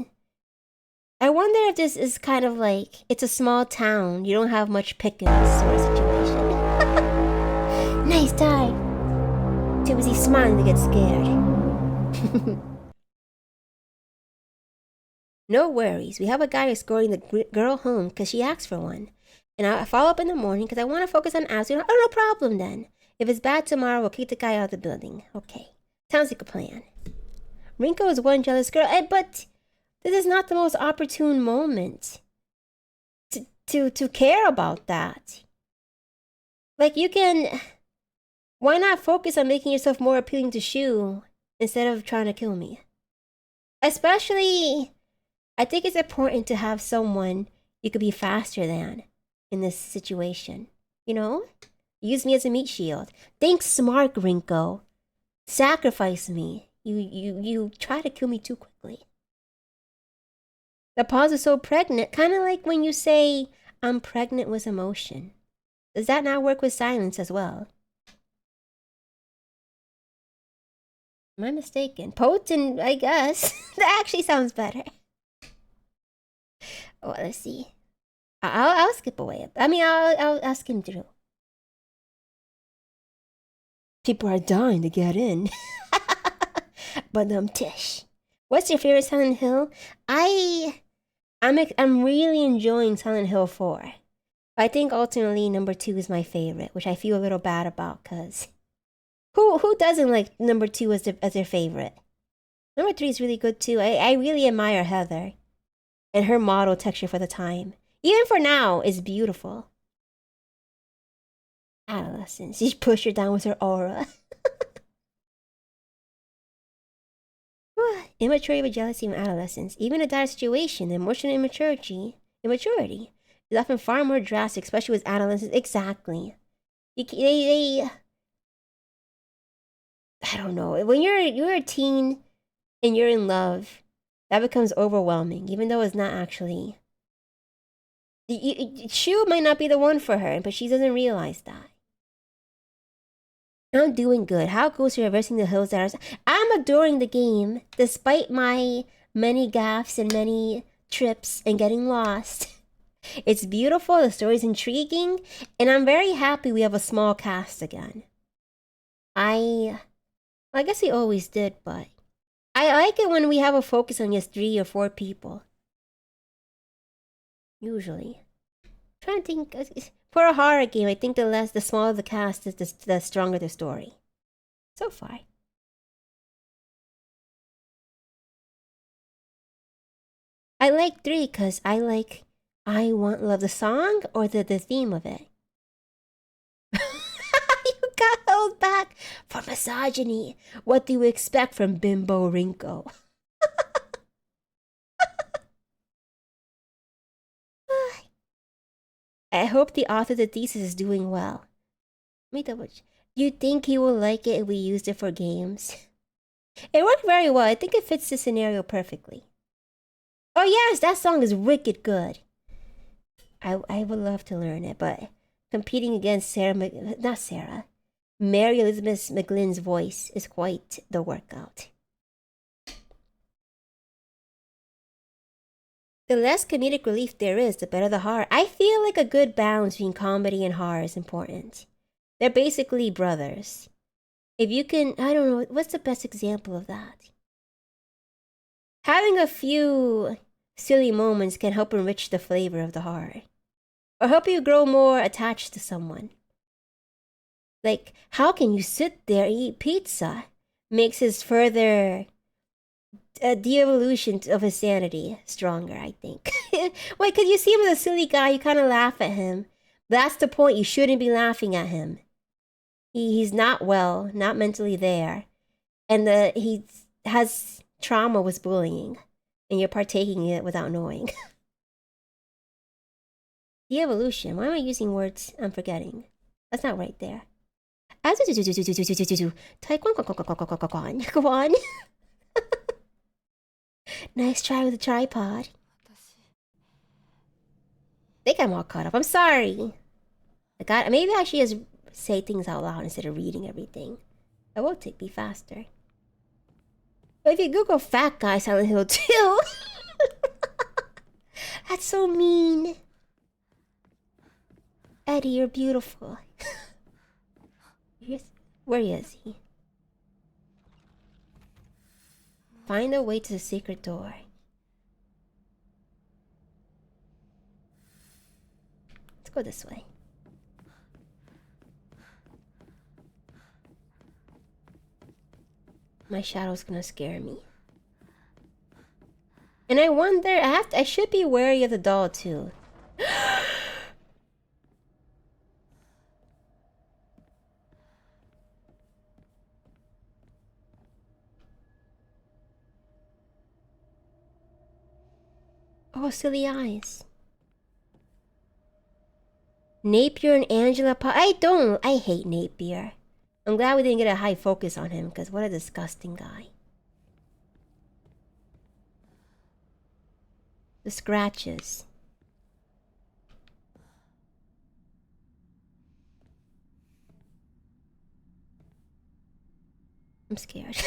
I wonder if this is kind of like, it's a small town, you don't have much pickings sort of situation. Nice time. Too busy smiling to get scared. No worries, we have a guy escorting the girl home because she asked for one. And I'll follow up in the morning because I want to focus on Azu. Oh, no problem then. If it's bad tomorrow, we'll kick the guy out of the building. Okay, sounds like a plan. Rinko is one jealous girl, but this is not the most opportune moment to care about that. Like, you can... Why not focus on making yourself more appealing to Shu instead of trying to kill me? Especially, I think it's important to have someone you could be faster than in this situation. You know? Use me as a meat shield. Think smart, Rinko. Sacrifice me. You try to kill me too quickly. The pause is so pregnant, kind of like when you say, I'm pregnant with emotion. Does that not work with silence as well? Am I mistaken? Potent, I guess. That actually sounds better. Oh, let's see. I'll skip away. I mean, I'll skim through. People are dying to get in. But Tish. What's your favorite Silent Hill? I'm really enjoying Silent Hill 4. I think ultimately number 2 is my favorite, which I feel a little bad about, cause who doesn't like number 2 as their favorite? Number 3 is really good too. I really admire Heather and her model texture for the time. Even for now, is beautiful. Adolescence. She pushed her down with her aura. Immaturity with jealousy in adolescence. Even in a dire situation, emotional immaturity is often far more drastic, especially with adolescents. Exactly. They I don't know. When you're a teen and you're in love, that becomes overwhelming, even though it's not actually. Shu might not be the one for her, but she doesn't realize that. I'm doing good. How goes to reversing the hills that are... I'm adoring the game, despite my many gaffes and many trips and getting lost. It's beautiful, the story's intriguing, and I'm very happy we have a small cast again. I guess we always did, but I like it when we have a focus on just 3 or 4 people. Usually. I'm trying to think... For a horror game, I think the smaller the cast is, the stronger the story. So far. I like 3 because I Want Love, the song or the theme of it. You got held back for misogyny. What do you expect from Bimbo Rinko? I hope the author of the thesis is doing well. Let me double check. Do you think he will like it if we used it for games? It worked very well. I think it fits the scenario perfectly. Oh yes, that song is wicked good. I would love to learn it, but competing against Mary Elizabeth McGlynn's voice is quite the workout. The less comedic relief there is, the better the horror. I feel like a good balance between comedy and horror is important. They're basically brothers. If you can, I don't know, what's the best example of that? Having a few silly moments can help enrich the flavor of the horror, or help you grow more attached to someone. Like, how can you sit there and eat pizza? Makes his further de-evolution of his sanity stronger, I think. Wait, because you see him as a silly guy, you kind of laugh at him. That's the point, you shouldn't be laughing at him. He's not well, not mentally there. And he has trauma with bullying. And you're partaking in it without knowing. De-evolution, why am I using words I'm forgetting? That's not right there. Go on. Nice try with the tripod. I think I'm all caught up. I'm sorry. Maybe I should just say things out loud instead of reading everything. That will be faster. But if you Google fat guy Silent Hill 2, that's so mean. Eddie, you're beautiful. Where is he? Find a way to the secret door. Let's go this way. My shadow's gonna scare me. And I wonder, I should be wary of the doll too. Oh, silly eyes. Napier and Angela I hate Napier. I'm glad we didn't get a high focus on him, because what a disgusting guy. The scratches. I'm scared.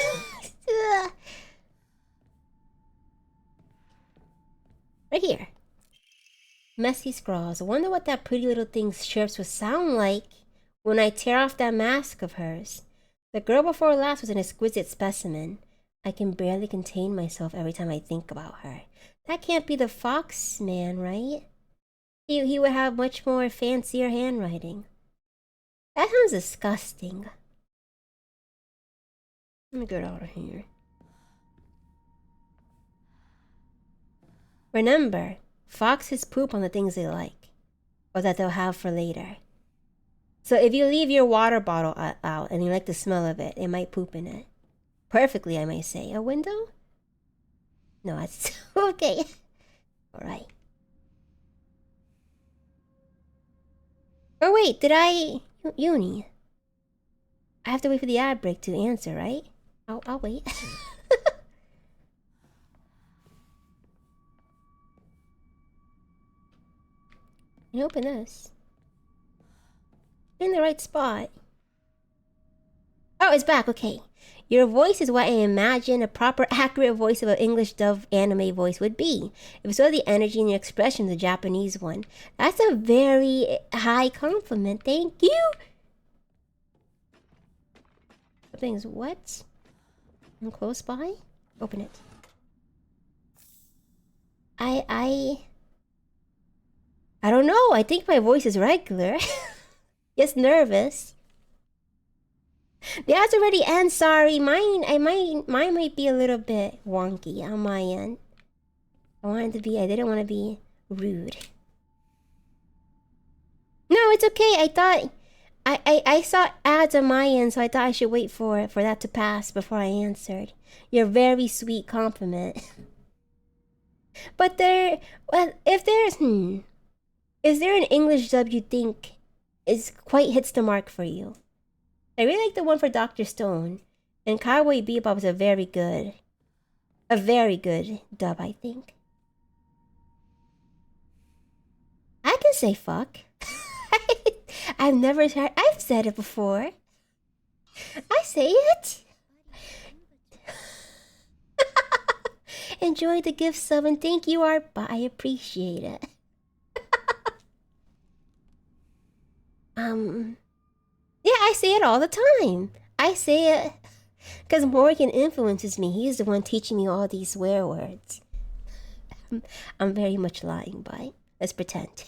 Right here. Messy scrawls. I wonder what that pretty little thing's chirps would sound like when I tear off that mask of hers. The girl before last was an exquisite specimen. I can barely contain myself every time I think about her. That can't be the fox man, right? He would have much more fancier handwriting. That sounds disgusting. Let me get out of here. Remember, foxes poop on the things they like, or that they'll have for later. So if you leave your water bottle out and you like the smell of it, it might poop in it. Perfectly, I may say. A window? No, it's okay. Alright. Oh wait, did I... Uni. I have to wait for the ad break to answer, right? I'll wait. Can you open this? In the right spot. Oh, it's back. Okay. Your voice is what I imagine a proper, accurate voice of an English dub anime voice would be. If you saw the energy and the expression of the Japanese one. That's a very high compliment. Thank you. Something's what? I'm close by? Open it. I don't know. I think my voice is regular. Just nervous. The ads already end. Sorry, mine might be a little bit wonky on my end. I didn't want to be rude. No, it's okay. I thought I saw ads on my end, so I thought I should wait for that to pass before I answered. Your very sweet compliment. But is there an English dub you think is quite hits the mark for you? I really like the one for Dr. Stone, and Cowboy Bebop is a very good dub, I think. I can say fuck. I've said it before. I say it. Enjoy the gift sub, and thank you, Art. I appreciate it. Yeah, I say it all the time. I say it because Morgan influences me. He's the one teaching me all these swear words. I'm very much lying, but let's pretend.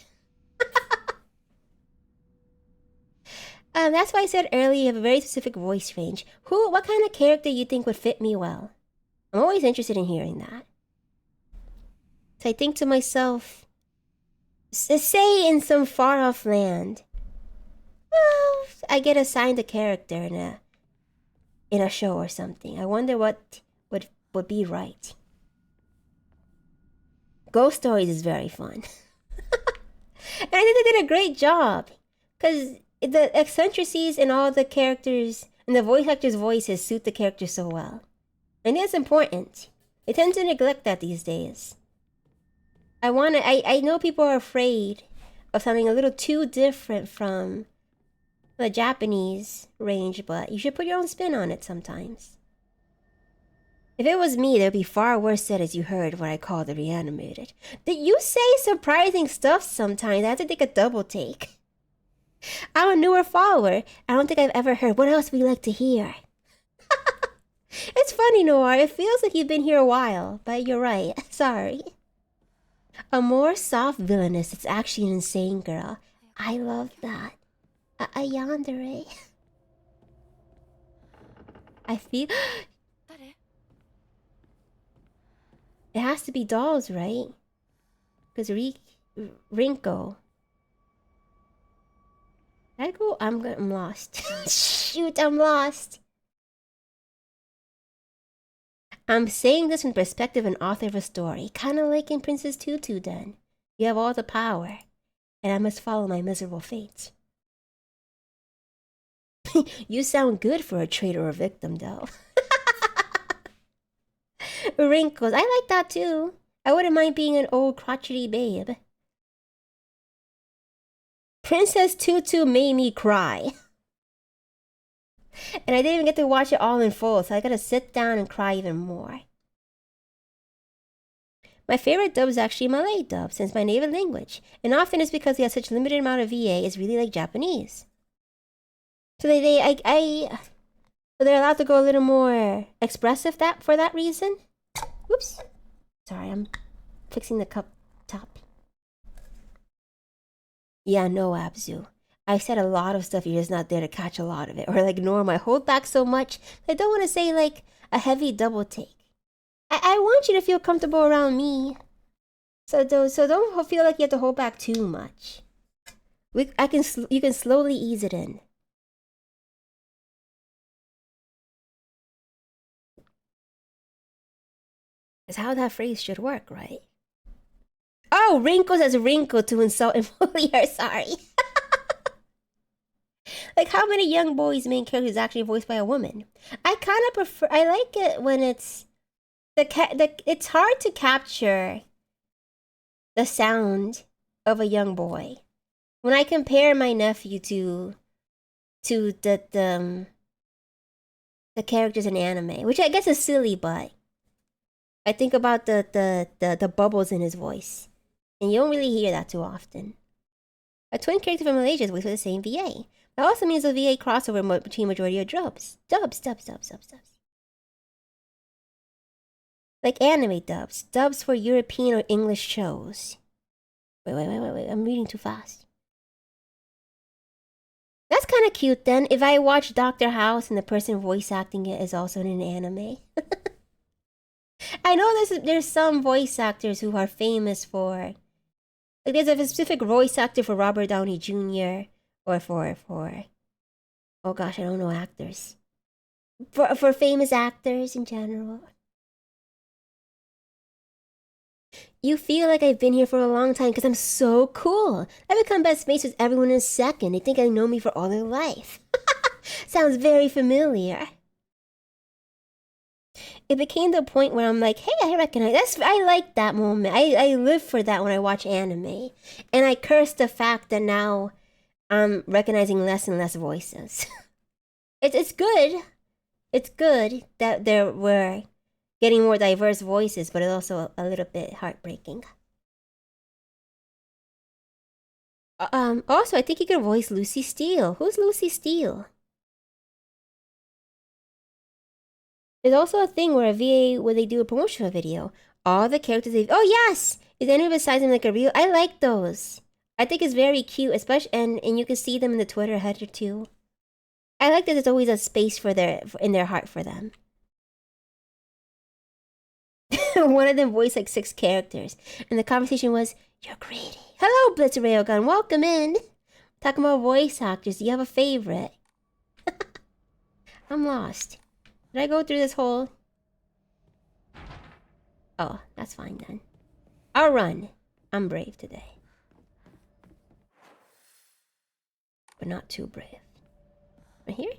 That's why I said earlier you have a very specific voice range. What kind of character you think would fit me well? I'm always interested in hearing that. So I think to myself, say in some far off land, well, I get assigned a character in a show or something. I wonder what would be right. Ghost Stories is very fun. And I think they did a great job. Because the eccentricities in all the characters and the voice actors' voices suit the characters so well. And that's important. They tend to neglect that these days. I know people are afraid of something a little too different from the Japanese range, but you should put your own spin on it sometimes. If it was me, there'd be far worse said as you heard what I call the reanimated. That you say surprising stuff sometimes. I have to take a double take. I'm a newer follower. I don't think I've ever heard what else we like to hear. It's funny, Noir. It feels like you've been here a while, but you're right. Sorry. A more soft villainess that's actually an insane girl. I love that. A yandere. I feel... It has to be dolls, right? Because Rinko. Did I go? I'm lost. Shoot, I'm lost. I'm saying this from the perspective of an author of a story. Kind of like in Princess Tutu then. You have all the power. And I must follow my miserable fate. You sound good for a traitor or victim, though. Wrinkles. I like that too. I wouldn't mind being an old crotchety babe. Princess Tutu made me cry. And I didn't even get to watch it all in full, so I gotta sit down and cry even more. My favorite dub is actually Malay dub, since my native language. And often it's because they have such limited amount of VA, it's really like Japanese. So they're allowed to go a little more expressive for that reason. Whoops. Sorry, I'm fixing the cup top. Yeah, no, Abzu. I said a lot of stuff, you're just not there to catch a lot of it. Or like Norm, I hold back so much. I don't want to say like a heavy double take. I want you to feel comfortable around me. So don't feel like you have to hold back too much. You can slowly ease it in. That's how that phrase should work, right? Oh, wrinkles as wrinkle to insult Empolear, sorry. Like, how many young boys' main character is actually voiced by a woman? I kind of prefer... I like it when it's... it's hard to capture the sound of a young boy. When I compare my nephew to the characters in anime, which I guess is silly, but I think about the bubbles in his voice. And you don't really hear that too often. A twin character from Malaysia is voiced with the same VA. That also means a VA crossover between majority of dubs. Dubs. Like anime dubs. Dubs for European or English shows. Wait. I'm reading too fast. That's kind of cute then. If I watch Dr. House and the person voice acting it is also in an anime. I know there's some voice actors who are famous for... Like there's a specific voice actor for Robert Downey Jr. Or for oh gosh, I don't know actors. For famous actors in general. You feel like I've been here for a long time because I'm so cool. I become best mates with everyone in a second. They think they know me for all their life. Sounds very familiar. It became the point where I'm like, hey, I recognize I like that moment. I live for that when I watch anime. And I curse the fact that now I'm recognizing less and less voices. It's good. It's good that we're getting more diverse voices, but it's also a little bit heartbreaking. Also, I think you could voice Lucy Steele. Who's Lucy Steele? There's also a thing where they do a promotional video, All the characters they've... Oh, yes! Is anyone besides him like a real... I like those. I think it's very cute, especially... And you can see them in the Twitter header, too. I like that there's always a space for in their heart for them. One of them voiced like 6 characters. And the conversation was, "You're greedy." Hello, Blitz Railgun. Welcome in. Talking about voice actors. Do you have a favorite? I'm lost. Did I go through this whole... Oh, that's fine then. I'll run. I'm brave today. But not too brave. Right here?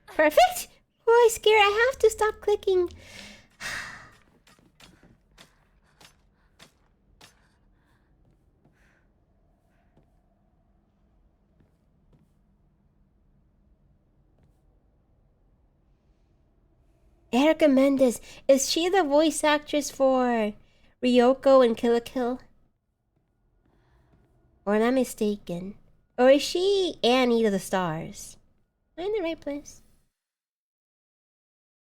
Perfect! Oh, I'm scared. I have to stop clicking. Erica Mendez. Is she the voice actress for Ryoko and Kill la Kill? Or am I mistaken? Or is she Annie to the Stars? Am I in the right place?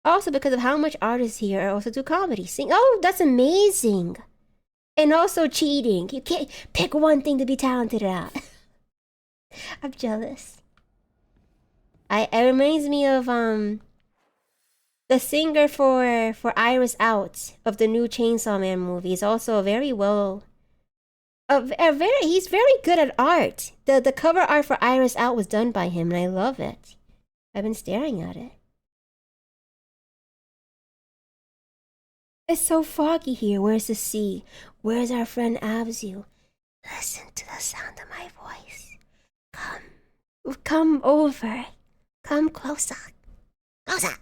Also, because of how much artists here are also do comedy. Sing. Oh, that's amazing! And also cheating. You can't pick one thing to be talented at. I'm jealous. It reminds me of the singer for Iris Out of the new Chainsaw Man movie is also he's very good at art. The cover art for Iris Out was done by him and I love it. I've been staring at it. It's so foggy here. Where's the sea? Where's our friend Abzu? Listen to the sound of my voice. Come over. Come closer. Closer.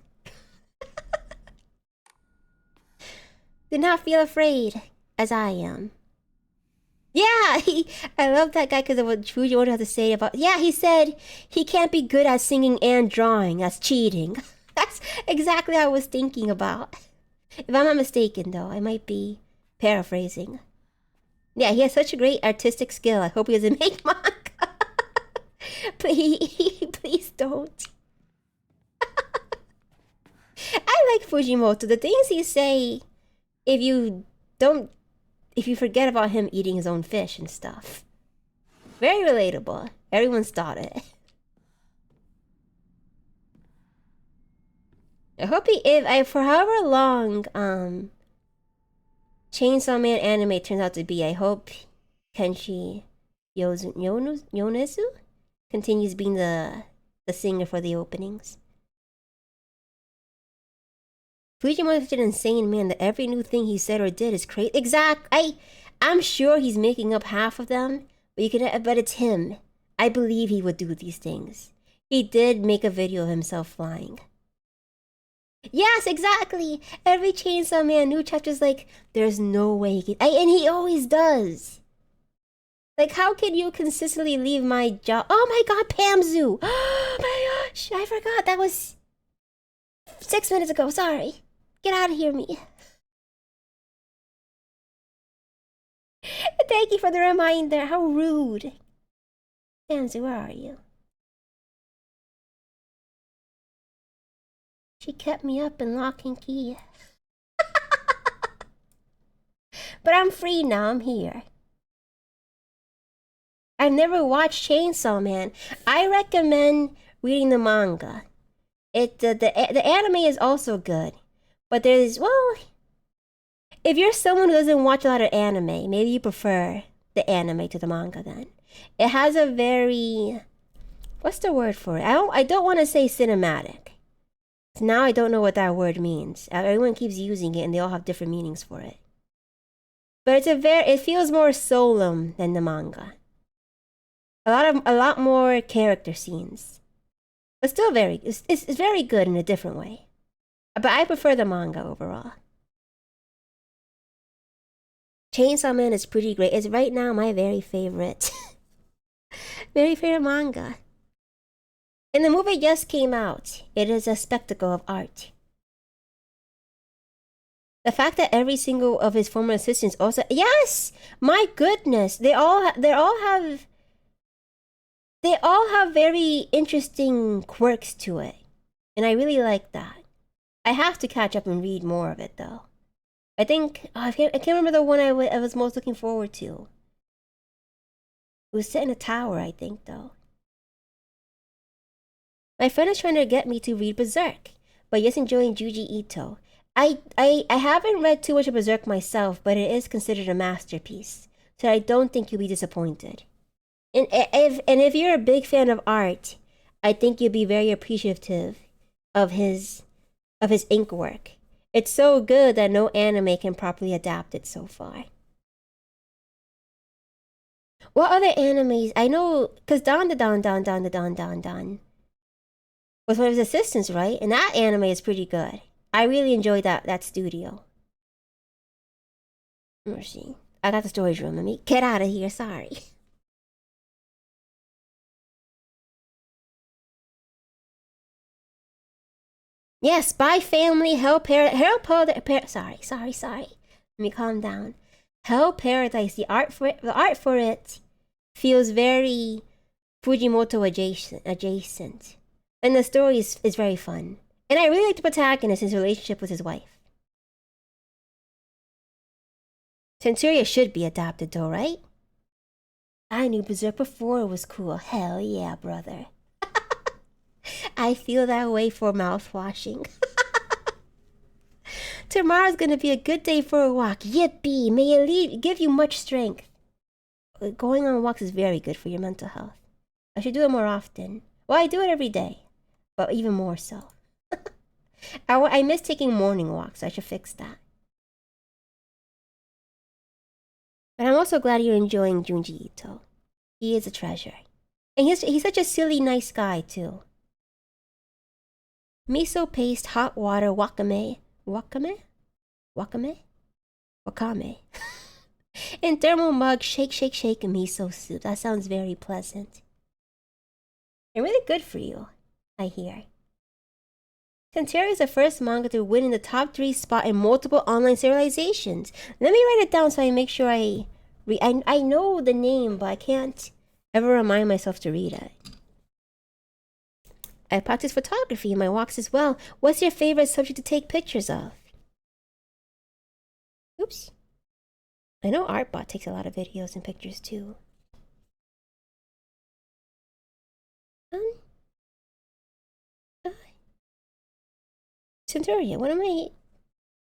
Do not feel afraid, as I am. Yeah, I love that guy because of what Fujimoto had to say about... Yeah, he said he can't be good at singing and drawing. That's cheating. That's exactly what I was thinking about. If I'm not mistaken, though, I might be paraphrasing. Yeah, he has such a great artistic skill. I hope he doesn't make manga. Please don't. I like Fujimoto. The things he say... If you forget about him eating his own fish and stuff. Very relatable. Everyone's thought it. I hope for however long, Chainsaw Man anime turns out to be, I hope Kenshi Yonezu continues being the singer for the openings. Fujimoto is such an insane man that every new thing he said or did is crazy. I'm sure he's making up half of them, but it's him. I believe he would do these things. He did make a video of himself flying. Yes, exactly. Every Chainsaw Man new chapter's like, there's no way he can. And he always does. Like, how can you consistently leave my job? Oh my god, Pamzu! Oh my gosh, I forgot. That was 6 minutes ago. Sorry. Get out of here, me. Thank you for the reminder. How rude. Pamzu, where are you? She kept me up in lock and key. But I'm free now. I'm here. I've never watched Chainsaw Man. I recommend reading the manga. The anime is also good. But there's, well, if you're someone who doesn't watch a lot of anime, maybe you prefer the anime to the manga then. It has a very, what's the word for it? I don't want to say cinematic. Now I don't know what that word means. Everyone keeps using it and they all have different meanings for it. But it feels more solemn than the manga. A lot more character scenes. But still it's very good in a different way. But I prefer the manga overall. Chainsaw Man is pretty great. It's right now my very favorite. Very favorite manga. And the movie just came out. It is a spectacle of art. The fact that every single of his former assistants also... Yes! My goodness! They all have very interesting quirks to it. And I really like that. I have to catch up and read more of it, though. I think I can't remember the one I was most looking forward to. It was set in a tower, I think, though. My friend is trying to get me to read Berserk, but yes, enjoying Junji Ito. I haven't read too much of Berserk myself, but it is considered a masterpiece, so I don't think you'll be disappointed. And if you're a big fan of art, I think you'll be very appreciative of his ink work. It's so good that no anime can properly adapt it so far. What other animes? I know, because Don was one of his assistants, right? And that anime is pretty good. I really enjoyed that studio. Let's see. I got the storage room. Let me get out of here. Sorry. Yeah, Spy Family, sorry. Let me calm down. Hell Paradise, the art for it feels very Fujimoto adjacent. And the story is very fun. And I really like the protagonist, his relationship with his wife. Centuria should be adapted though, right? I knew Berserk before it was cool. Hell yeah, brother. I feel that way for mouthwashing. Tomorrow's gonna be a good day for a walk. Yippee! May it give you much strength. Going on walks is very good for your mental health. I should do it more often. Well, I do it every day, but even more so. I miss taking morning walks. I should fix that. But I'm also glad you're enjoying Junji Ito. He is a treasure. And he's such a silly, nice guy, too. Miso paste, hot water, wakame. In thermal mug, shake, miso soup. That sounds very pleasant. And really good for you, I hear. Centuria is the first manga to win in the top 3 spot in multiple online serializations. Let me write it down so I make sure I know the name, but I can't ever remind myself to read it. I practice photography in my walks as well. What's your favorite subject to take pictures of? Oops. I know Artbot takes a lot of videos and pictures too. Centuria, what am I...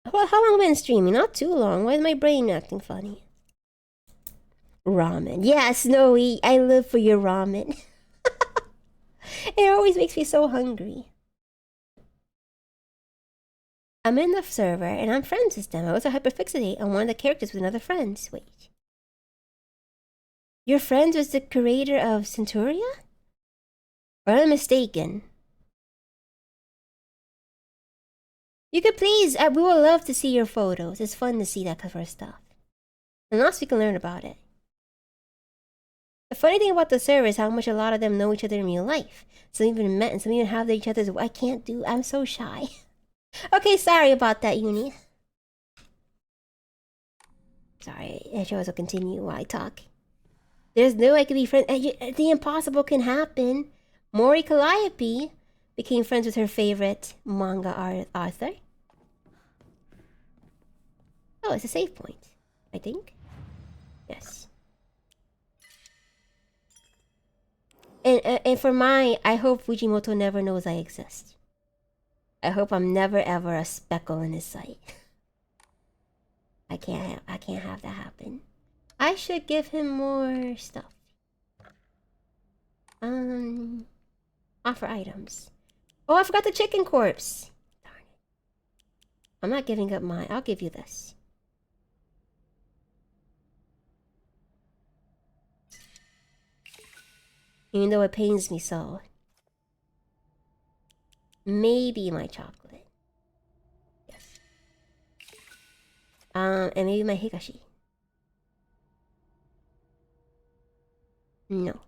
How long have I been streaming? Not too long. Why is my brain acting funny? Ramen. Yeah, Snowy. I live for your ramen. It always makes me so hungry. I'm in the server and I'm friends with them. I was a hyperfixate on one of the characters with another friends. Wait. You're friends with the creator of Centuria? Or am I mistaken? You could please, we would love to see your photos. It's fun to see that kind of stuff. And also we can learn about it. The funny thing about the server is how much a lot of them know each other in real life. Some even met and some even have each other's... I'm so shy. Okay, sorry about that, Uni. Sorry, I sure will continue while I talk. There's no way I could be friends. The impossible can happen. Mori Calliope became friends with her favorite manga author. Oh, it's a save point, I think. Yes. And for mine, I hope Fujimoto never knows I exist. I hope I'm never ever a speckle in his sight. I can't have that happen. I should give him more stuff. Offer items. Oh, I forgot the chicken corpse. Darn it. I'm not giving up mine. I'll give you this. Even though it pains me so. Maybe my chocolate. Yes. And maybe my Higashi. No.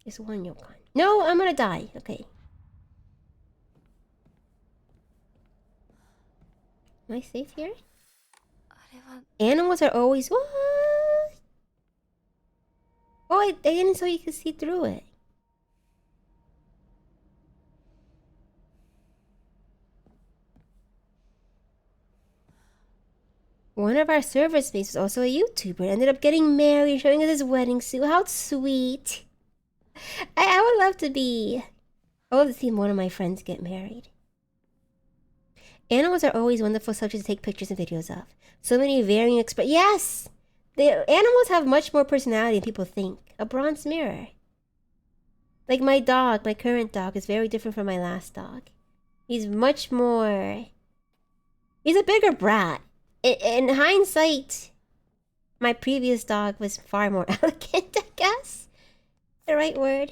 Just one yokan. No, I'm gonna die. Okay. Am I safe here? Animals are always... What? Oh, I didn't so you could see through it. One of our service mates was also a YouTuber. Ended up getting married and showing us his wedding suit. How sweet. I would love to be... I would love to see one of my friends get married. Animals are always wonderful subjects to take pictures and videos of. So many varying Yes! The animals have much more personality than people think. A bronze mirror. Like my dog, my current dog, is very different from my last dog. He's much more... He's a bigger brat. In hindsight, my previous dog was far more elegant, I guess. The right word.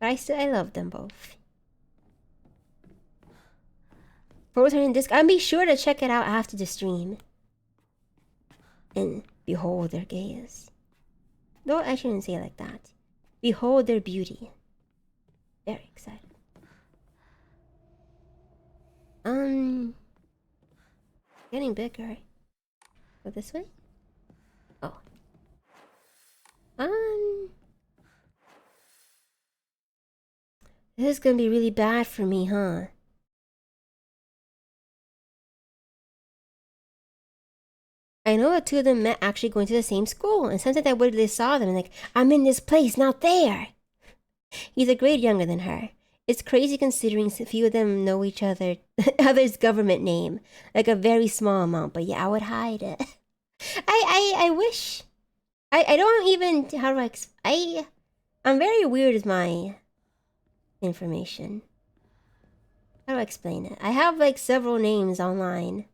But I love them both. Returning disc. And be sure to check it out after the stream. And behold their gaze. No, I shouldn't say it like that. Behold their beauty. Very excited. Getting bigger. Go this way? Oh. This is gonna be really bad for me, huh? I know the two of them met actually going to the same school, and sometimes I would have saw them and like, I'm in this place, not there. He's a grade younger than her. It's crazy considering a few of them know each other's government name, like a very small amount. But yeah, I would hide it. I wish. I don't even. How do I'm very weird with my information. How do I explain it? I have like several names online.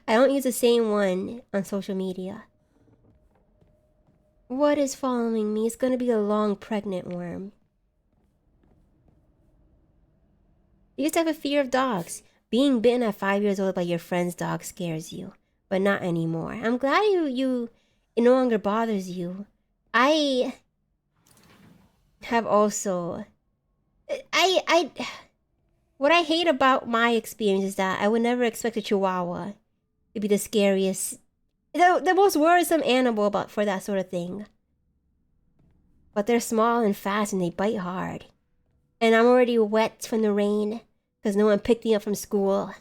I don't use the same one on social media. What is following me? It's gonna be a long pregnant worm. You used to have a fear of dogs. Being bitten at 5 years old by your friend's dog scares you, but not anymore. I'm glad it no longer bothers you. I have also... What I hate about my experience is that I would never expect a Chihuahua to be the scariest, the most worrisome animal for that sort of thing. But they're small and fast and they bite hard. And I'm already wet from the rain because no one picked me up from school.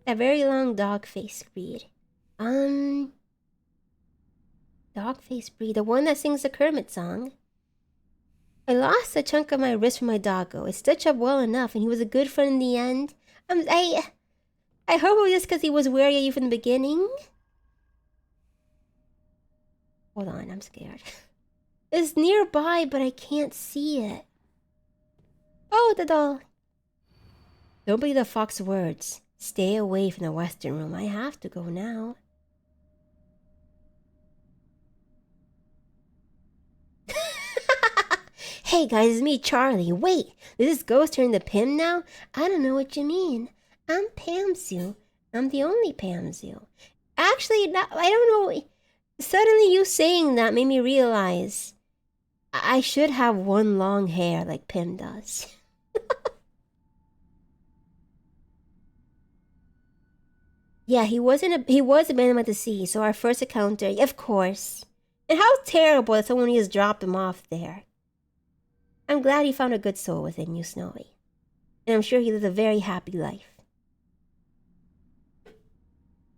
A very long dog face breed. Dog face breed, the one that sings the Kermit song. I lost a chunk of my wrist from my doggo. It stitched up well enough and he was a good friend in the end. I hope it was just because he was wary of you from the beginning. Hold on, I'm scared. It's nearby, but I can't see it. Oh, the doll. Don't believe the fox's words. Stay away from the western room. I have to go now. Hey guys, it's me, Charlie. Wait, did this ghost turn to Pim now? I don't know what you mean. I'm Pamzu. I'm the only Pamzu. Actually, I don't know. Suddenly you saying that made me realize I should have one long hair like Pim does. Yeah, he was abandoned at the sea, so our first encounter, of course. And how terrible that someone just dropped him off there. I'm glad you found a good soul within you, Snowy. And I'm sure he lives a very happy life.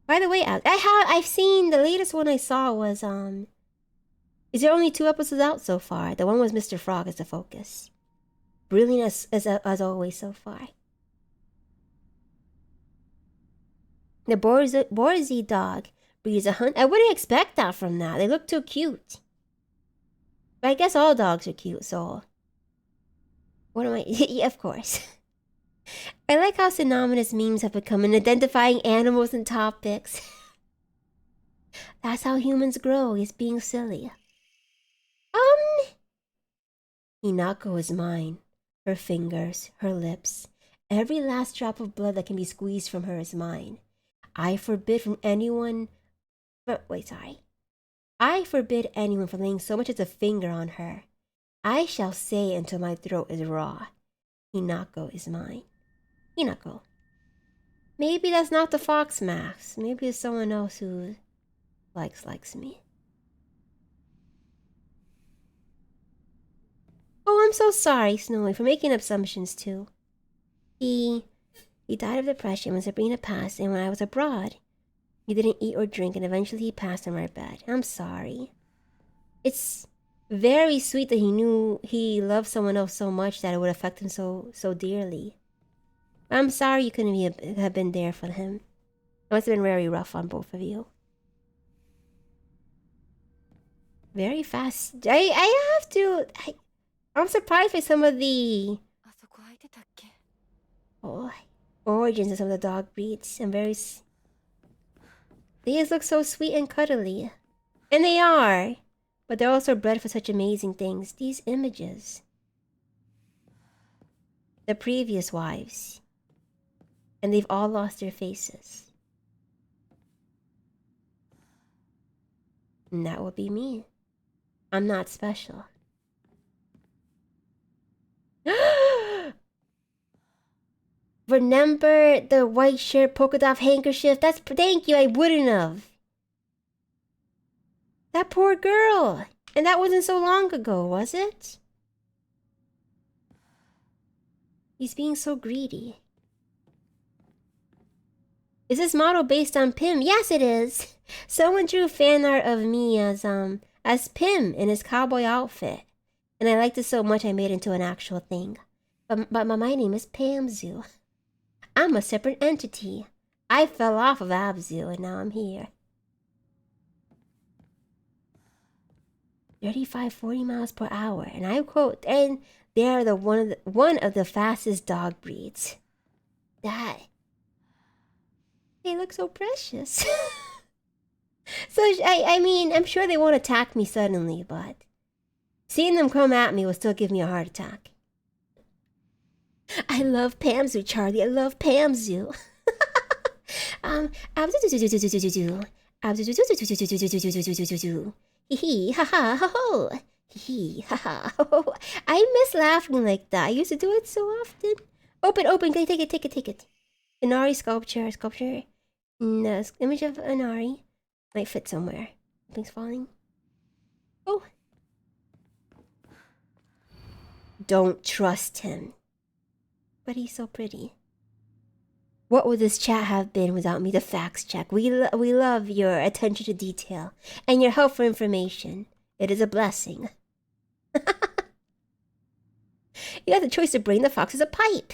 By the way, I've seen, the latest one I saw was, is there only 2 episodes out so far? The one was Mr. Frog as the focus. Brilliant as always so far. The Borzoi dog breeds a hunt. I wouldn't expect that from that. They look too cute. But I guess all dogs are cute, so... What am I... Yeah, of course. I like how synonymous memes have become in identifying animals and topics. That's how humans grow, is being silly. Hinako is mine. Her fingers, her lips, every last drop of blood that can be squeezed from her is mine. I forbid anyone from laying so much as a finger on her. I shall say until my throat is raw. Hinako is mine. Hinako. Maybe that's not the fox mask. Maybe it's someone else who likes me. Oh, I'm so sorry, Snowy, for making assumptions too. He died of depression when Sabrina passed, and when I was abroad, he didn't eat or drink, and eventually he passed in my bed. I'm sorry. It's very sweet that he knew he loved someone else so much that it would affect him so dearly. I'm sorry you couldn't have been there for him. It must have been very rough on both of you. Very fast. I'm surprised by some of the origins of some of the dog breeds. They just look so sweet and cuddly. And they are. But they're also bred for such amazing things. These images. The previous wives. And they've all lost their faces. And that would be me. I'm not special. Remember the white shirt polka dot handkerchief? Thank you, I wouldn't have. That poor girl. And that wasn't so long ago, was it? He's being so greedy. Is this model based on Pim? Yes, it is. Someone drew fan art of me as Pim in his cowboy outfit. And I liked it so much I made it into an actual thing. But my name is Pamzu. I'm a separate entity. I fell off of Abzu and now I'm here. 35-40 miles per hour. And I quote, and they're one of the fastest dog breeds. They look so precious. So, I mean, I'm sure they won't attack me suddenly, but seeing them come at me will still give me a heart attack. I love Pamzu, Charlie. I love Pamzu. Hee ha ha ho ho. Hee ha ha ho ho. I miss laughing like that. I used to do it so often. Open. Can you take it? Inari sculpture. No, image of Inari. Might fit somewhere. Something's falling. Oh. Don't trust him. But he's so pretty. What would this chat have been without me? The facts check. We love your attention to detail and your helpful information. It is a blessing. You had the choice to bring the foxes a pipe.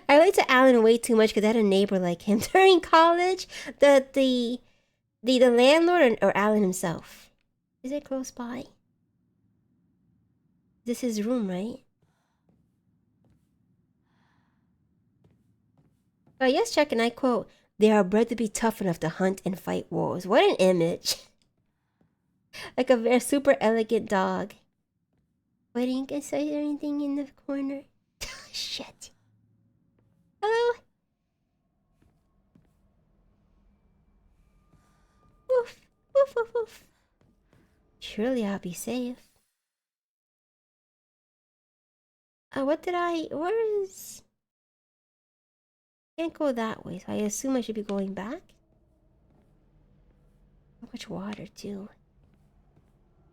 I relate to Alan way too much because I had a neighbor like him during college. The landlord or Alan himself. Is it close by? This is his room, right? Yes, check, and I quote, "They are bred to be tough enough to hunt and fight wolves." What an image. Like a very super elegant dog. Wait, didn't I say anything in the corner? Shit. Hello? Woof. Surely I'll be safe. Where is... Can't go that way, so I assume I should be going back. So much water, too.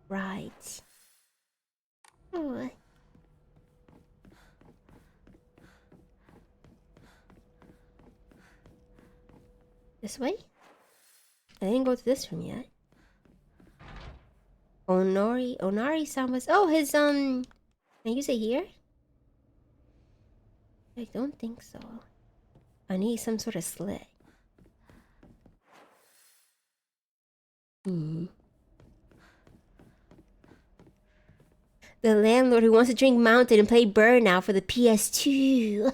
Right. Oh. This way? I didn't go to this room yet. Onari-san was... Oh, his, Can I use it here? I don't think so. I need some sort of slit. The landlord who wants to drink Mountain and play Burnout for the PS2. And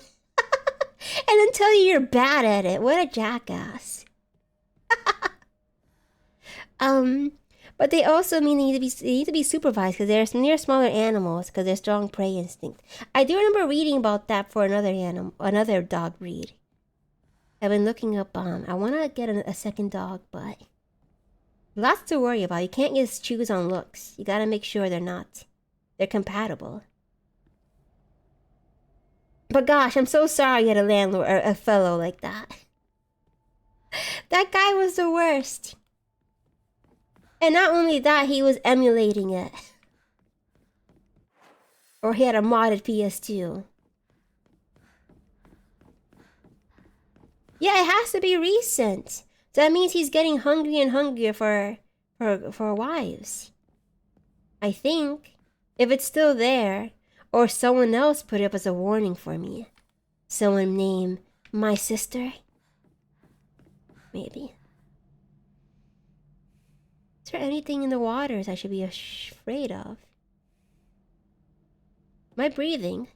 then tell you you're bad at it. What a jackass. But they also mean they need to be supervised because they're near smaller animals because they're strong prey instinct. I do remember reading about that for another dog breed. I've been looking up, I want to get a second dog, but lots to worry about. You can't just choose on looks. You gotta make sure they're compatible. But gosh, I'm so sorry you had a landlord or a fellow like that. That guy was the worst. And not only that, he was emulating it. Or he had a modded PS2. Yeah, it has to be recent. So that means he's getting hungrier and hungrier for wives. I think. If it's still there, or someone else put it up as a warning for me. Someone named my sister. Maybe. Is there anything in the waters I should be afraid of? Am I breathing?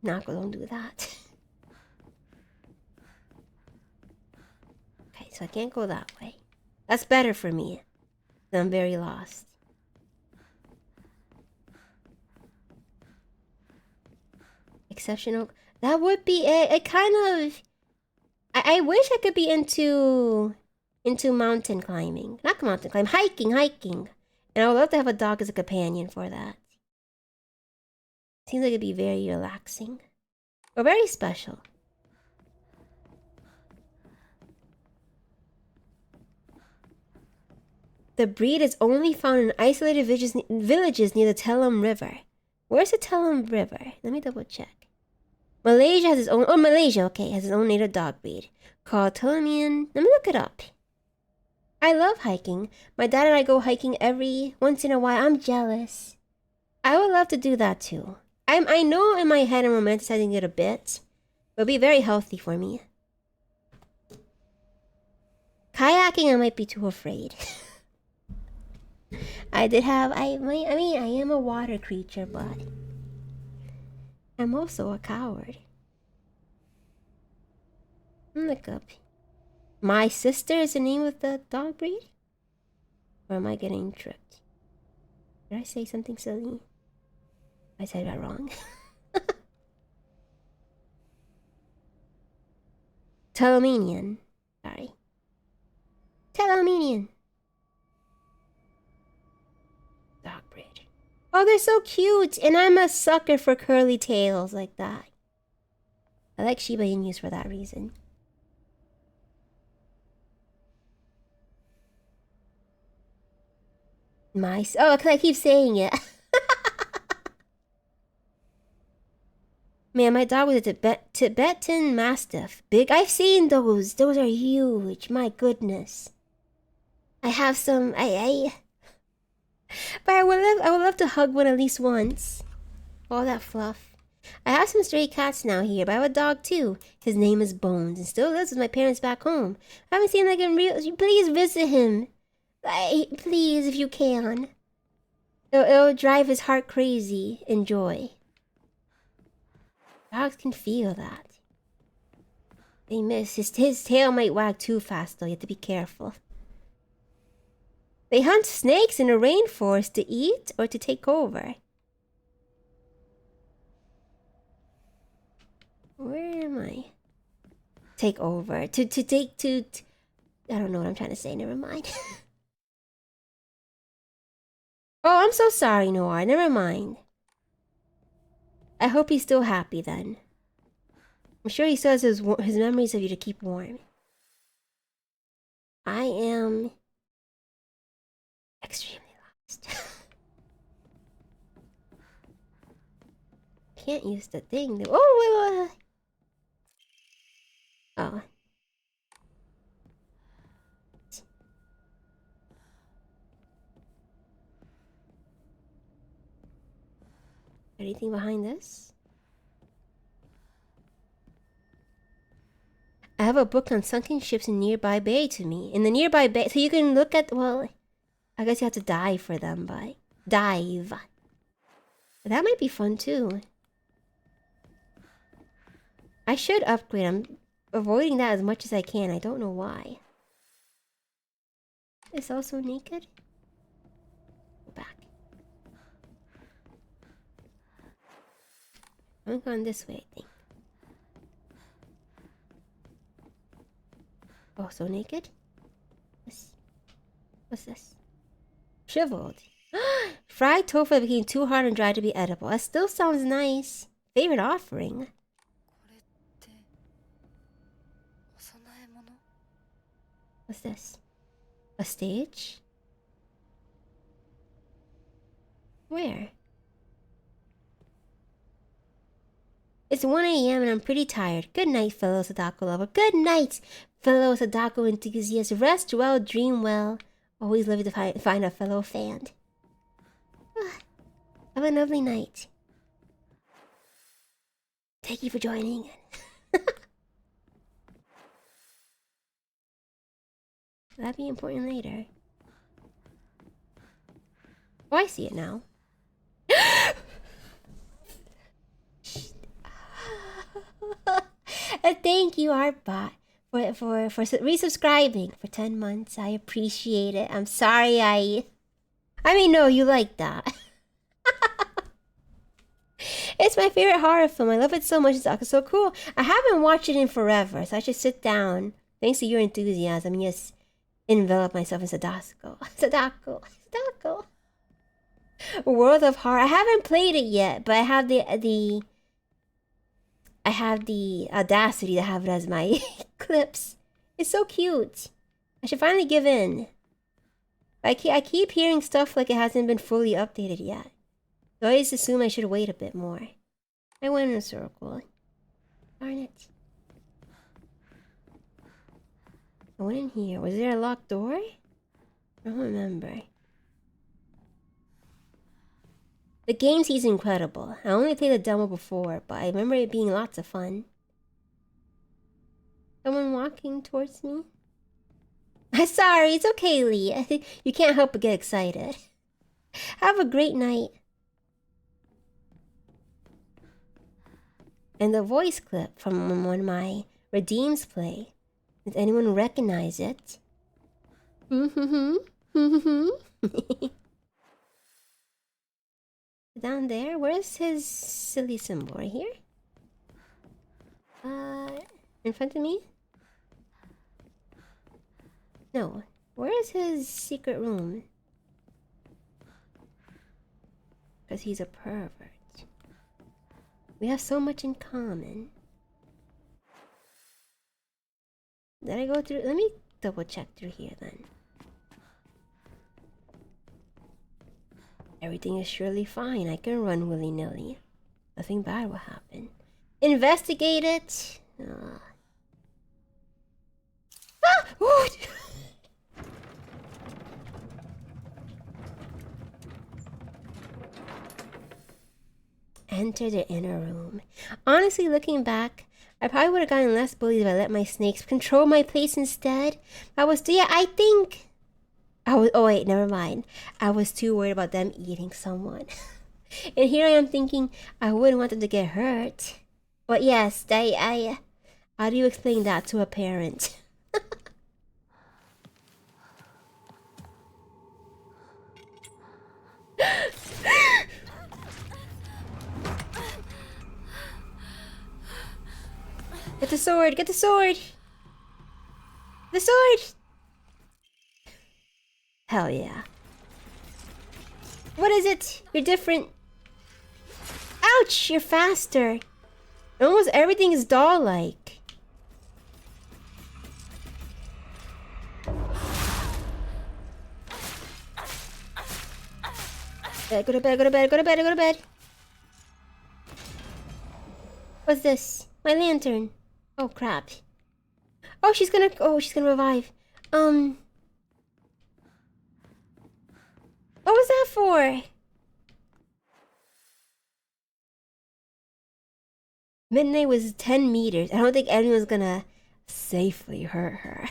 Nako, don't do that. Okay, so I can't go that way. That's better for me. I'm very lost. Exceptional. That would be a kind of. I wish I could be into mountain climbing. Not mountain climbing, hiking. And I would love to have a dog as a companion for that. Seems like it'd be very relaxing. Or very special. The breed is only found in isolated villages near the Telum River. Where's the Telum River? Let me double check. Malaysia has its own... Oh, Malaysia, okay, has its own native dog breed called Telumian. Let me look it up. I love hiking. My dad and I go hiking every once in a while. I'm jealous. I would love to do that too. I know in my head I'm romanticizing it a bit, but it'll be very healthy for me. Kayaking, I might be too afraid. I am a water creature, but I'm also a coward. Look up. My sister is the name of the dog breed? Or am I getting tripped? Did I say something silly? I said that wrong. Telomanian. Sorry. Telomanian. Dog breed. Oh, they're so cute! And I'm a sucker for curly tails like that. I like Shiba Inus for that reason. Oh, because I keep saying it. Man, my dog was a Tibetan Mastiff. Big. I've seen those. Those are huge. My goodness. I have some. But I would love to hug one at least once. All that fluff. I have some stray cats now here, but I have a dog too. His name is Bones and still lives with my parents back home. I haven't seen him like in real. Please visit him. Please, if you can. It'll drive his heart crazy in joy. Dogs can feel that. They miss. His tail might wag too fast though. You have to be careful. They hunt snakes in the rainforest to eat or to take over. Where am I? Take over. I don't know what I'm trying to say. Never mind. Oh, I'm so sorry, Noir. Never mind. I hope he's still happy then. I'm sure he still has his memories of you to keep warm. I am extremely lost. Can't use the thing. Oh, wait. Oh. Anything behind this? I have a book on sunken ships in nearby bay to me. In the nearby bay, so you can look at, well, I guess you have to dive for them, but dive. That might be fun too. I should upgrade. I'm avoiding that as much as I can. I don't know why. It's also naked. Go back. I'm going this way, I think. Oh, so naked? What's this? Shriveled. Fried tofu that became too hard and dry to be edible. That still sounds nice. Favorite offering. What's this? A stage? Where? It's 1 a.m. and I'm pretty tired. Good night, fellow Sadako lover. Good night, fellow Sadako enthusiast. Rest well, dream well. Always love to find a fellow fan. Have a lovely night. Thank you for joining. That'll be important later. Oh, I see it now. Thank you, Artbot, for resubscribing for 10 months. I appreciate it. I'm sorry I mean, no, you like that. It's my favorite horror film. I love it so much. It's so cool. I haven't watched it in forever, so I should sit down. Thanks to your enthusiasm, yes, envelop myself in Sadako. Sadako. World of Horror. I haven't played it yet, but I have the audacity to have it as my clips. It's so cute. I should finally give in. I keep hearing stuff like it hasn't been fully updated yet. So I always assume I should wait a bit more. I went in a circle. Darn it. I went in here. Was there a locked door? I don't remember. The game seems incredible. I only played the demo before, but I remember it being lots of fun. Someone walking towards me? Sorry, it's okay, Lee. You can't help but get excited. Have a great night. And the voice clip from one of my Redeems play. Does anyone recognize it? Down there? Where's his silly symbol? Right here? In front of me? No. Where is his secret room? Because he's a pervert. We have so much in common. Did I go through? Let me double check through here then. Everything is surely fine. I can run willy-nilly. Nothing bad will happen. Investigate it. Ah! Enter the inner room. Honestly, looking back, I probably would have gotten less bullied if I let my snakes control my place instead. I think I was, oh wait, never mind. I was too worried about them eating someone. And here I am thinking I wouldn't want them to get hurt. But yes, how do you explain that to a parent? Get the sword! Get the sword! The sword! Hell yeah. What is it? You're different. Ouch! You're faster. Almost everything is doll-like. Go to bed, go to bed, go to bed, go to bed. What's this? My lantern. Oh crap. Oh, she's gonna revive. What was that for? Midnight was 10 meters. I don't think anyone's gonna safely hurt her.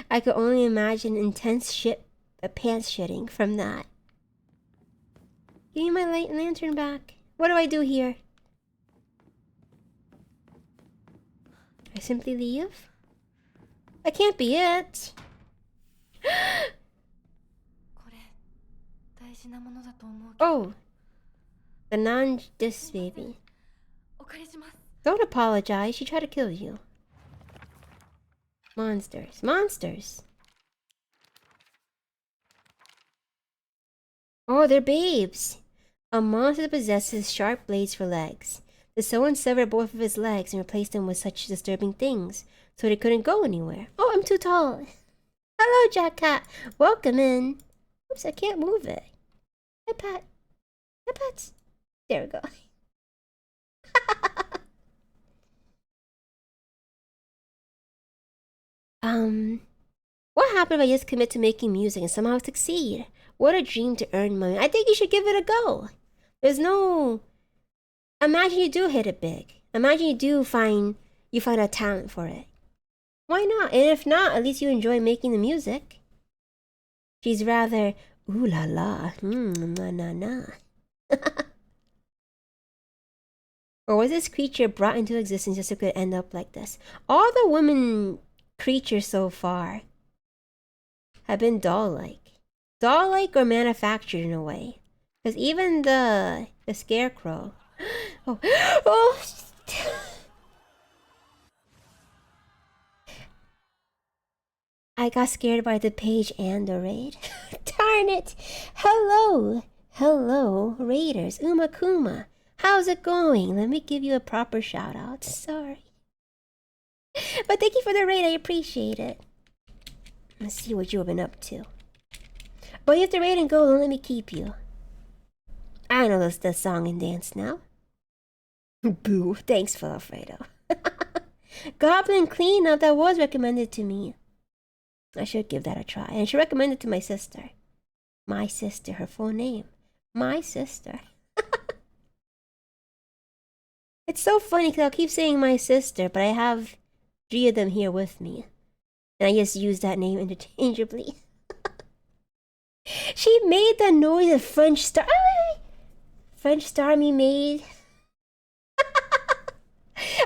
I could only imagine intense pants shitting from that. Give me my lantern back. What do I do here? I simply leave? That can't be it. Oh, the non-dis baby. Don't apologize. She tried to kill you. Monsters. Monsters. Oh, they're babes. A monster that possesses sharp blades for legs. The someone severed both of his legs and replaced them with such disturbing things, so they couldn't go anywhere. Oh, I'm too tall. Hello, Jack Cat. Welcome in. Oops, I can't move it. Hi, Pat. Hi, Pat. There we go. What happened if I just commit to making music and somehow succeed? What a dream to earn money. I think you should give it a go. There's no... Imagine you do hit it big. Imagine you find a talent for it. Why not? And if not, at least you enjoy making the music. She's rather, ooh la la, na na na. Or was this creature brought into existence just so it could end up like this? All the women creatures so far have been doll-like. Doll-like or manufactured in a way. Because even the scarecrow... Oh, oh! I got scared by the page and the raid. Darn it! Hello! Hello, raiders. Umakuma. How's it going? Let me give you a proper shout out. Sorry. But thank you for the raid. I appreciate it. Let's see what you've been up to. But you have to raid and go. Don't let me keep you. I know the song and dance now. Boo. Thanks, Phil Alfredo. Goblin Cleanup. That was recommended to me. I should give that a try. And she recommended it to my sister. My sister. Her full name. My sister. It's so funny because I'll keep saying my sister, but I have 3 of them here with me. And I just use that name interchangeably. She made the noise of French star... French star me made.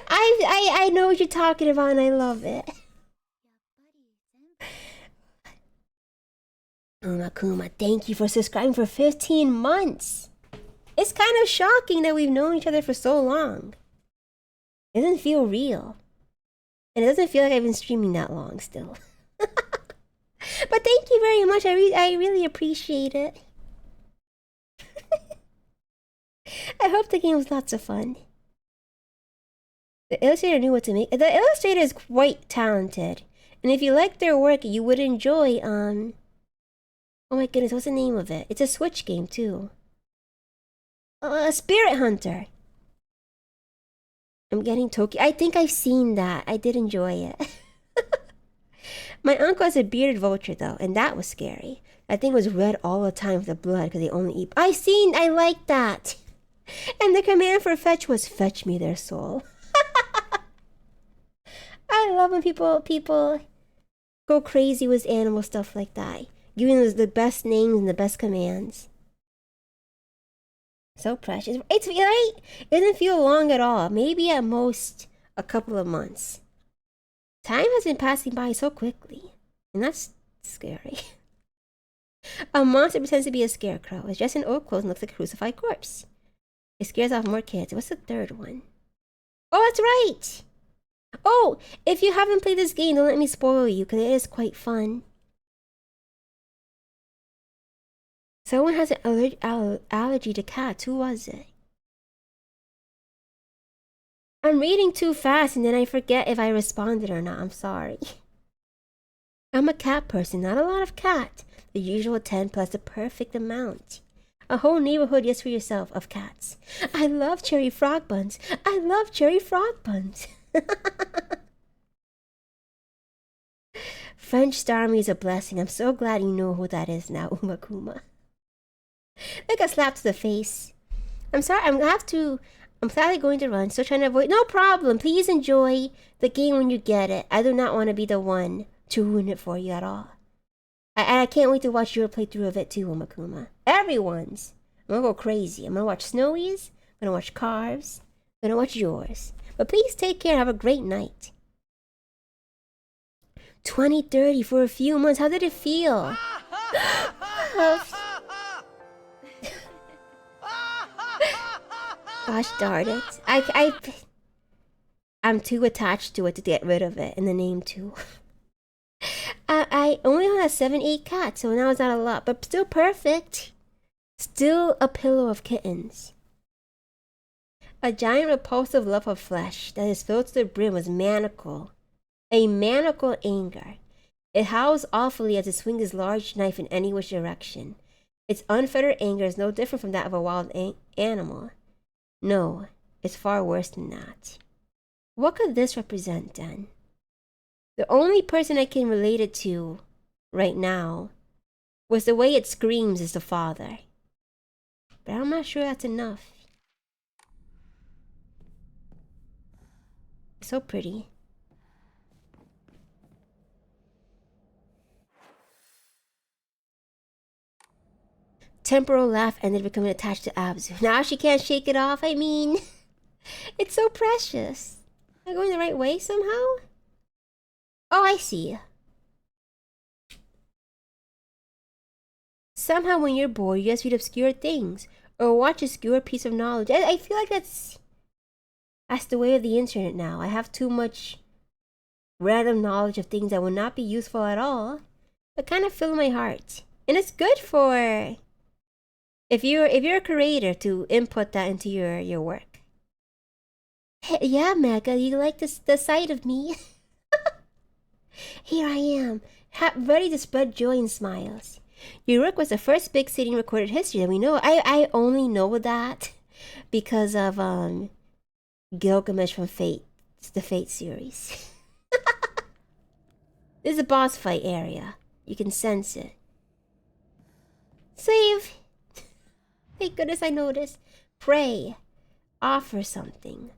I know what you're talking about and I love it. Umakuma, thank you for subscribing for 15 months. It's kind of shocking that we've known each other for so long. It doesn't feel real. And it doesn't feel like I've been streaming that long still. But thank you very much. I really appreciate it. I hope the game was lots of fun. The illustrator knew what to make. The illustrator is quite talented. And if you like their work, you would enjoy, oh my goodness, what's the name of it? It's a Switch game, too. Spirit Hunter. I'm getting Tokyo. I think I've seen that. I did enjoy it. My uncle has a bearded vulture, though, and that was scary. That thing was red all the time with the blood because they only eat... I like that. And the command for fetch was fetch me their soul. I love when people go crazy with animal stuff like that. Giving us the best names and the best commands. So precious. It's right. It doesn't feel long at all. Maybe at most a couple of months. Time has been passing by so quickly. And that's scary. A monster pretends to be a scarecrow. It's dressed in old clothes and looks like a crucified corpse. It scares off more kids. What's the third one? Oh, that's right! Oh, if you haven't played this game, don't let me spoil you, because it is quite fun. Someone has an allergy to cats. Who was it? I'm reading too fast and then I forget if I responded or not. I'm sorry. I'm a cat person, not a lot of cat. The usual 10 plus the perfect amount. A whole neighborhood just for yourself of cats. I love cherry frog buns. I love cherry frog buns. French Starmie is a blessing. I'm so glad you know who that is now, Umakuma. Like a slap to the face. I'm sorry, I'm sadly going to run, still trying to avoid... No problem, please enjoy the game when you get it. I do not want to be the one to ruin it for you at all. I can't wait to watch your playthrough of it too, Umakuma. Everyone's. I'm gonna go crazy. I'm gonna watch Snowy's, I'm gonna watch Carve's, I'm gonna watch yours. But please take care and have a great night. 2030 for a few months, how did it feel? Gosh darn it. I'm too attached to it to get rid of it, and the name too. I only have 7-8 cats, so now it's not a lot, but still perfect. Still a pillow of kittens. A giant repulsive lump of flesh that is filled to the brim with manacle. A manacled anger. It howls awfully as it swings its large knife in any which direction. Its unfettered anger is no different from that of a wild animal. No, it's far worse than that. What could this represent then? The only person I can relate it to right now was the way it screams is the father. But I'm not sure that's enough. So pretty. Temporal laugh ended becoming attached to Abzu. Now she can't shake it off. I mean, it's so precious. Am I going the right way somehow? Oh, I see. Somehow when you're bored, you just read obscure things or watch obscure piece of knowledge. I feel like that's the way of the internet now. I have too much random knowledge of things that will not be useful at all, but kind of fill my heart. And it's good for if you're a creator to input that into your work. Hey, yeah, Mega, you like the sight of me? Here I am, ready to spread joy and smiles. Uruk was the first big city in recorded history that we know. I only know that because of Gilgamesh from Fate. It's the Fate series. This is a boss fight area. You can sense it. Save! Thank goodness I noticed. Pray. Offer something.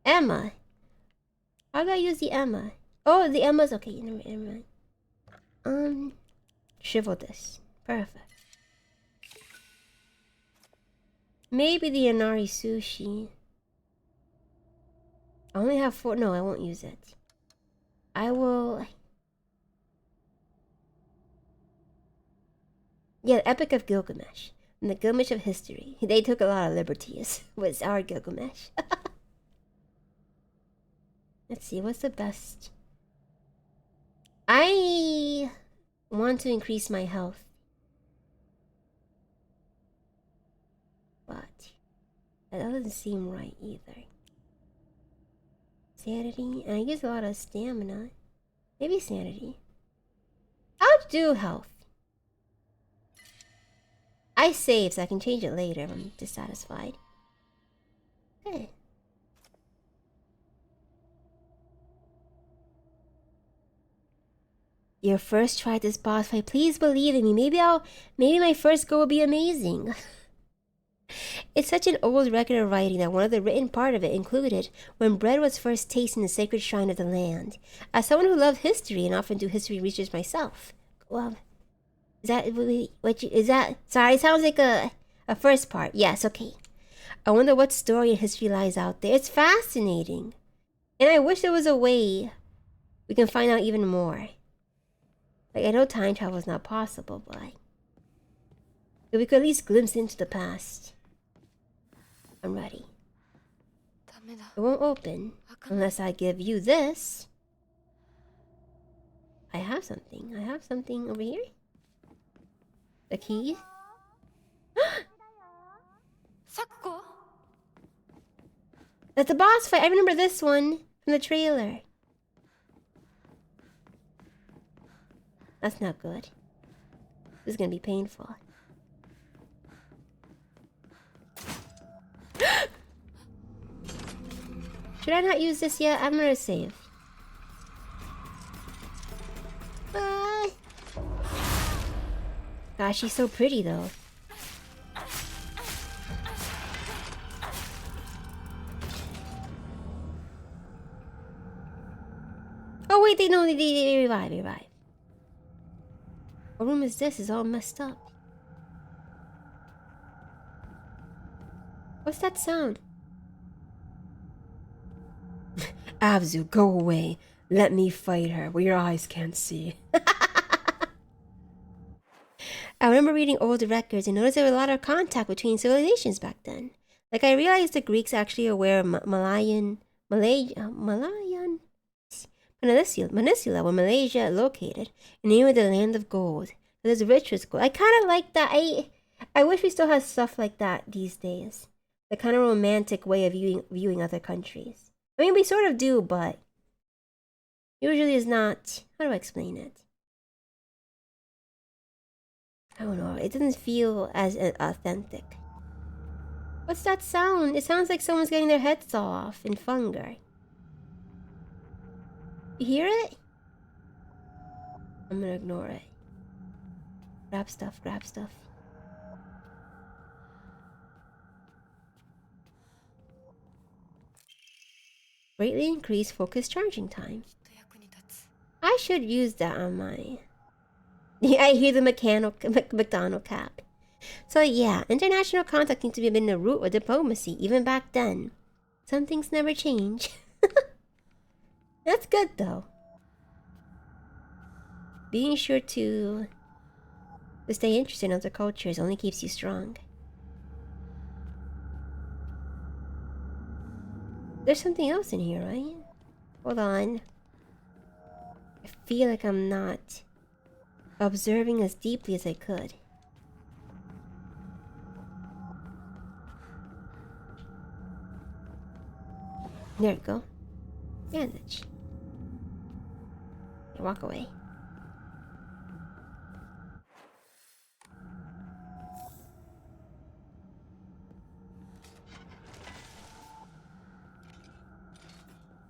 Emma. How do I use the Emma? Oh, the Emma's okay. Never mind. Shrivel this. Perfect. Maybe the Inari sushi. I only have 4. No, I won't use it. I will. Yeah, the Epic of Gilgamesh. And the Gilgamesh of history. They took a lot of liberties with our Gilgamesh. Let's see, what's the best? I want to increase my health. But that doesn't seem right either. Sanity, and I use a lot of stamina. Maybe sanity. I'll do health. I save so I can change it later if I'm dissatisfied. Okay. Your first try at this boss fight, please believe in me. Maybe my first go will be amazing. It's such an old record of writing that one of the written part of it included when bread was first tasted in the sacred shrine of the land. As someone who loved history and often do history research myself, well, is that? Sorry, it sounds like a first part. Yes, okay. I wonder what story and history lies out there. It's fascinating, and I wish there was a way we can find out even more. Like, I know time travel is not possible, but we could at least glimpse into the past. I'm ready. It won't open unless I give you this. I have something. I have something over here. The key. Sakuko? That's a boss fight. I remember this one from the trailer. That's not good. This is gonna be painful. Should I not use this yet? I'm gonna save. Bye. Gosh, she's so pretty though. Oh wait, they revive. What room is this? It's all messed up. What's that sound? Abzu, go away. Let me fight her where your eyes can't see. I remember reading old records and noticed there was a lot of contact between civilizations back then. Like, I realized the Greeks actually are where Malayan Peninsula, where Malaysia is located, and they were the land of gold. It was rich with gold. I kind of like that. I wish we still had stuff like that these days. The kind of romantic way of viewing other countries. I mean, we sort of do, but usually is not. How do I explain it? I don't know. It doesn't feel as authentic. What's that sound? It sounds like someone's getting their heads off in fungi. You hear it? I'm gonna ignore it. Grab stuff, grab stuff. Greatly increased focus charging time. I should use that on my... Yeah, I hear the McDonald cap. So yeah, international contact seems to have been the root of diplomacy, even back then. Some things never change. That's good though. Being sure to stay interested in other cultures only keeps you strong. There's something else in here, right? Hold on. I feel like I'm not observing as deeply as I could. There we go. Bandage. Okay, walk away.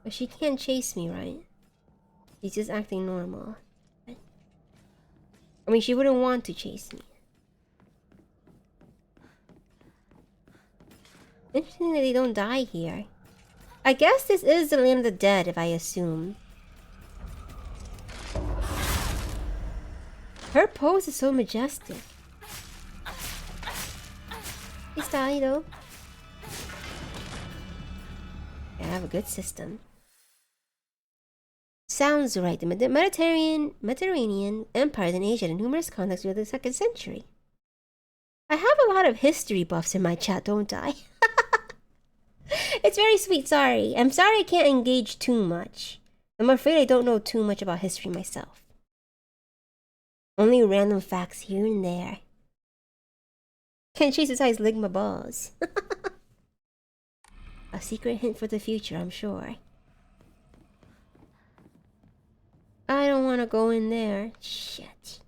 But she can't chase me, right? She's just acting normal. I mean, she wouldn't want to chase me. Interesting that they don't die here. I guess this is the land of the dead, if I assume. Her pose is so majestic. It's die though. I have a good system. Sounds right. The Mediterranean empires in Asia had numerous contacts throughout the 2nd century. I have a lot of history buffs in my chat, don't I? It's very sweet, sorry. I'm sorry I can't engage too much. I'm afraid I don't know too much about history myself. Only random facts here and there. Can't chase his eyes, lick my balls. A secret hint for the future, I'm sure. I don't want to go in there. Shit.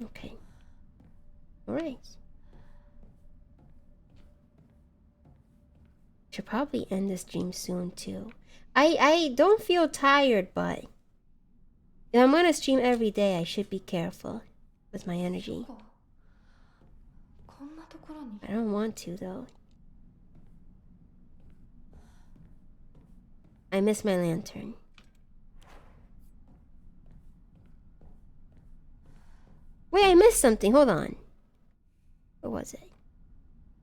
Okay. Alright. Should probably end this stream soon too. I don't feel tired, but if I'm gonna stream every day, I should be careful with my energy. I don't want to though. I miss my lantern. Wait, I missed something. Hold on. What was it?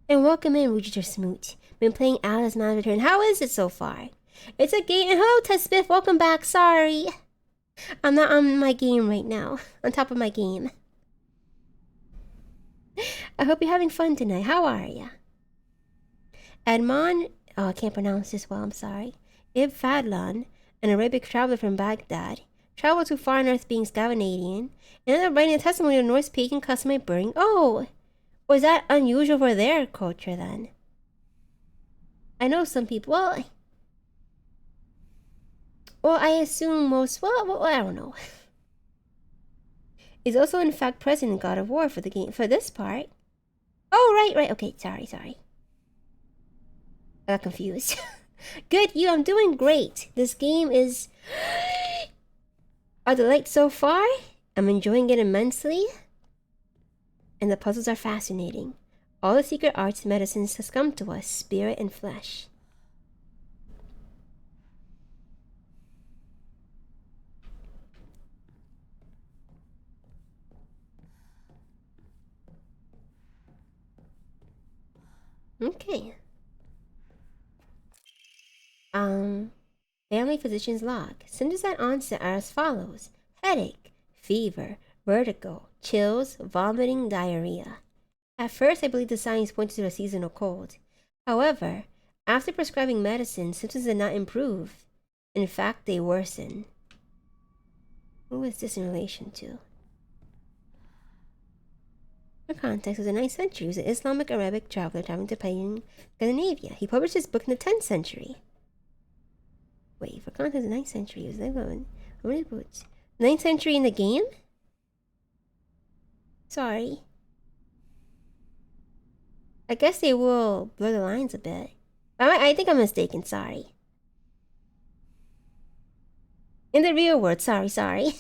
And welcome in, Rujiter Smoot. Been playing Alice Man's Return. How is it so far? It's a game. And hello, Tespith. Welcome back. Sorry. I'm not on my game right now. On top of my game. I hope you're having fun tonight. How are ya? Admon. Oh, I can't pronounce this well. I'm sorry. Ibn Fadlan, an Arabic traveler from Baghdad, traveled to far north being Scandinavian, and ended up writing a testimony of Norse pagan custom of burning. Oh! Was that unusual for their culture then? I know some people. Well, I assume most. Well, I don't know. Is also in fact present in God of War for the game for this part. Oh, right. Okay, sorry. I got confused. Good, you. I'm doing great. This game is a delight so far. I'm enjoying it immensely. And the puzzles are fascinating. All the secret arts and medicines has come to us, spirit and flesh. Okay. Family physician's log. Symptoms at onset are as follows: headache, fever, vertigo, chills, vomiting, diarrhea. At first, I believe the signs pointed to a seasonal cold. However, after prescribing medicine, symptoms did not improve. In fact, they worsen. Who is this in relation to? For context, in the 9th century, he was an Islamic Arabic traveler traveling to pagan Scandinavia. He published his book in the 10th century. Wait, for context, the 9th century, he was living on how many books? 9th century in the game? Sorry. I guess they will blur the lines a bit. I think I'm mistaken, sorry. In the real world, sorry.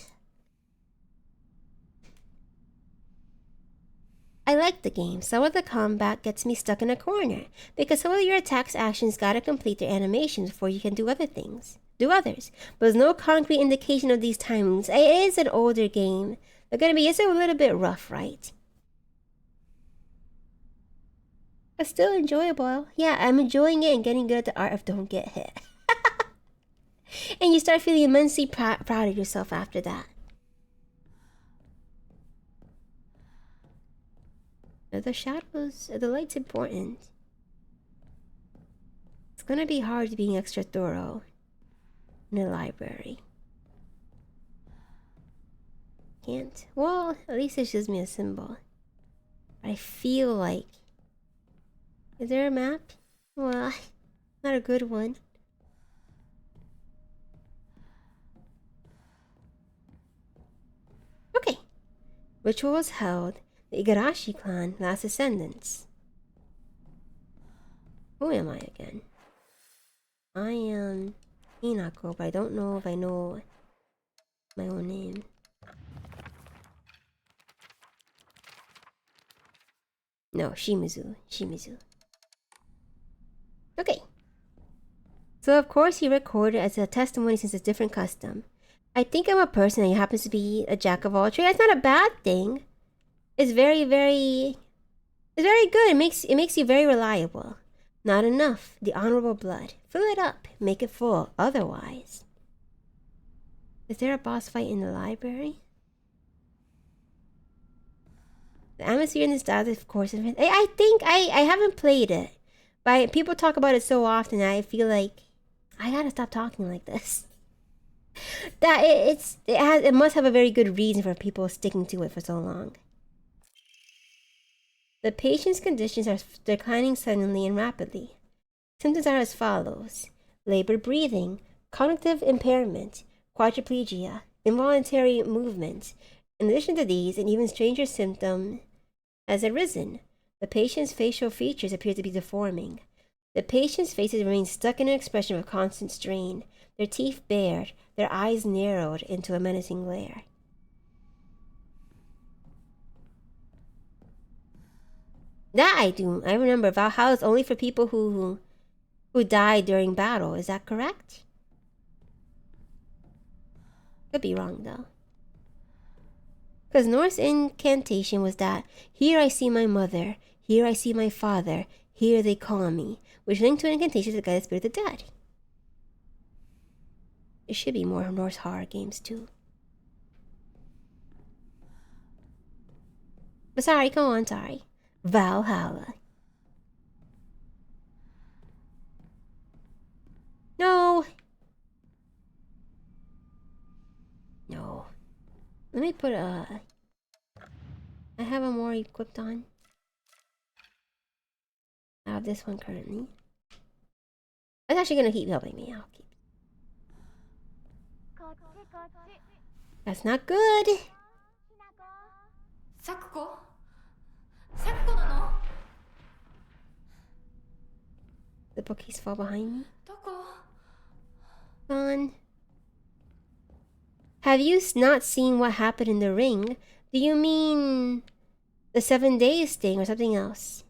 I like the game. Some of the combat gets me stuck in a corner, because some of your attacks actions gotta complete their animations before you can do others. But there's no concrete indication of these timings. It is an older game. It's a little bit rough, right? But still enjoyable. Yeah, I'm enjoying it and getting good at the art of don't get hit. And you start feeling immensely proud of yourself after that. The shadows, the light's important. It's gonna be hard being extra thorough in a library. Can't. Well, at least it gives me a symbol. But I feel like... Is there a map? Well, not a good one. Okay. Ritual was held. The Igarashi clan, last descendants. Who am I again? I am Hinako, but I don't know if I know my own name. No, Shimizu. Okay. So of course he recorded as a testimony since it's a different custom. I think I'm a person that happens to be a jack of all trades. That's not a bad thing. It's very good. It makes you very reliable. Not enough. The honorable blood. Fill it up. Make it full. Otherwise. Is there a boss fight in the library? The atmosphere in this style, of course. I think I haven't played it, but people talk about it so often. I feel like I gotta stop talking like this. That it must have a very good reason for people sticking to it for so long. The patient's conditions are declining suddenly and rapidly. Symptoms are as follows: labored breathing, cognitive impairment, quadriplegia, involuntary movement. In addition to these, an even stranger symptom has arisen. The patient's facial features appear to be deforming. The patient's faces remain stuck in an expression of constant strain, their teeth bared, their eyes narrowed into a menacing glare. That I do. I remember Valhalla is only for people who died during battle. Is that correct? Could be wrong though. Because Norse incantation was that, here I see my mother, here I see my father, here they call me, which linked to an incantation to guide the spirit of the dead. There should be more Norse horror games too. But sorry, go on, sorry. Valhalla. No. Let me put I have a more equipped on. I have this one currently. That's actually gonna keep helping me. I'll keep. That's not good. Sakuko? The bookcase fall behind me. どこ? Gone. Have you not seen what happened in the ring? Do you mean the 7 days thing or something else?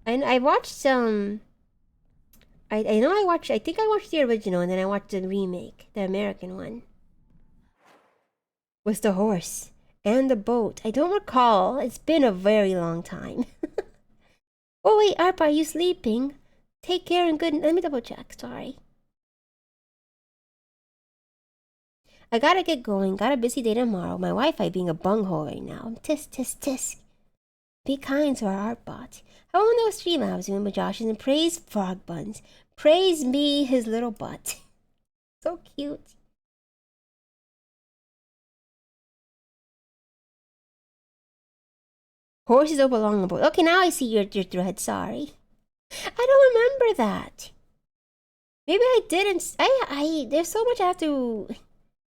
I watched I think I watched the original and then I watched the remake, the American one. Was the horse and the boat. I don't recall. It's been a very long time. Oh wait, Arpa, are you sleeping? Take care and good. Let me double check. Sorry. I gotta get going. Got a busy day tomorrow. My Wi-Fi being a bunghole right now. Tisk, tisk, tisk. Be kind to our art bot. How long no stream I was doing with Josh and praise Frog Buns. Praise me, his little butt. So cute. Horses don't belong on board. Okay, now I see your thread. Sorry. I don't remember that. Maybe I didn't. There's so much I have to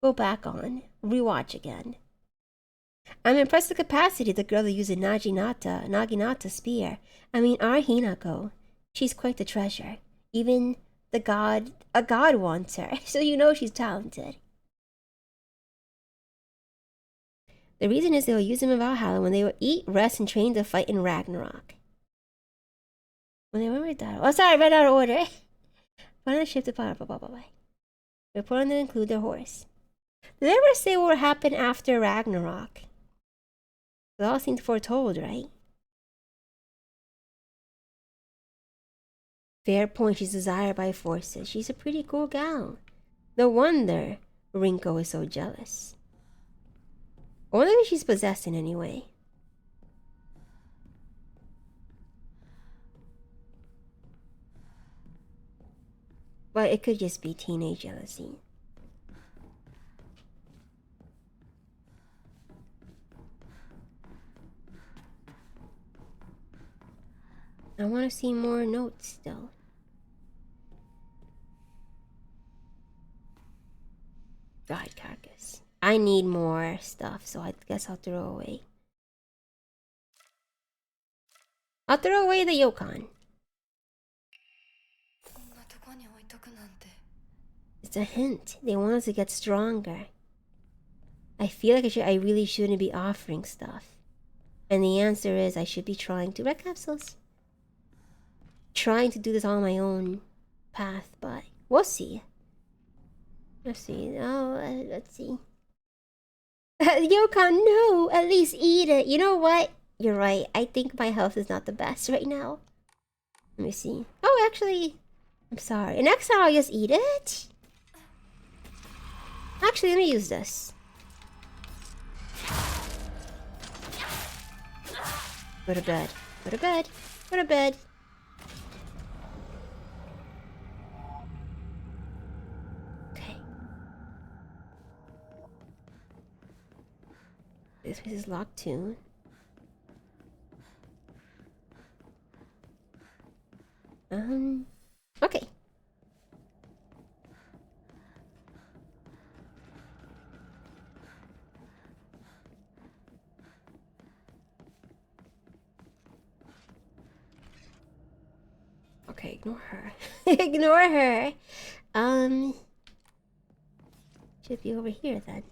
go back on. Rewatch again. I'm impressed with the capacity of the girl that used a Naginata spear. I mean, our Hinako. she's quite the treasure. Even a god wants her, so you know she's talented. The reason is they will use them in Valhalla when they will eat, rest, and train to fight in Ragnarok. When they went that, oh sorry, read out of order. Find a ship to power. Report on to include their horse. Did they ever say what would happen after Ragnarok? It all seemed foretold, right? Fair point, she's desired by forces. She's a pretty cool gal. No wonder Rinko is so jealous. I wonder if she's possessed in any way. But it could just be teenage jealousy. I want to see more notes still. God carcass. I need more stuff, so I guess I'll throw away. I'll throw away the Yokon. It's a hint. They want us to get stronger. I feel like I really shouldn't be offering stuff. And the answer is I should be trying to red capsules. Trying to do this on my own path, but we'll see. Let's see. Oh, let's see. Yokon, no! At least eat it. You know what? You're right. I think my health is not the best right now. Let me see. Oh, actually, I'm sorry. Next time I'll just eat it. Actually, let me use this. Go to bed. Go to bed. Go to bed. Okay. This place is locked too. Okay. Okay, ignore her. Ignore her. Should be over here then.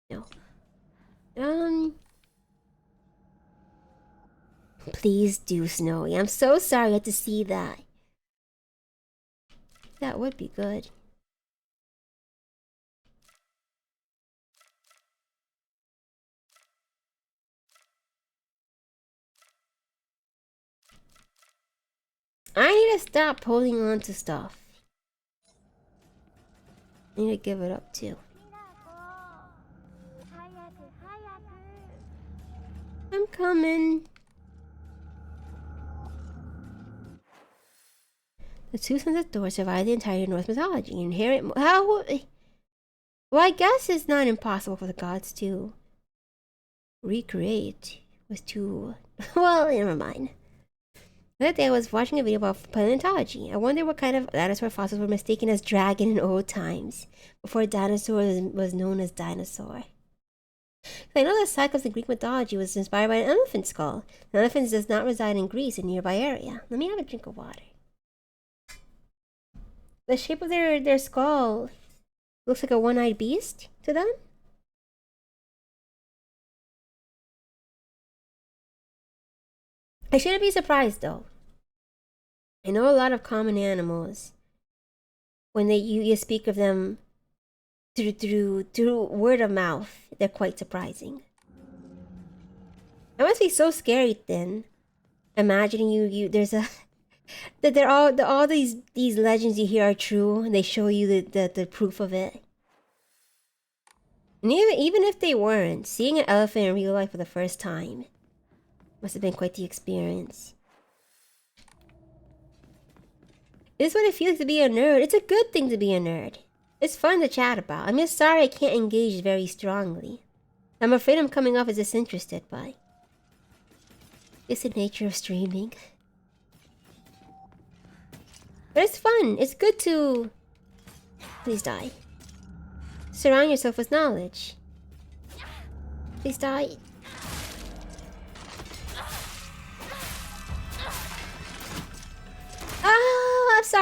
No. Please do, Snowy. I'm so sorry I had to see that. That would be good. I need to stop holding on to stuff. I need to give it up too. I'm coming. The two sons of Thor survived the entire Norse mythology. Inherent. How? Well, I guess it's not impossible for the gods to recreate. Was too. Well, never mind. The other day I was watching a video about paleontology. I wonder what kind of dinosaur fossils were mistaken as dragon in old times, before dinosaur was known as dinosaur. I know that Cyclops in Greek mythology was inspired by an elephant skull. The elephant does not reside in Greece, a nearby area. Let me have a drink of water. The shape of their skull looks like a one-eyed beast to them. I shouldn't be surprised though. I know a lot of common animals. When you speak of them through word of mouth, they're quite surprising. It must be so scary then. Imagining you there's a that they're all these legends you hear are true, and they show you the proof of it. And even if they weren't, seeing an elephant in real life for the first time must have been quite the experience. It's what it feels to be a nerd. It's a good thing to be a nerd. It's fun to chat about. I'm just sorry I can't engage very strongly. I'm afraid I'm coming off as disinterested, but it's the nature of streaming. But it's fun. It's good to... Please die. Surround yourself with knowledge. Please die.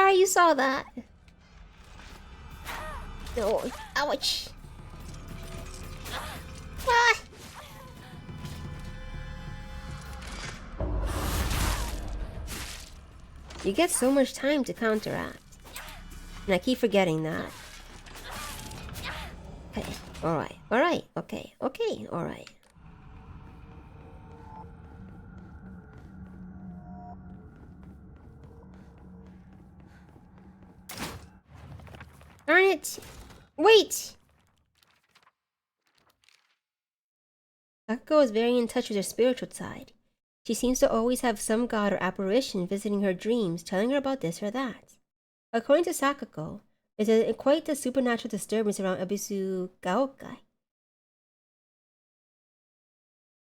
sorry you saw that. No. Ouch. Ah. You get so much time to counteract. And I keep forgetting that. Okay, alright, alright, okay, okay, alright. Darn it! Wait! Sakako is very in touch with her spiritual side. She seems to always have some god or apparition visiting her dreams, telling her about this or that. According to Sakako, there's quite a supernatural disturbance around Abisu Gaokai.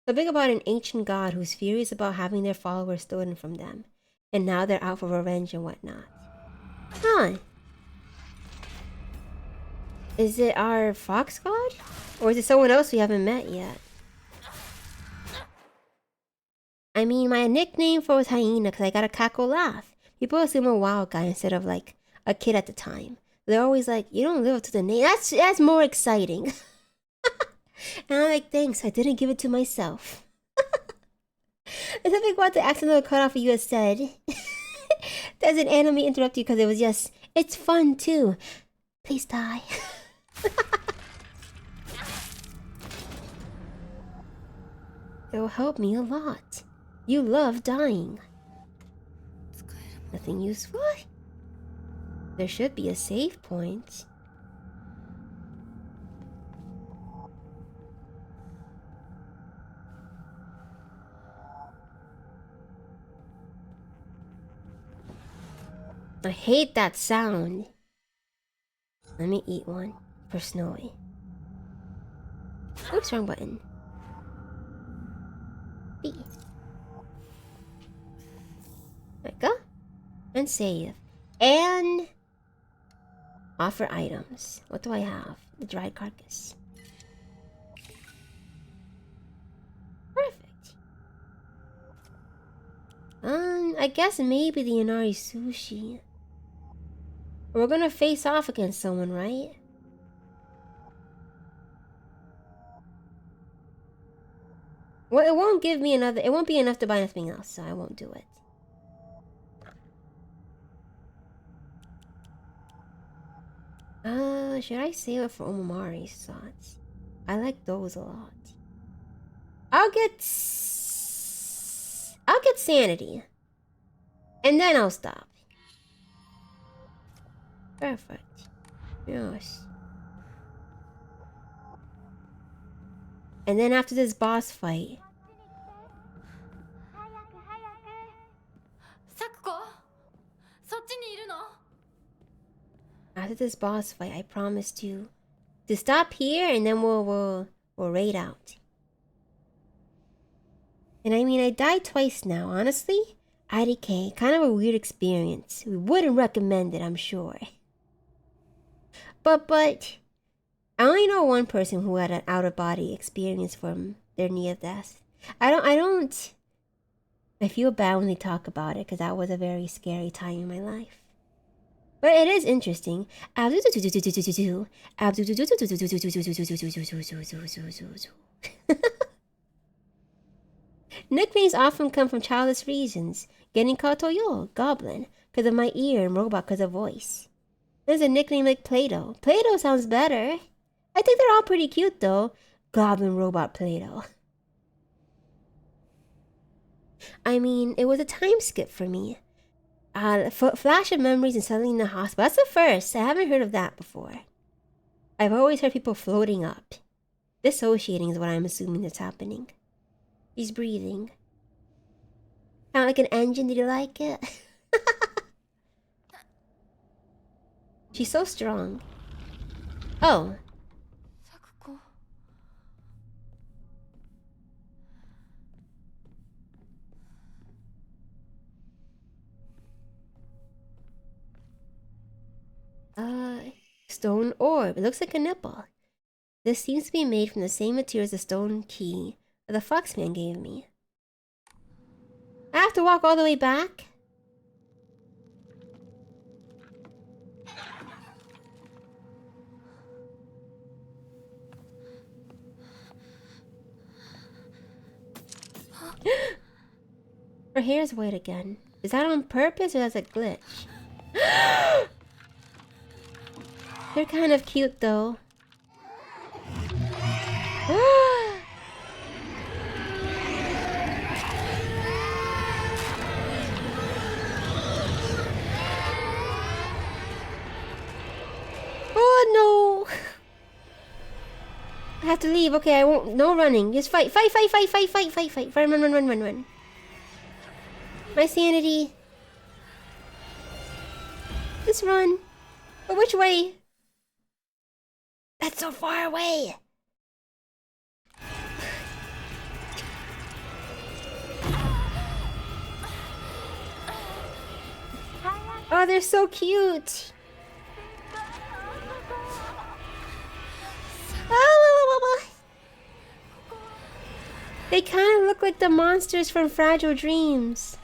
Something about an ancient god who's furious about having their followers stolen from them, and now they're out for revenge and whatnot. Huh. Is it our fox god? Or is it someone else we haven't met yet? I mean, my nickname for was Hyena because I got a cackle laugh. People assume I'm a wild guy instead of like a kid at the time. They're always like, you don't live up to the name. That's more exciting. And I'm like, thanks, I didn't give it to myself. There's something about the accidental cutoff you had said. Does an anime interrupt you because it was just, it's fun too. Please die. It will help me a lot. You love dying. Nothing useful? There should be a save point. I hate that sound. Let me eat one for Snowy. Oops, wrong button. B. There we go. And save. And offer items. What do I have? The dried carcass. Perfect. I guess maybe the Inari sushi. We're gonna face off against someone, right? Well, it won't give me another. It won't be enough to buy anything else, so I won't do it. Should I save it for Omamari's thoughts? I like those a lot. I'll get sanity. And then I'll stop. Perfect. Yes. And then after this boss fight, I promised you to stop here, and then we'll raid out. And I mean, I died twice now. Honestly, IDK, kind of a weird experience. We wouldn't recommend it, I'm sure. But I only know one person who had an out-of-body experience from their near death. I feel bad when they talk about it because that was a very scary time in my life. But it is interesting. Nicknames often come from childish reasons. Getting called Toyo, Goblin, because of my ear, and Robot because of voice. There's a nickname like Play-Doh. Play-Doh sounds better. I think they're all pretty cute though. Goblin, Robot, Play-Doh. I mean, it was a time skip for me. Flash of memories and suddenly in the hospital. That's the first. I haven't heard of that before. I've always heard people floating up. Dissociating is what I'm assuming is happening. He's breathing. Kind of like an engine. Did you like it? She's so strong. Oh. Stone orb. It looks like a nipple. This seems to be made from the same material as the stone key that the Foxman gave me. I have to walk all the way back? Her hair's white again. Is that on purpose or that's a glitch? They're kind of cute though. Oh no! I have to leave. Okay, I won't. No running. Just fight. Fight. Run. My sanity. Just run. But which way? That's so far away. Oh, they're so cute. They kind of look like the monsters from Fragile Dreams.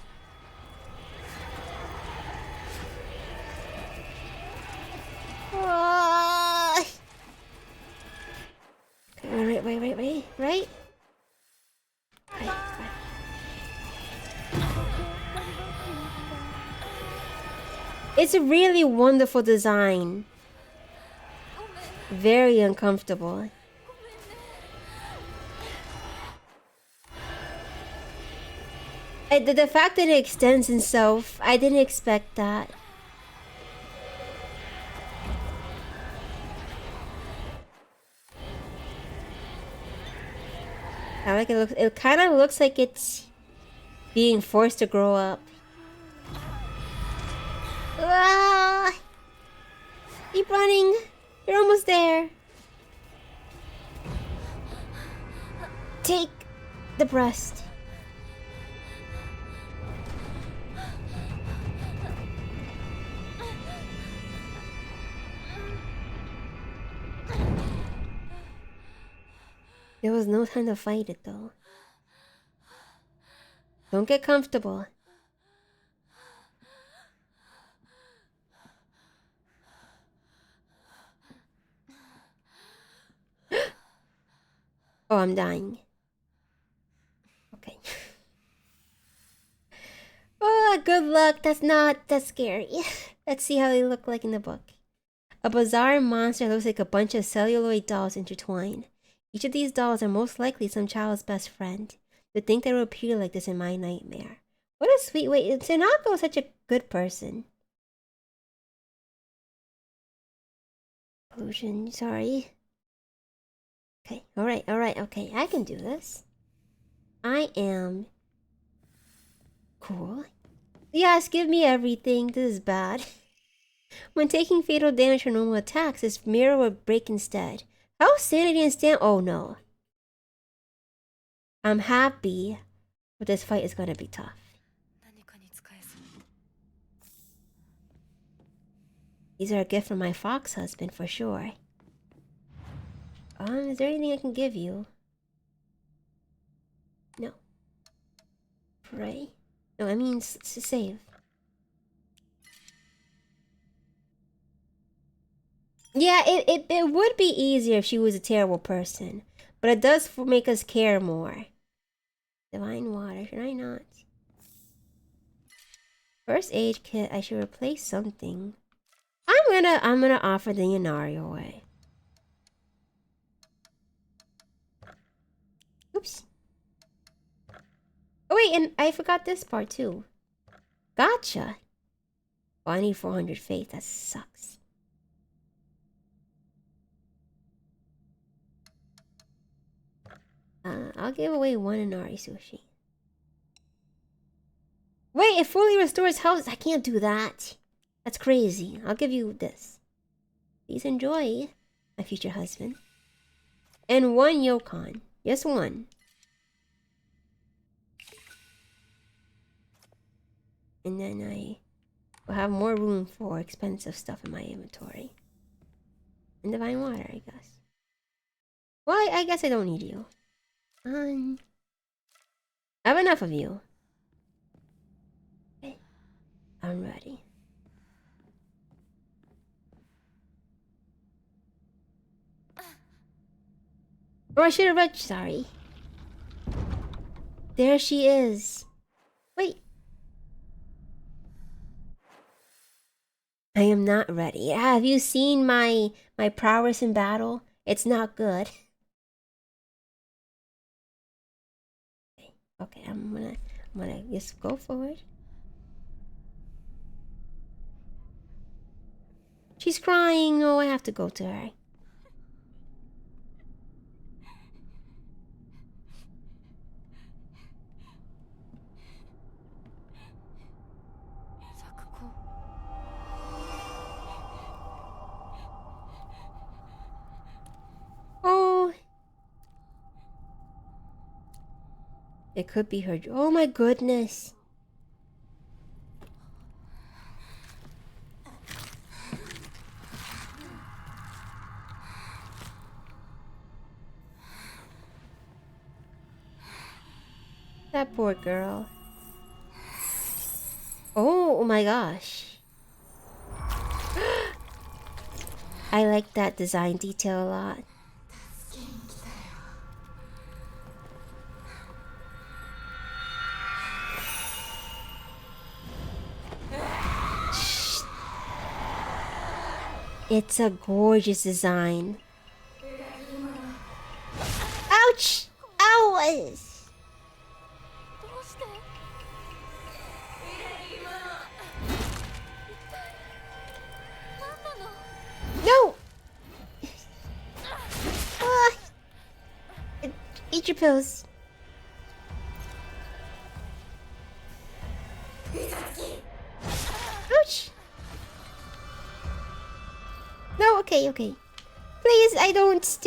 Wait. Right? It's a really wonderful design. Very uncomfortable. The fact that it extends itself, I didn't expect that. I like it looks. It kind of looks like it's being forced to grow up. Ah! Keep running. You're almost there. Take the breast. There was no time to fight it though. Don't get comfortable. Oh, I'm dying. Okay. Oh, good luck. That's scary. Let's see how they look like in the book. A bizarre monster looks like a bunch of celluloid dolls intertwined. Each of these dolls are most likely some child's best friend. To think they would appear like this in my nightmare. What a sweet way. Tsunako is such a good person. Potion, sorry. Okay, alright, okay. I can do this. I am cool. Yes, give me everything. This is bad. When taking fatal damage from normal attacks, this mirror will break instead. How sanity and stand? Oh no. I'm happy, but this fight is gonna be tough. These are a gift from my fox husband for sure. Is there anything I can give you? No. Pray? No, I mean save. Yeah, it would be easier if she was a terrible person. But it does make us care more. Divine water, should I not? First aid kit, I should replace something. I'm gonna offer the Yanari away. Oops. Oh wait, and I forgot this part too. Gotcha. Oh, I need 400 faith, that sucks. I'll give away one Inari sushi. Wait, it fully restores health. I can't do that. That's crazy. I'll give you this. Please enjoy, my future husband. And one Yokon. Just one. And then I will have more room for expensive stuff in my inventory. And divine water, I guess. Well, I guess I don't need you. I have enough of you. Okay. I'm ready. Or I should have read. Sorry. There she is. Wait. I am not ready. Have you seen my prowess in battle? It's not good. Okay, I'm gonna just go for it. She's crying. Oh, I have to go to her. Oh, it could be her. Oh my goodness. That poor girl. Oh my gosh. I like that design detail a lot. It's a gorgeous design. Ouch! Ow! No! Ah. Eat your pills. Ouch! No, okay, okay. Please, I don't.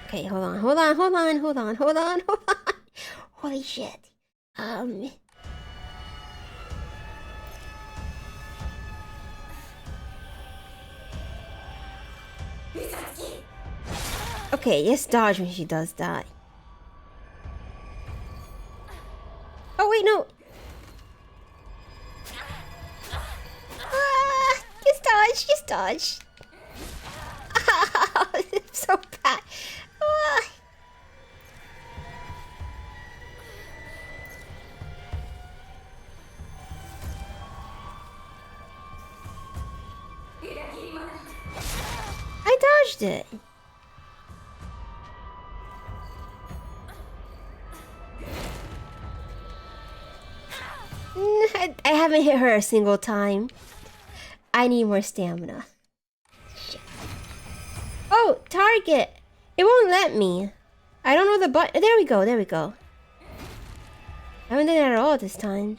Okay, hold on. Holy shit. Okay, just dodge when she does that. Oh wait, no. Just dodge. It's so bad. I dodged it. I haven't hit her a single time. I need more stamina. Shit. Oh, target. It won't let me. I don't know the button. There we go. I haven't done that at all this time.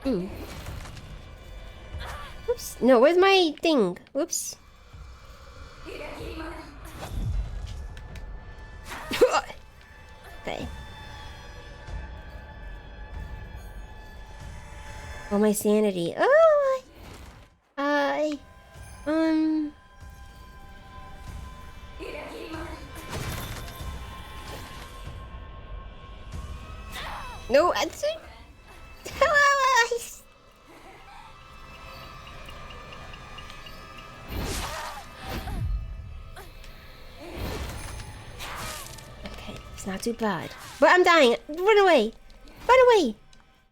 Oops. No, where's my thing? Whoops. Okay. Oh, my sanity. Oh, no, that's it. Okay, it's not too bad. But I'm dying. Run away.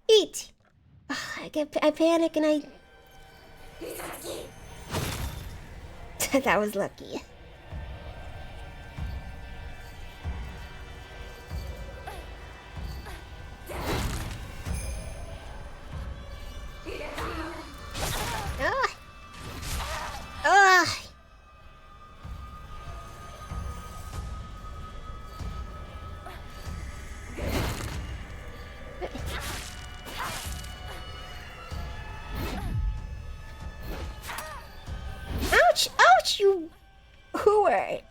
Eat. I panic and I... That was lucky. Ouch, you hooer.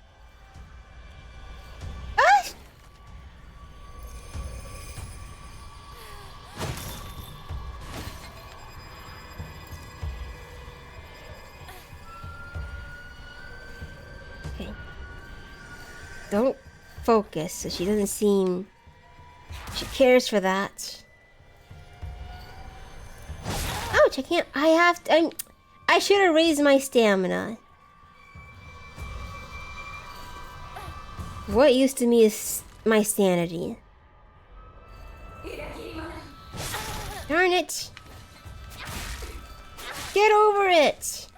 Okay. Don't focus, so she doesn't seem... She cares for that. Ouch, I can't... I should have raised my stamina. What used to me is my sanity. Darn it! Get over it!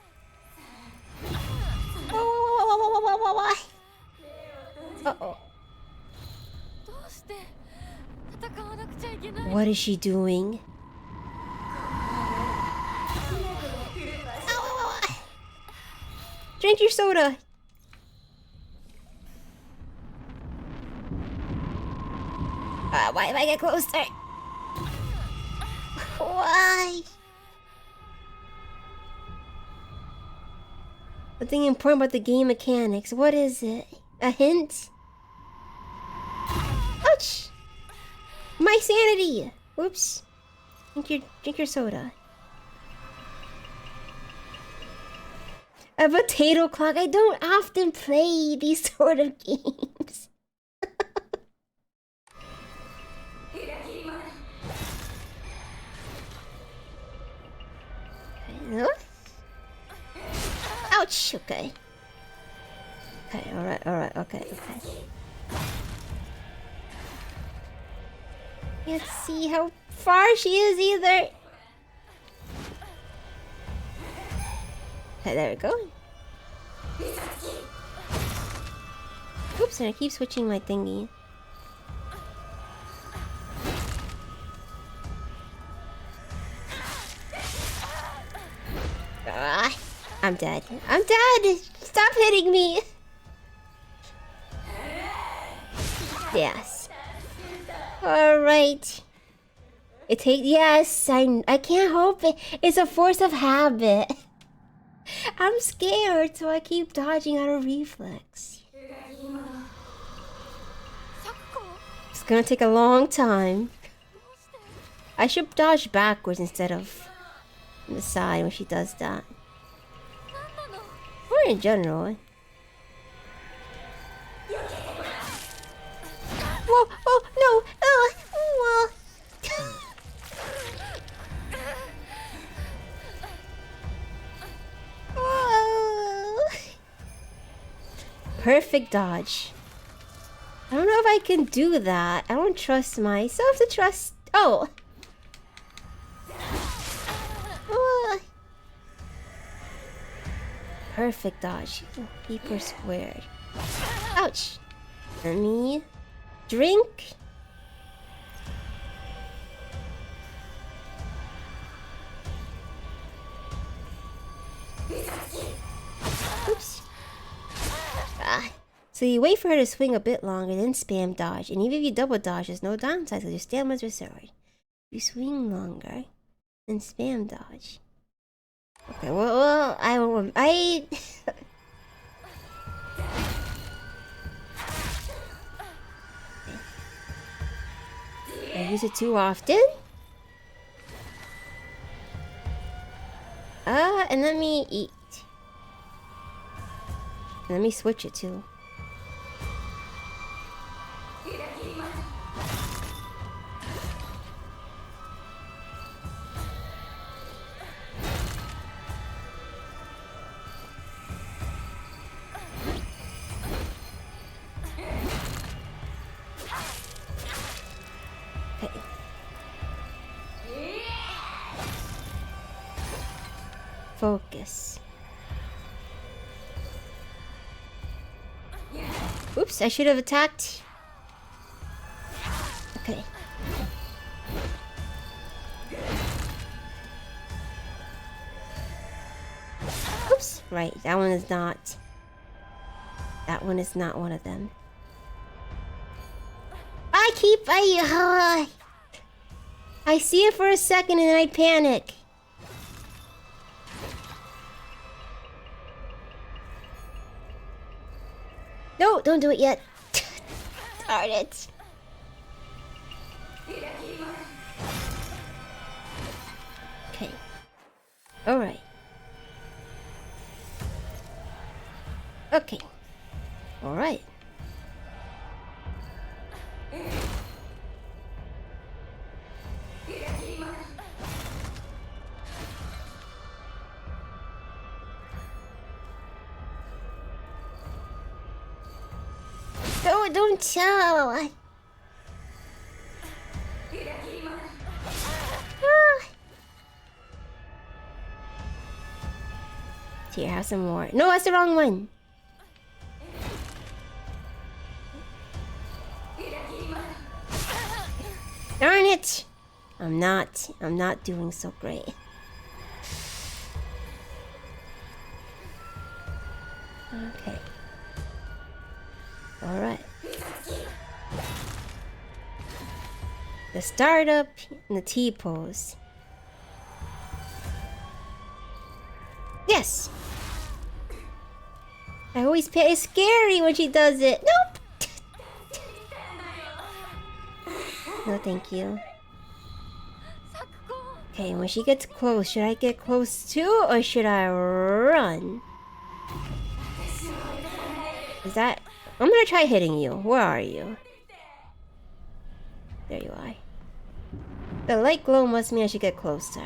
Uh-oh. どうして戦わなくちゃいけない？ What is she doing? Drink your soda! Why if I get closer? Why? Something important about the game mechanics. What is it? A hint? Ouch! My sanity! Whoops. Drink your soda. A potato clock. I don't often play these sort of games. Ouch, okay. Okay, alright, okay. Can't see how far she is either. Okay, there we go. Oops, and I keep switching my thingy. I'm dead. I'm dead! Stop hitting me! Yes. Alright. It takes... Yes, I can't help it. It's a force of habit. I'm scared, so I keep dodging out of reflex. It's gonna take a long time. I should dodge backwards instead of on the side when she does that. Or in general. Whoa! Oh no! Oh! Oh. Perfect dodge. I don't know if I can do that. I don't trust myself to trust. Oh! Perfect dodge. Keep her squared. Ouch! Let me drink. Oops. So you wait for her to swing a bit longer, then spam dodge. And even if you double dodge, there's no downside because your stamina's restored. You swing longer, then spam dodge. Okay, well, I use it too often. And let me eat. Let me switch it too. Focus. Oops, I should have attacked. Okay. Oops, right, that one is not. That one is not one of them. I see it for a second and then I panic. No, don't do it yet. Darn it. Okay. Alright. Okay. Alright. No, don't tell. Here, have some more. No, that's the wrong one. Darn it! I'm not doing so great. Okay. Alright. The startup and the T-pose. Yes! I always pay. It's scary when she does it. Nope! No, thank you. Okay, when she gets close, should I get close too, or should I run? Is that... I'm gonna try hitting you. Where are you? There you are. The light glow must mean I should get closer.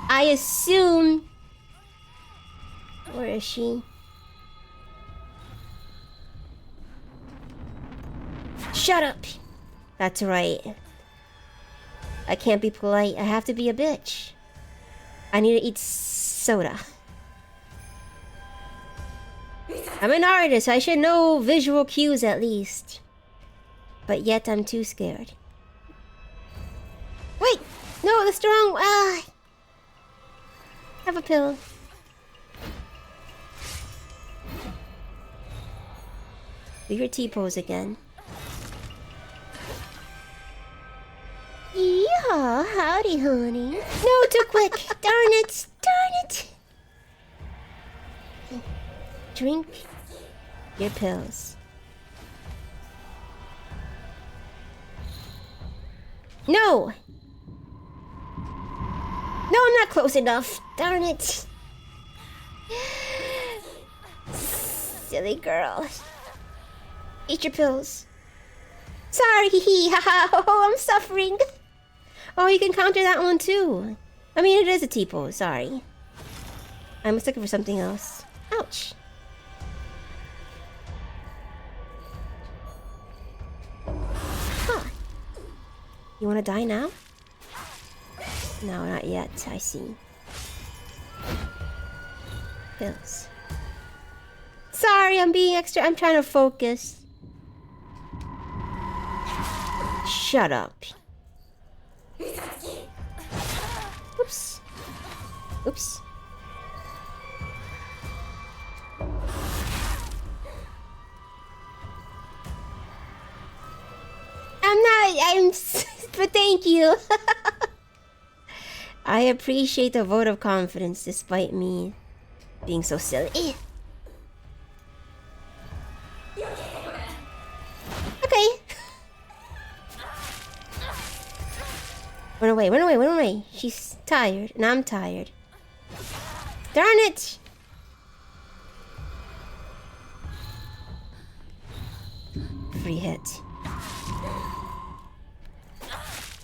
I assume... Where is she? Shut up! That's right. I can't be polite. I have to be a bitch. I need to eat soda. I'm an artist. I should know visual cues at least. But yet I'm too scared. Wait! No, that's the wrong... have a pill. Do your T-pose again. Yeah, howdy, honey. No, too quick. Darn it. Darn it. Drink your pills. No! No, I'm not close enough. Darn it. Silly girl. Eat your pills. Sorry, haha. Oh, I'm suffering. Oh, you can counter that one too. I mean, it is a T-pose. Sorry. I was looking for something else. Ouch. Huh. You want to die now? No, not yet. I see. Pills. Sorry, I'm being extra. I'm trying to focus. Shut up. Oops. Oops. But thank you. I appreciate the vote of confidence despite me being so silly. Okay. Run away, run away, run away. She's tired, and I'm tired. Darn it! Free hit.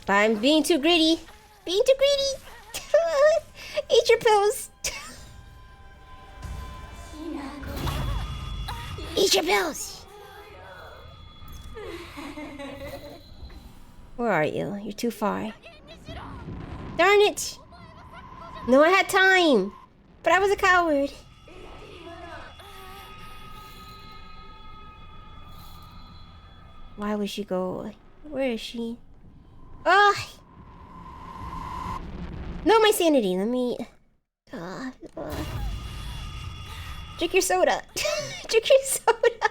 But I'm being too greedy. Being too greedy. Eat your pills. Eat your pills. Where are you? You're too far. Darn it! No, I had time, but I was a coward. Why would she go? Where is she? Ugh! No, my sanity. Let me. Drink your soda. Drink your soda.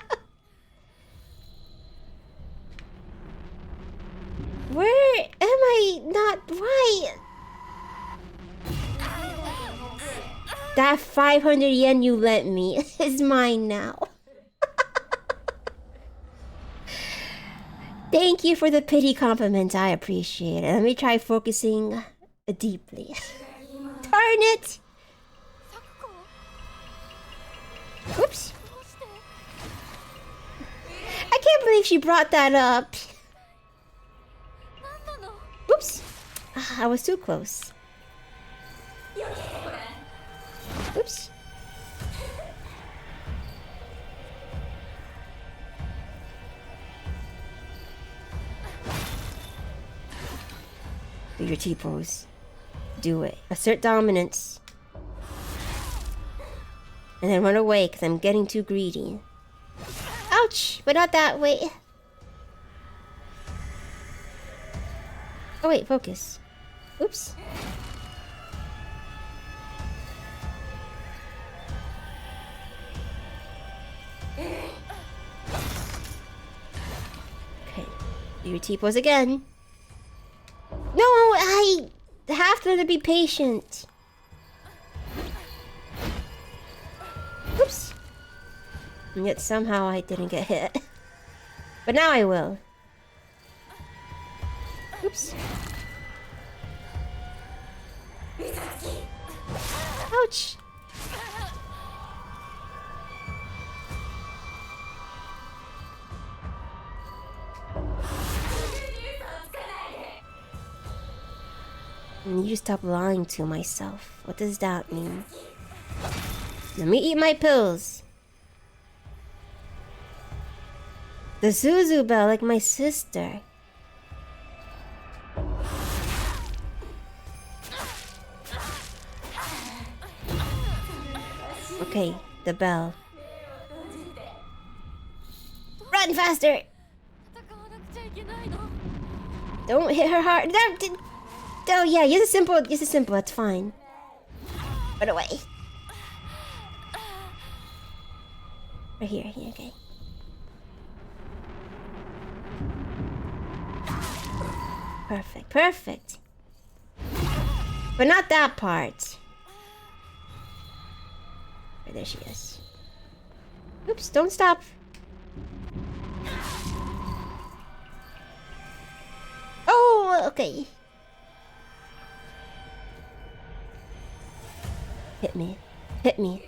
Where am I not? Why? That 500 yen you lent me is mine now. Thank you for the pity compliment. I appreciate it. Let me try focusing deeply. Darn it! Oops. I can't believe she brought that up. Oops. I was too close. Oops. Do your T-pose. Do it. Assert dominance. And then run away, because I'm getting too greedy. Ouch! But not that way. Oh wait, focus. Oops. Okay. Do your T-pose again. No, I have to be patient. Oops. And yet somehow I didn't get hit. But now I will. Oops. Ouch. I need to stop lying to myself. What does that mean? Let me eat my pills. The Zuzu bell, like my sister. Okay, the bell. Run faster! Don't hit her hard. Oh yeah, use a simple, that's fine. Run away. Right here, okay. Perfect. But not that part. Right, there she is. Oops, don't stop. Oh, okay. Hit me.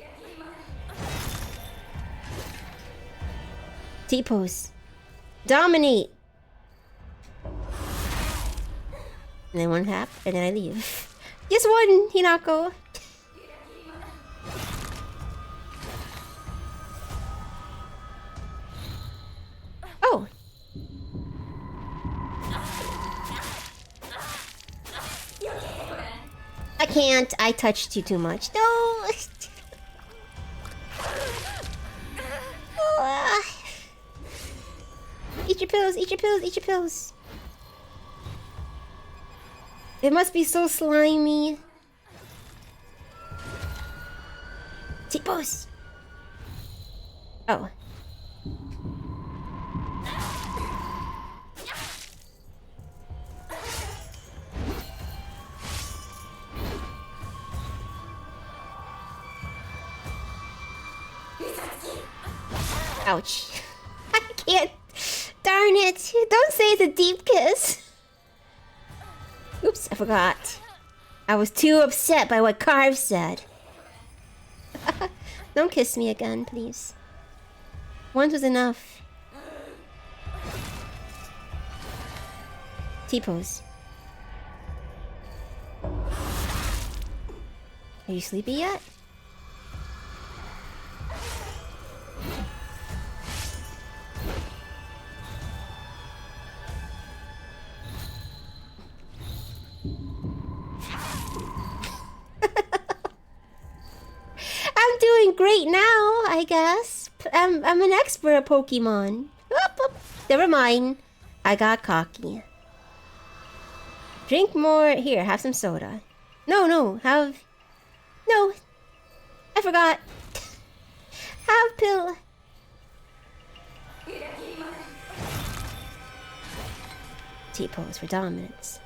T-pose. Dominate. And then one tap, and then I leave. Just one, Hinako. Oh. I can't. I touched you too much. No. Eat your pills. It must be so slimy. T-pose. Oh. Ouch. I can't. Darn it. Don't say it's a deep kiss. Oops, I forgot. I was too upset by what Carve said. Don't kiss me again, please. Once was enough. T-pose. Are you sleepy yet? I'm doing great now, I guess. I'm an expert at Pokemon. Never mind. I got cocky. Drink more. Here, have some soda. No, have... No. I forgot. Have pill. T-pose for dominance.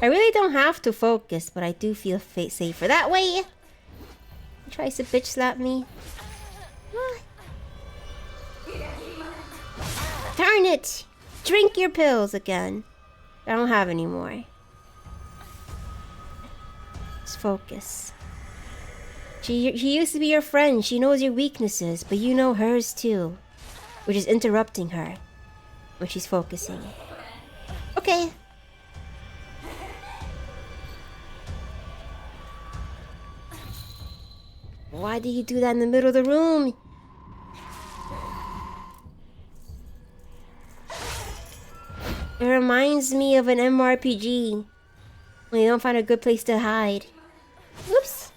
I really don't have to focus, but I do feel safer that way. He tries to bitch slap me. Darn it! Drink your pills again. I don't have any more. Just focus. She used to be your friend. She knows your weaknesses, but you know hers too. Which is interrupting her when she's focusing. Okay. Why did you do that in the middle of the room? It reminds me of an MRPG when you don't find a good place to hide. Whoops.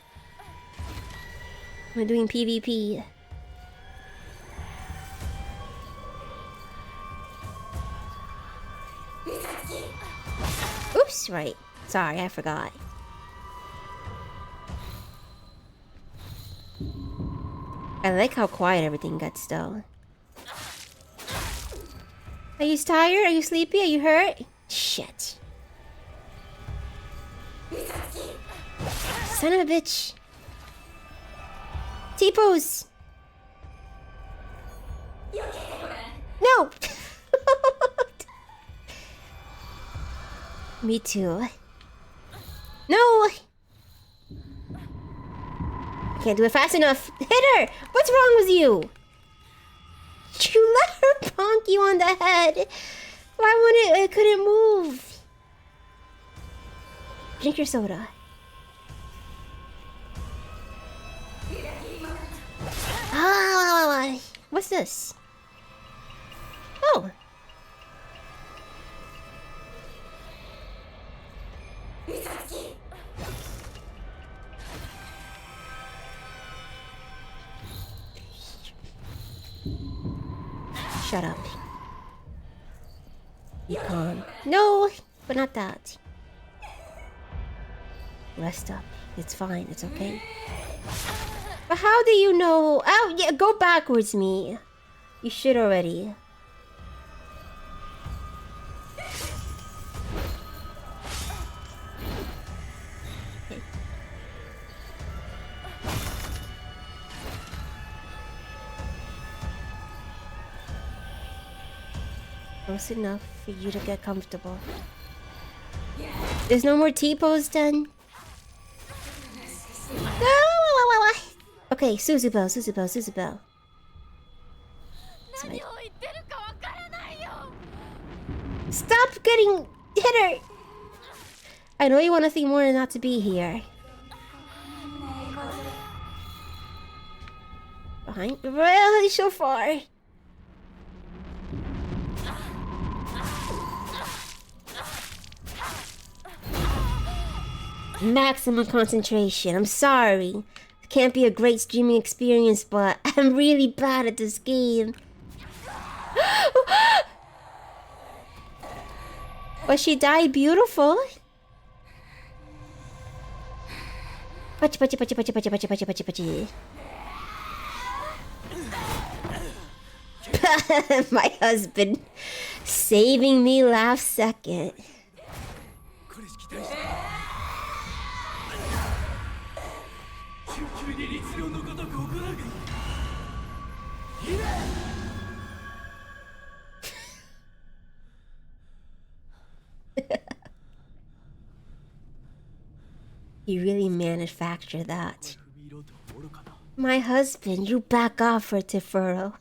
We're doing PvP. Oops, right. Sorry, I forgot. I like how quiet everything gets though. Are you tired? Are you sleepy? Are you hurt? Shit. Son of a bitch. T-pose. No. Me too. No. Can't do it fast enough. Hit her. What's wrong with you? You let her bonk you on the head. Why wouldn't it couldn't move? Drink your soda. Ah, what's this? Oh. Shut up. Be calm. No, but not that. Rest up. It's fine. It's okay. But how do you know? Oh, yeah, go backwards, me. You should already. Close enough for you to get comfortable. There's no more T-pose then? Okay, Suzubo, Suzubo, Suzubo. Right. Stop getting hit her! I know you want nothing more than not to be here. Behind? Really so far. Maximum concentration. I'm sorry. It can't be a great streaming experience, but I'm really bad at this game. But she died beautiful. Pachi, pachi, pachi, pachi, pachi, pachi, pachi, pachi, pachi. My husband saving me last second. You really manufacture that. My husband, you back off for Tefuro.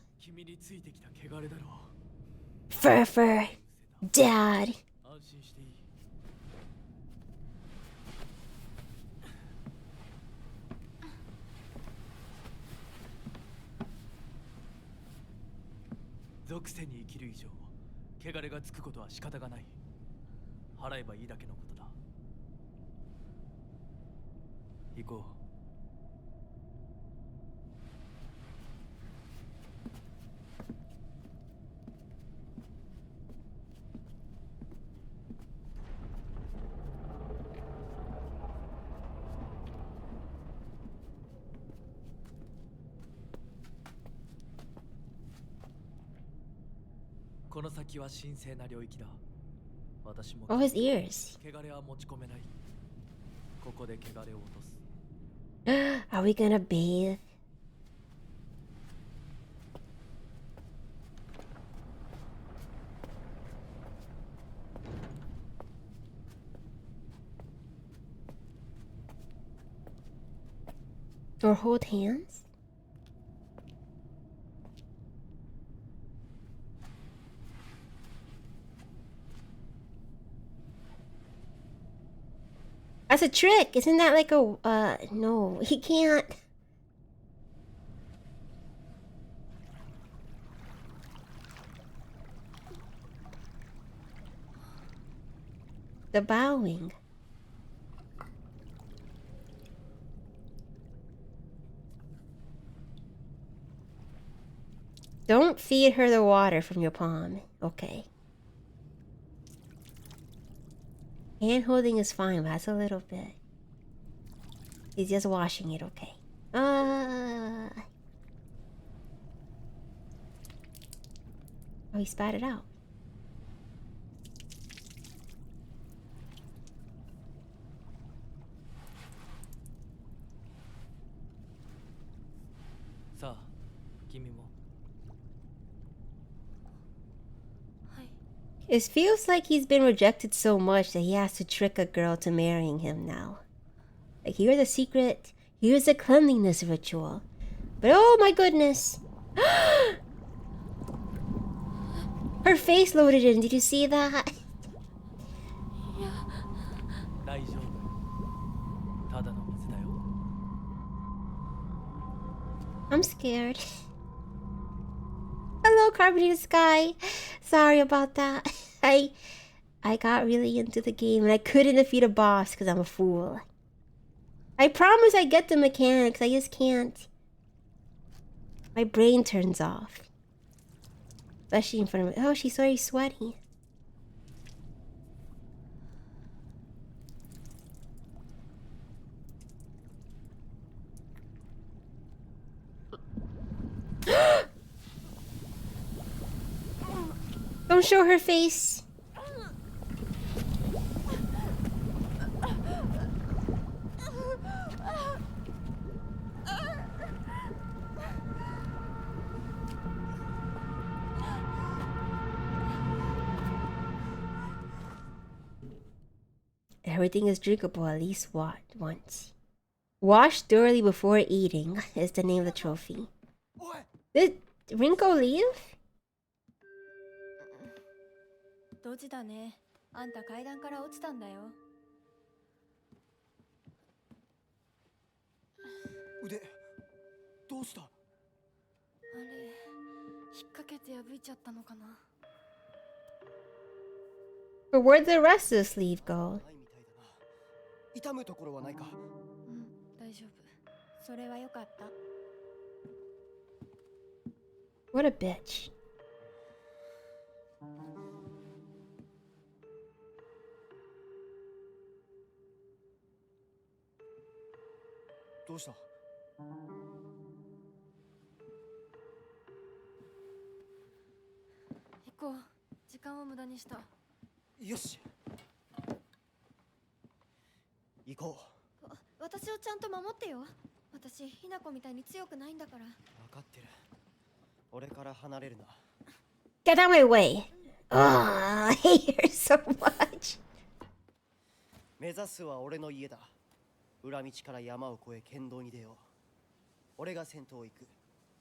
Fur, Dad. Oh, his ears. Are we gonna bathe? Or hold hands? That's a trick. Isn't that like a no, he can't. The bowing. Don't feed her the water from your palm. Okay. Hand holding is fine, but that's a little bit. He's just washing it, okay. Oh, he spat it out. Sa, kimi mo. It feels like he's been rejected so much that he has to trick a girl to marrying him now. Like, here's the secret. Here's the cleanliness ritual. But oh my goodness. Her face loaded in. Did you see that? 大丈夫。ただの水だよ。 I'm scared. Hello, carbonated sky. Sorry about that. I got really into the game and I couldn't defeat a boss because I'm a fool. I promise I get the mechanics. I just can't. My brain turns off. Especially in front of me. Oh, she's very sweaty. Don't show her face. Everything is drinkable at least once. Wash thoroughly before eating is the name of the trophy. Did Rinko leave? ドジだね。あんた階段から落ちたんだよ。腕どうした？あれ、引っ掛けて破いちゃったのかな。But where'd the rest of the sleeve go? ないみたいだな。痛むところはないか？うん、大丈夫。それはよかった。What a bitch. どうした？行こう。時間を無駄にした。よし。行こう。私をちゃんと守ってよ。私、ひな子みたいに強くないんだから。分かってる。俺から離れるな。Get out of my way. Oh, I hate her so much. 目指すは俺の家だ。裏道から山を越え剣道に出よう。俺が先頭を行く。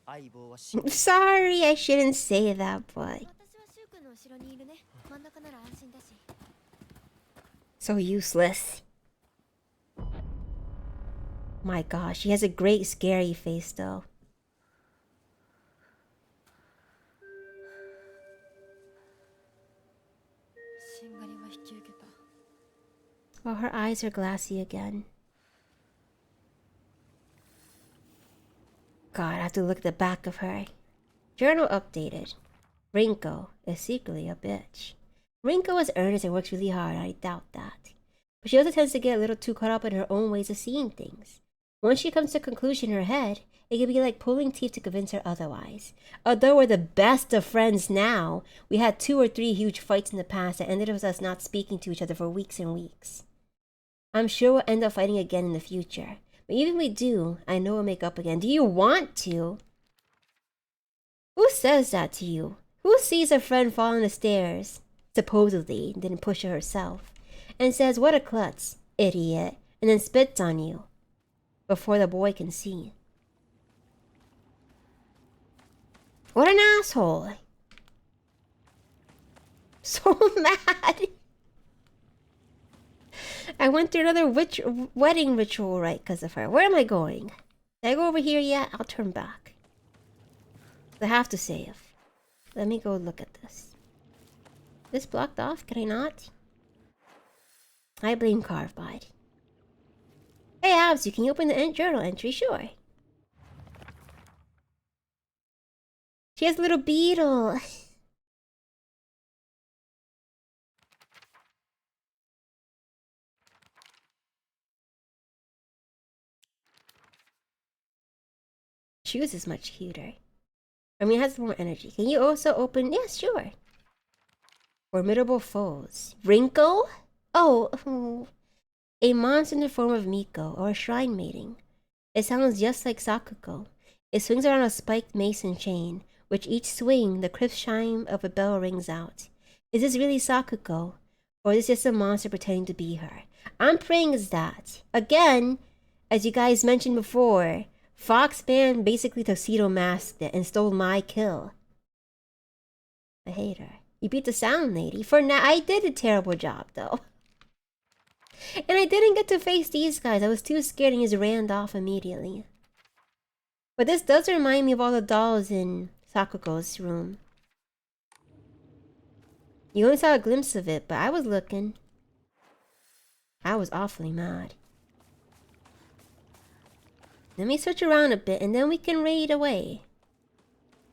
相棒は死ぬ。Sorry, I shouldn't say that, but 私はシュウ君の後ろにいるね。真ん中なら安心だし。so useless. My gosh, she has a great scary face though. しんがりは引き受けた。 Oh, her eyes are glassy again. God, I have to look at the back of her. Journal updated. Rinko is secretly a bitch. Rinko is earnest and works really hard, I doubt that. But she also tends to get a little too caught up in her own ways of seeing things. Once she comes to a conclusion in her head, it can be like pulling teeth to convince her otherwise. Although we're the best of friends now, we had 2 or 3 huge fights in the past that ended with us not speaking to each other for weeks and weeks. I'm sure we'll end up fighting again in the future. But even if we do, I know we'll make up again. Do you want to? Who says that to you? Who sees a friend fall on the stairs, supposedly, didn't push her herself, and says, "What a klutz, idiot," and then spits on you before the boy can see? What an asshole. So mad. I went through another wedding ritual right because of her. Where am I going? Did I go over here yet? I'll turn back. I have to save. Let me go look at this. This blocked off? Can I not? I blame Carvebot. Hey, Abzu, can you open the journal entry? Sure. She has a little beetle. Shoes is much cuter. I mean, it has more energy. Can you also open... Yes, sure. Formidable foes. Rinko? Oh, a monster in the form of Miko, or a shrine mating. It sounds just like Sakuko. It swings around a spiked mason chain, which each swing, the crisp chime of a bell rings out. Is this really Sakuko? Or is this just a monster pretending to be her? I'm praying it's that. Again, as you guys mentioned before, Foxman basically tuxedo masked it and stole my kill. I hate her. You beat the sound lady. For now, I did a terrible job, though. And I didn't get to face these guys. I was too scared and just ran off immediately. But this does remind me of all the dolls in Sakuko's room. You only saw a glimpse of it, but I was looking. I was awfully mad. Let me search around a bit and then we can raid away.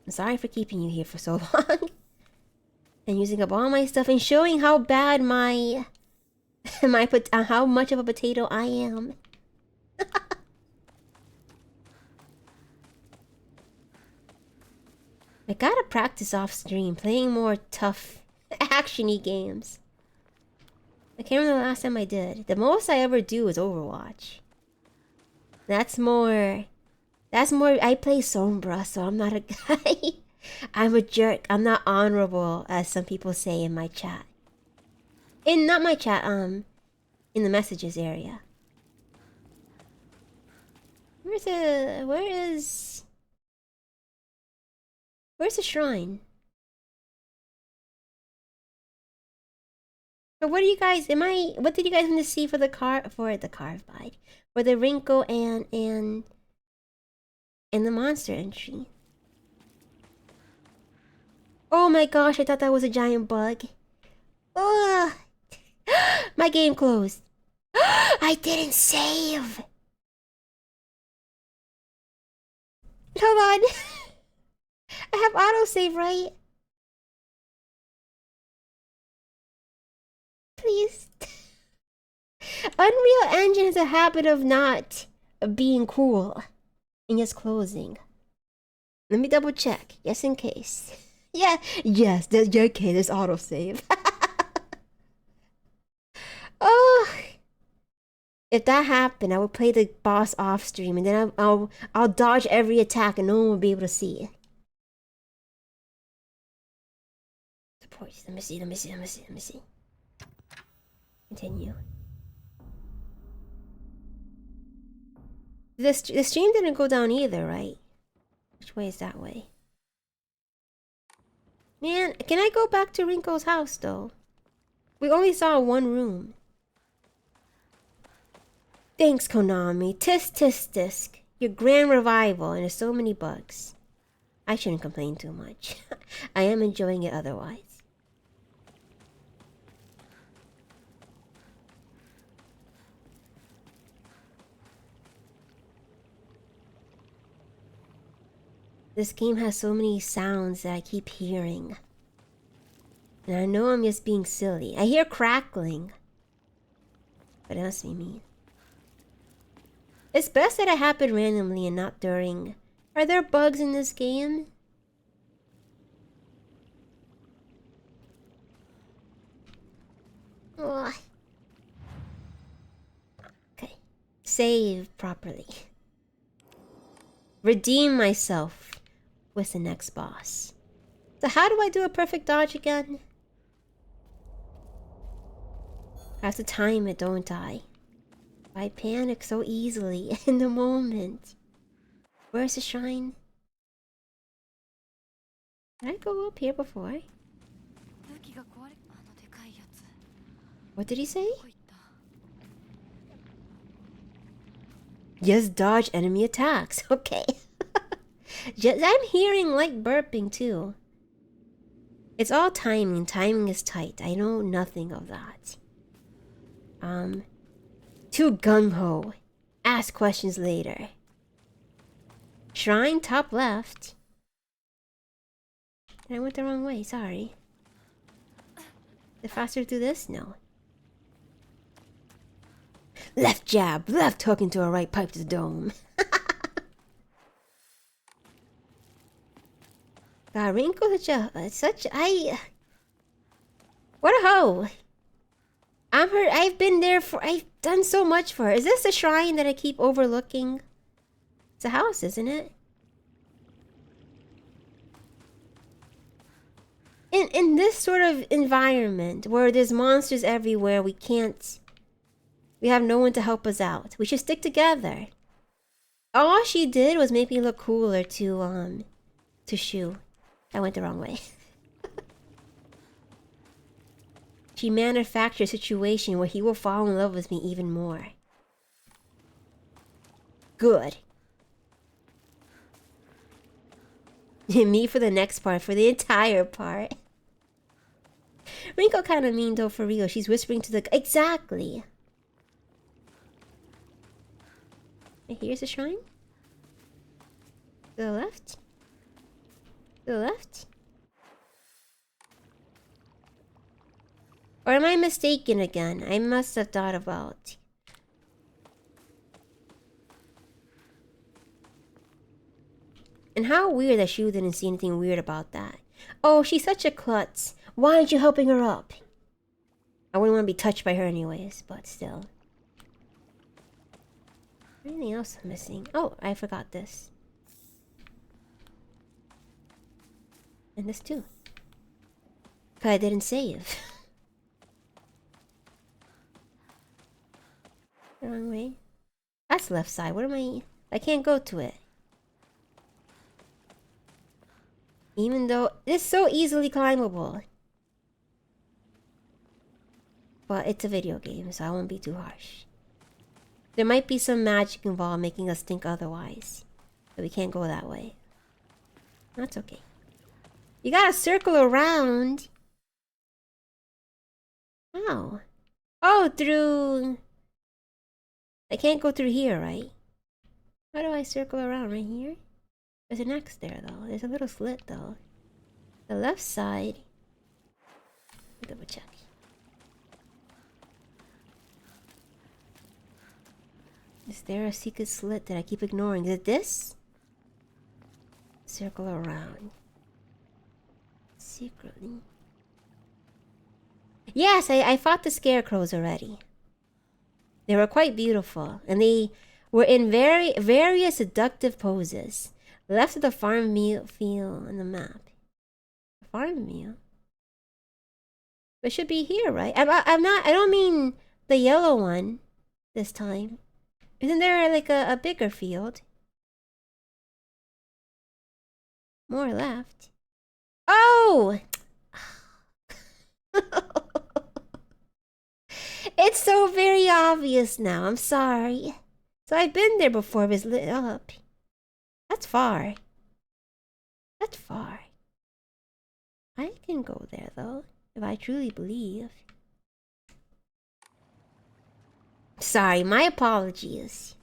I'm sorry for keeping you here for so long. And using up all my stuff and showing how bad how much of a potato I am. I gotta practice off stream, playing more tough, action-y games. I can't remember the last time I did. The most I ever do is Overwatch. That's more... I play Sombra, so I'm not a guy. I'm a jerk. I'm not honorable, as some people say in my chat. Not my chat, in the messages area. Where's the shrine? So what do you guys, what did you guys want to see for the Carvebot? For the Rinko and the monster entry? Oh my gosh, I thought that was a giant bug. Ugh. My game closed. I didn't save. Hold on. I have autosave, right? Please. Unreal Engine has a habit of not being cool and just closing. Let me double check, just in case. Yeah, yes, okay, there's autosave. Oh, if that happened, I would play the boss off stream, and then I'll dodge every attack, and no one will be able to see it. Support. Let me see. Continue. The stream didn't go down either, right? Which way is that way? Man, can I go back to Rinko's house, though? We only saw one room. Thanks, Konami. Tisk. Your grand revival, and there's so many bugs. I shouldn't complain too much. I am enjoying it otherwise. This game has so many sounds that I keep hearing. And I know I'm just being silly. I hear crackling. But it must be me. It's best that it happened randomly and not during... Are there bugs in this game? Ugh. Okay. Save properly. Redeem myself with the next boss. So how do I do a perfect dodge again? I have to time it, don't I? I panic so easily in the moment. Where's the shrine? Did I go up here before? What did he say? Just dodge enemy attacks. Okay. I'm hearing like burping too. It's all timing. Timing is tight. I know nothing of that. Too gung-ho. Ask questions later. Shrine top left. I went the wrong way, sorry. The faster do this? No. Left jab, left hook into a right pipe to the dome. God, Rinko such what a hoe. I've been there I've done so much for her. Is this a shrine that I keep overlooking? It's a house, isn't it? In this sort of environment where there's monsters everywhere, we have no one to help us out. We should stick together. All she did was make me look cooler to Shu. I went the wrong way. She manufactured a situation where he will fall in love with me even more. Good. Me for the next part, for the entire part. Rinko kind of mean though, for real. She's whispering to the... Exactly. Here's the shrine. To the left. To the left. Or am I mistaken again? I must have thought about... And how weird that Shu didn't see anything weird about that. Oh, she's such a klutz. Why aren't you helping her up? I wouldn't want to be touched by her anyways, but still. Anything else I'm missing? Oh, I forgot this. And this too. Cause I didn't save. The wrong way. That's left side. What am I can't go to it. Even though it's so easily climbable. But it's a video game, so I won't be too harsh. There might be some magic involved making us think otherwise. But we can't go that way. That's okay. You gotta circle around. How? Oh, through... I can't go through here, right? How do I circle around? Right here? There's an X there, though. There's a little slit, though. The left side... Double check. Is there a secret slit that I keep ignoring? Is it this? Circle around. Secretly. Yes, I fought the scarecrows already. They were quite beautiful, and they were in various seductive poses. Left of the farm field on the map. Farm meal. It should be here, right? I'm not. I don't mean the yellow one this time. Isn't there like a bigger field? More left. Oh! It's so very obvious now. I'm sorry. So I've been there before, but it's lit up. That's far. That's far. I can go there though, if I truly believe. Sorry, my apologies.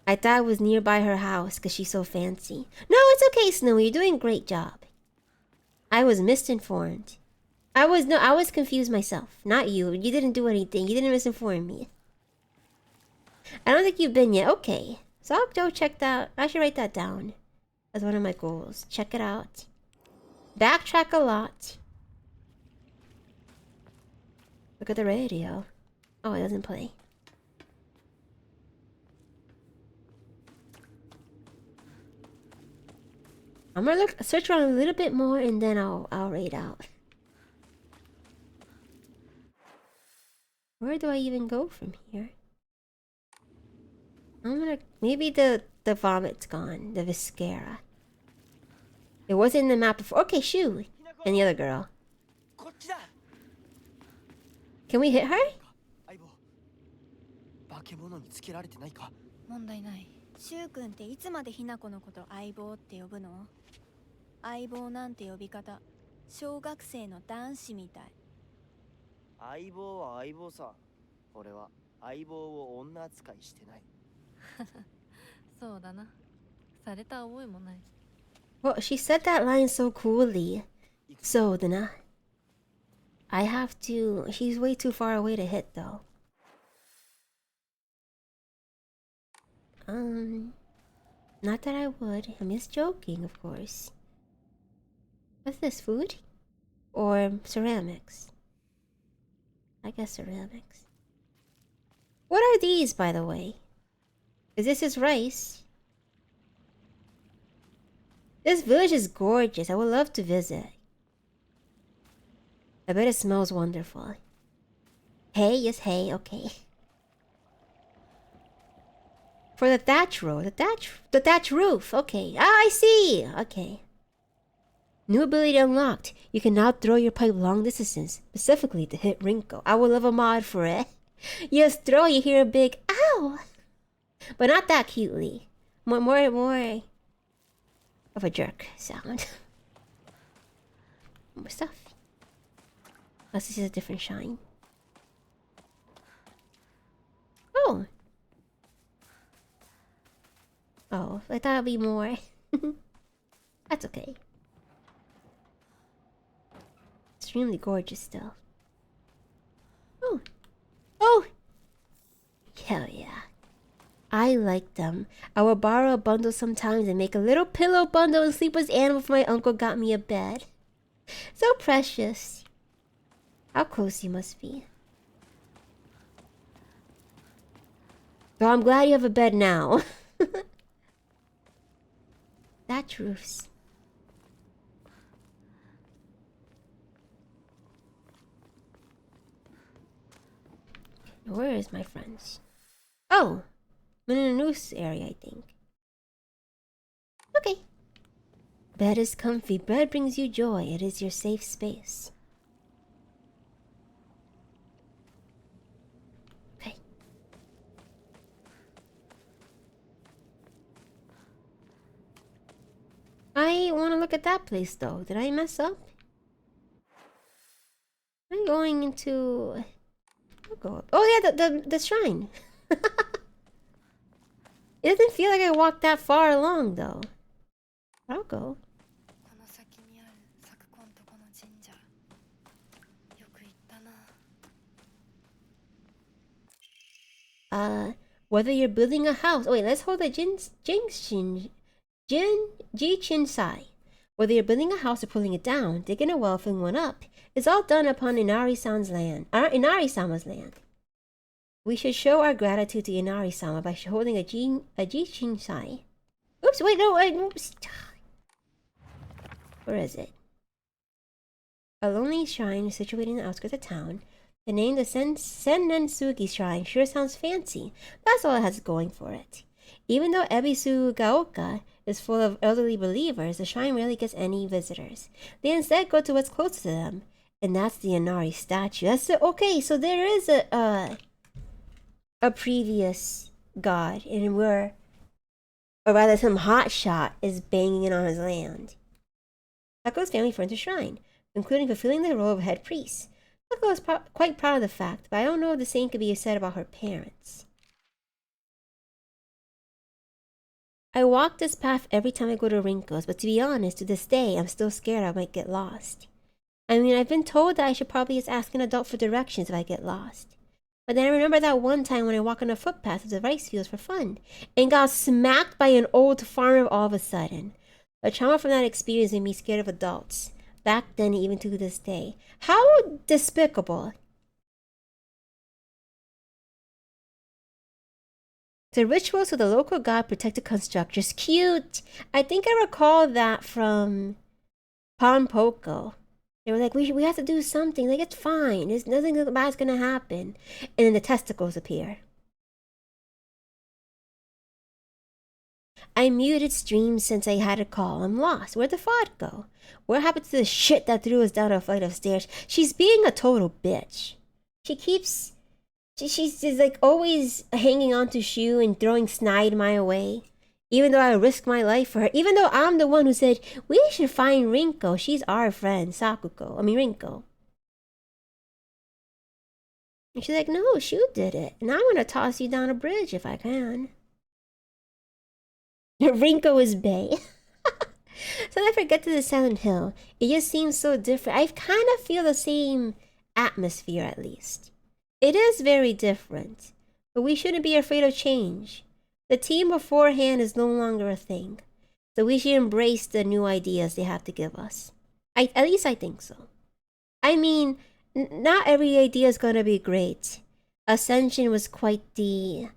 I thought it was nearby her house because she's so fancy. No, it's okay, Snowy. You're doing a great job. I was misinformed. I was confused myself. Not you. You didn't do anything. You didn't misinform me. I don't think you've been yet. Okay. So I'll go check that. I should write that down as one of my goals. Check it out. Backtrack a lot. Look at the radio. Oh, it doesn't play. I'm gonna search around a little bit more and then I'll rate out. Where do I even go from here? Maybe the vomit's gone. The Viscera. It wasn't in the map before. Okay, Shu. And the other girl. Can we hit her? 問題ない。シュウ君っていつまでひな子のこと相棒って呼ぶの？相棒なんて呼び方、小学生の男子みたい。相棒は相棒さ。俺は相棒を女扱いしてない。そうだな。された覚えもない。 Well, she said that line so coolly. So, then I have to. She's way too far away to hit, though. Not that I would. I'm just joking, of course. What's this, food? Or ceramics? I guess ceramics. What are these, by the way? Is this his rice? This village is gorgeous. I would love to visit. I bet it smells wonderful. Hay? Yes, hay. Okay. For the thatch roof. The thatch roof. Okay. Ah, I see. Okay. New ability unlocked. You can now throw your pipe long distances, specifically to hit Rinko. I would love a mod for it. You just throw, you hear a big ow, but not that cutely. More of a jerk sound. More stuff. Unless this is a different shine. Oh. Oh, I thought it'd be more. That's okay. Extremely gorgeous still. Oh. Oh! Hell yeah. I like them. I will borrow a bundle sometimes and make a little pillow bundle and sleep with animal if my uncle got me a bed. So precious. How close you must be. Though I'm glad you have a bed now. Thatch roofs. Where is my friends? Oh! I'm in a noose area, I think. Okay. Bed is comfy. Bed brings you joy. It is your safe space. Okay. I want to look at that place, though. Did I mess up? I'm going into... I'll go up. Oh yeah, the shrine. It doesn't feel like I walked that far along, though. I'll go. Whether you're building a house... Oh, wait, let's hold the Jichin Sai. Whether you're building a house or pulling it down, digging a well, filling one up, it's all done upon Inari-sama's land. We should show our gratitude to Inari-sama by holding a Jichin Sai. Oops, wait, no, oops. Where is it? A lonely shrine situated in the outskirts of town. The name, the Sennensugi Shrine, sure sounds fancy. That's all it has going for it. Even though Ebisu Gaoka is full of elderly believers, the shrine rarely gets any visitors. They instead go to what's closest to them, and that's the Inari statue. Okay, so there is a previous god, and or rather some hotshot is banging it on his land. Saku's family fronted the shrine, including fulfilling the role of head priest. Saku was quite proud of the fact, but I don't know if the same could be said about her parents. I walk this path every time I go to Rinko's, but to be honest, to this day, I'm still scared I might get lost. I mean, I've been told that I should probably just ask an adult for directions if I get lost. But then I remember that one time when I walked on a footpath of the rice fields for fun, and got smacked by an old farmer all of a sudden. The trauma from that experience made me scared of adults. Back then, even to this day. How despicable. The rituals of the local god protected constructors. Cute! I think I recall that from Ponpoko. They were like, we have to do something. Like, it's fine. There's nothing bad's gonna happen. And then the testicles appear. I muted streams since I had a call. I'm lost. Where'd the FOD go? What happened to the shit that threw us down a flight of stairs? She's being a total bitch. She's just like always hanging on to Shu and throwing snide my way. Even though I risked my life for her. Even though I'm the one who said, we should find Rinko. She's our friend, Rinko. And she's like, no, Shu did it. And I'm gonna toss you down a bridge if I can. Rinko is Bay. So I forget to the Silent Hill. It just seems so different. I kind of feel the same atmosphere at least. It is very different. But we shouldn't be afraid of change. The team beforehand is no longer a thing. So we should embrace the new ideas they have to give us. At least I think so. I mean, not every idea is gonna be great. Ascension was quite the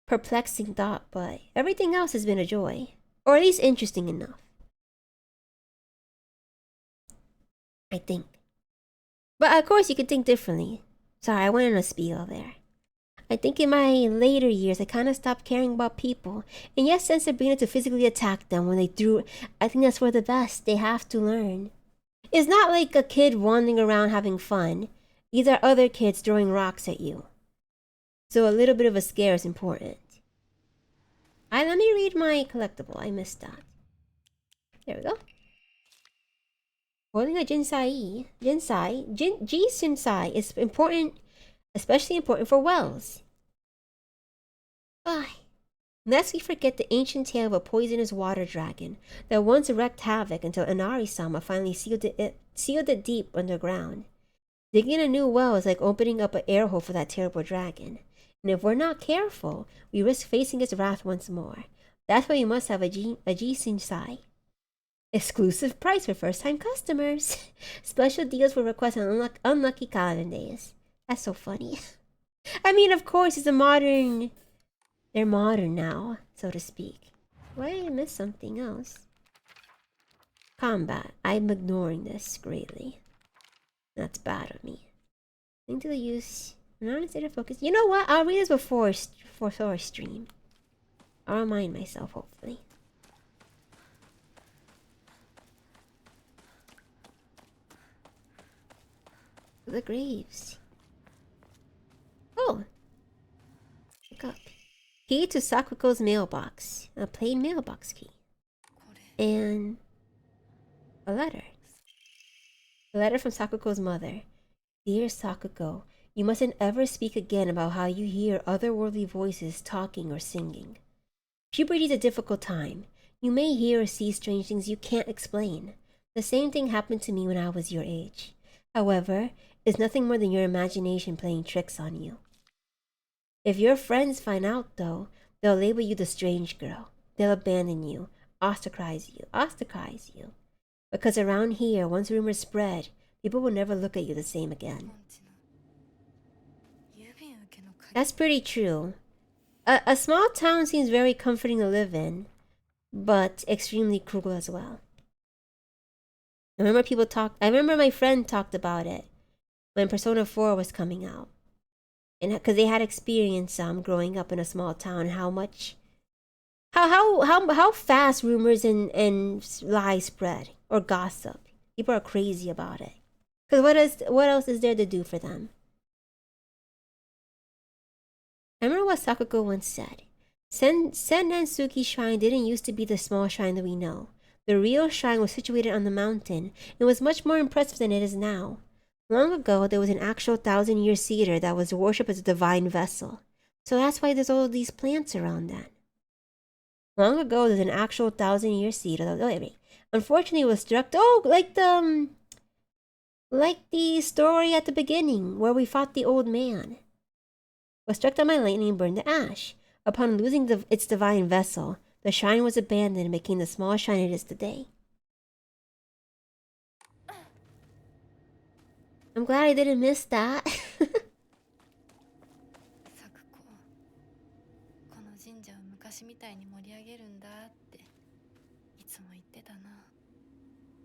perplexing thought, but everything else has been a joy. Or at least interesting enough. I think. But of course you could think differently. Sorry, I went on a spiel there. I think in my later years, I kind of stopped caring about people. And yes, sent Sabrina to physically attack them when they threw... I think that's for the best. They have to learn. It's not like a kid wandering around having fun. These are other kids throwing rocks at you. So a little bit of a scare is important. Let me read my collectible. I missed that. There we go. Holding a Jinsai. Jinsai is important, especially important for Wells. Lest we forget the ancient tale of a poisonous water dragon that once wreaked havoc until Inari-sama finally sealed it deep underground. Digging a new well is like opening up an air hole for that terrible dragon. And if we're not careful, we risk facing its wrath once more. That's why we must have a Jinsai. Exclusive price for first-time customers. Special deals for requests on unlucky calendar days. That's so funny. I mean, of course, it's a modern... They're modern now, so to speak. Why did I miss something else? Combat. I'm ignoring this greatly. That's bad of me. Link to the use... Not instead of focus. You know what? I'll read this before stream. I'll remind myself, hopefully. The graves. Oh! Pick up. Key to Sakuko's mailbox. A plain mailbox key. And... a letter. A letter from Sakuko's mother. Dear Sakuko, you mustn't ever speak again about how you hear otherworldly voices talking or singing. Puberty is a difficult time. You may hear or see strange things you can't explain. The same thing happened to me when I was your age. However, it's nothing more than your imagination playing tricks on you. If your friends find out, though, they'll label you the strange girl. They'll abandon you, ostracize you. Because around here, once rumors spread, people will never look at you the same again. That's pretty true. A small town seems very comforting to live in, but extremely cruel as well. I remember my friend talked about it when Persona 4 was coming out. And because they had experience growing up in a small town, how fast rumors and lies spread or gossip. People are crazy about it. Because what else is there to do for them? I remember what Sakuko once said. Sennensuki Shrine didn't used to be the small shrine that we know. The real shrine was situated on the mountain and was much more impressive than it is now. Long ago, there was an actual 1,000-year cedar that was worshipped as a divine vessel. So that's why there's all these plants around that. Long ago, there's an actual 1,000-year cedar. Unfortunately, it was struck... Oh, like the story at the beginning, where we fought the old man. Was struck down by lightning and burned to ash. Upon losing its divine vessel, the shrine was abandoned and became the small shrine it is today. I'm glad I didn't miss that.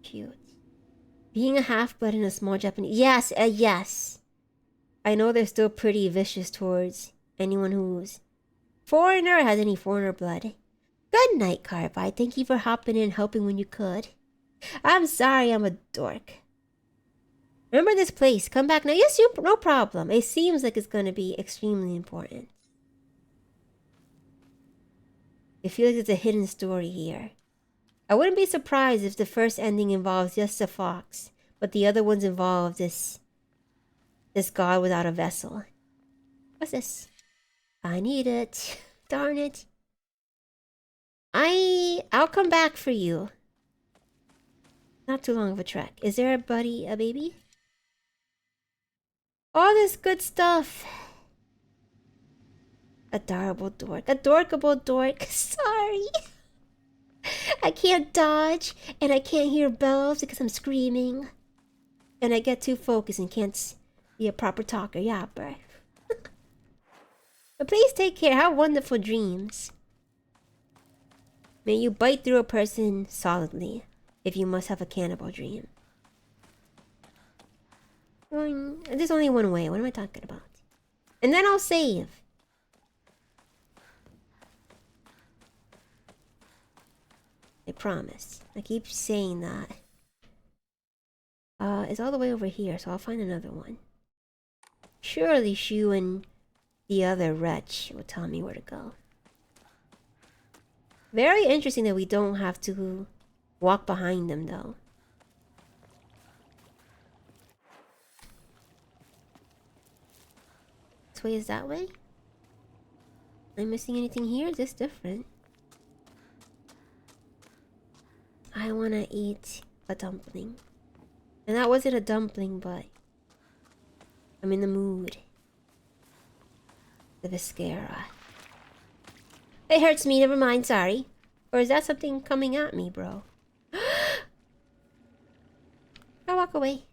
Cute. Being a half-blood in a small Japanese... Yes, yes. I know they're still pretty vicious towards anyone who's foreigner or has any foreigner blood. Good night, Carbide. Thank you for hopping in and helping when you could. I'm sorry I'm a dork. Remember this place. Come back now. Yes, no problem. It seems like it's going to be extremely important. I feel like there's a hidden story here. I wouldn't be surprised if the first ending involves just a fox, but the other ones involve this This god without a vessel. What's this? I need it. Darn it. I'll come back for you. Not too long of a trek. Is there a baby? All this good stuff. Adorable dork. Adorkable dork. Sorry. I can't dodge, and I can't hear bells because I'm screaming. And I get too focused and can't be a proper talker. Yeah, bro. But please take care. Have wonderful dreams. May you bite through a person solidly if you must have a cannibal dream. There's only one way. What am I talking about? And then I'll save. I promise. I keep saying that. It's all the way over here, so I'll find another one. Surely Shu and the other wretch will tell me where to go. Very interesting that we don't have to walk behind them, though. This way is that way? Am I missing anything here? Is this different? I wanna eat a dumpling. And that wasn't a dumpling, but I'm in the mood. The Viscera. It hurts me, never mind, sorry. Or is that something coming at me, bro? I'll walk away.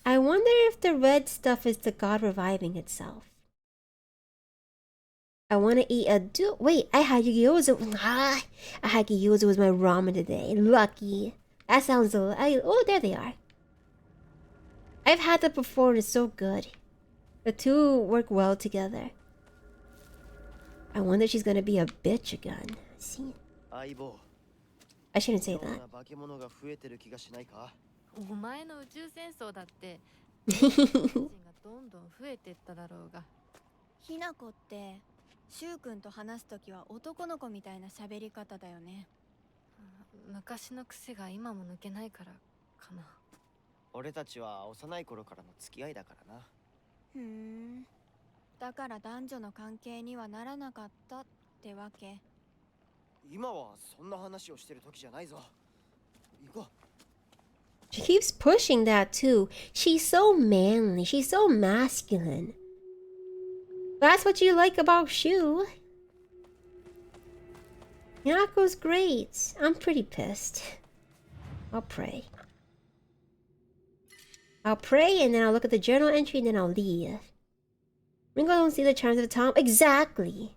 I wonder if the red stuff is the god reviving itself. I want to eat a wait, I had gyoza. I had gyoza with my ramen today. Lucky. That sounds oh, there they are. I've had that before and it's so good. The two work well together. I wonder if she's gonna be a bitch again. See? I shouldn't say that. お前の宇宙戦争だって人がどんどん増えてっただろうが。ひなこってシュウ君と話すときは男の子みたいな喋り方だよね。昔の癖が今も抜けないからかな。俺たちは幼い頃からの付き合いだからな。ふん。だから男女の関係にはならなかったってわけ。今はそんな話をしてる時じゃないぞ。行こう。 She keeps pushing that too. She's so manly. She's so masculine. That's what you like about Shu. Yako's great. I'm pretty pissed. I'll pray. I'll pray and then I'll look at the journal entry and then I'll leave. Ringo don't see the charms of the Tom. Exactly.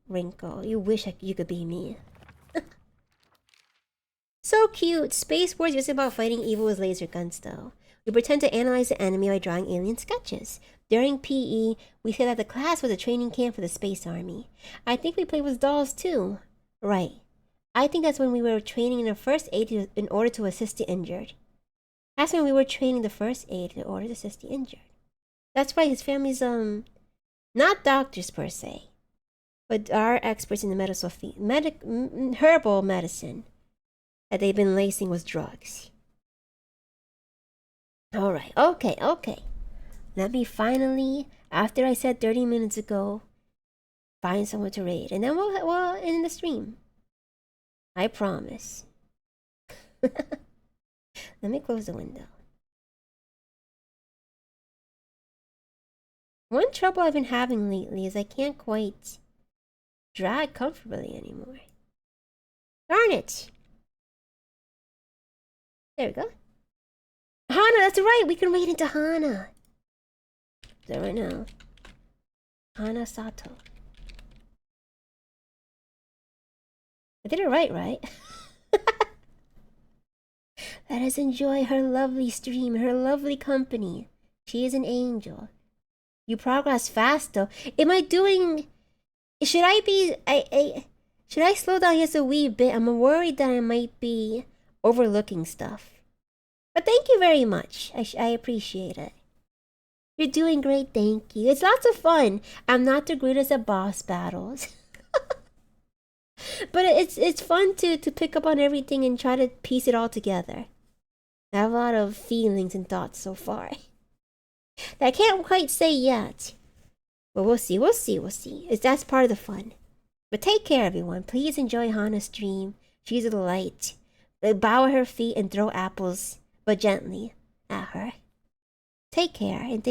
Ringo, you wish you could be me. So cute. Space Wars isn't about fighting evil with laser guns though. We pretend to analyze the enemy by drawing alien sketches. During PE, we say that the class was a training camp for the Space Army. I think we played with dolls too. Right. I think that's when we were training in the first aid in order to assist the injured. That's when we were training the first aid in order to assist the injured. That's right, his family's, not doctors per se, but are experts in the medical field, herbal medicine that they've been lacing with drugs. Alright, okay. Let me finally, after I said 30 minutes ago, find someone to raid. And then we'll end the stream. I promise. Let me close the window. One trouble I've been having lately is I can't quite drag comfortably anymore. Darn it! There we go. Hana, that's right! We can raid into Hana! Do it right now. Hana Sato. I did it right? Let us enjoy her lovely stream, her lovely company. She is an angel. You progress fast though. Am I doing... Should I be... Should I slow down just a wee bit? I'm worried that I might be overlooking stuff. But thank you very much. I appreciate it. You're doing great, thank you. It's lots of fun. I'm not the greatest at boss battles. But it's fun to pick up on everything and try to piece it all together. I have a lot of feelings and thoughts so far that I can't quite say yet. But we'll see. That's part of the fun. But take care, everyone. Please enjoy Hana's stream. She's a delight. Bow at her feet and throw apples, but gently, at her. Take care and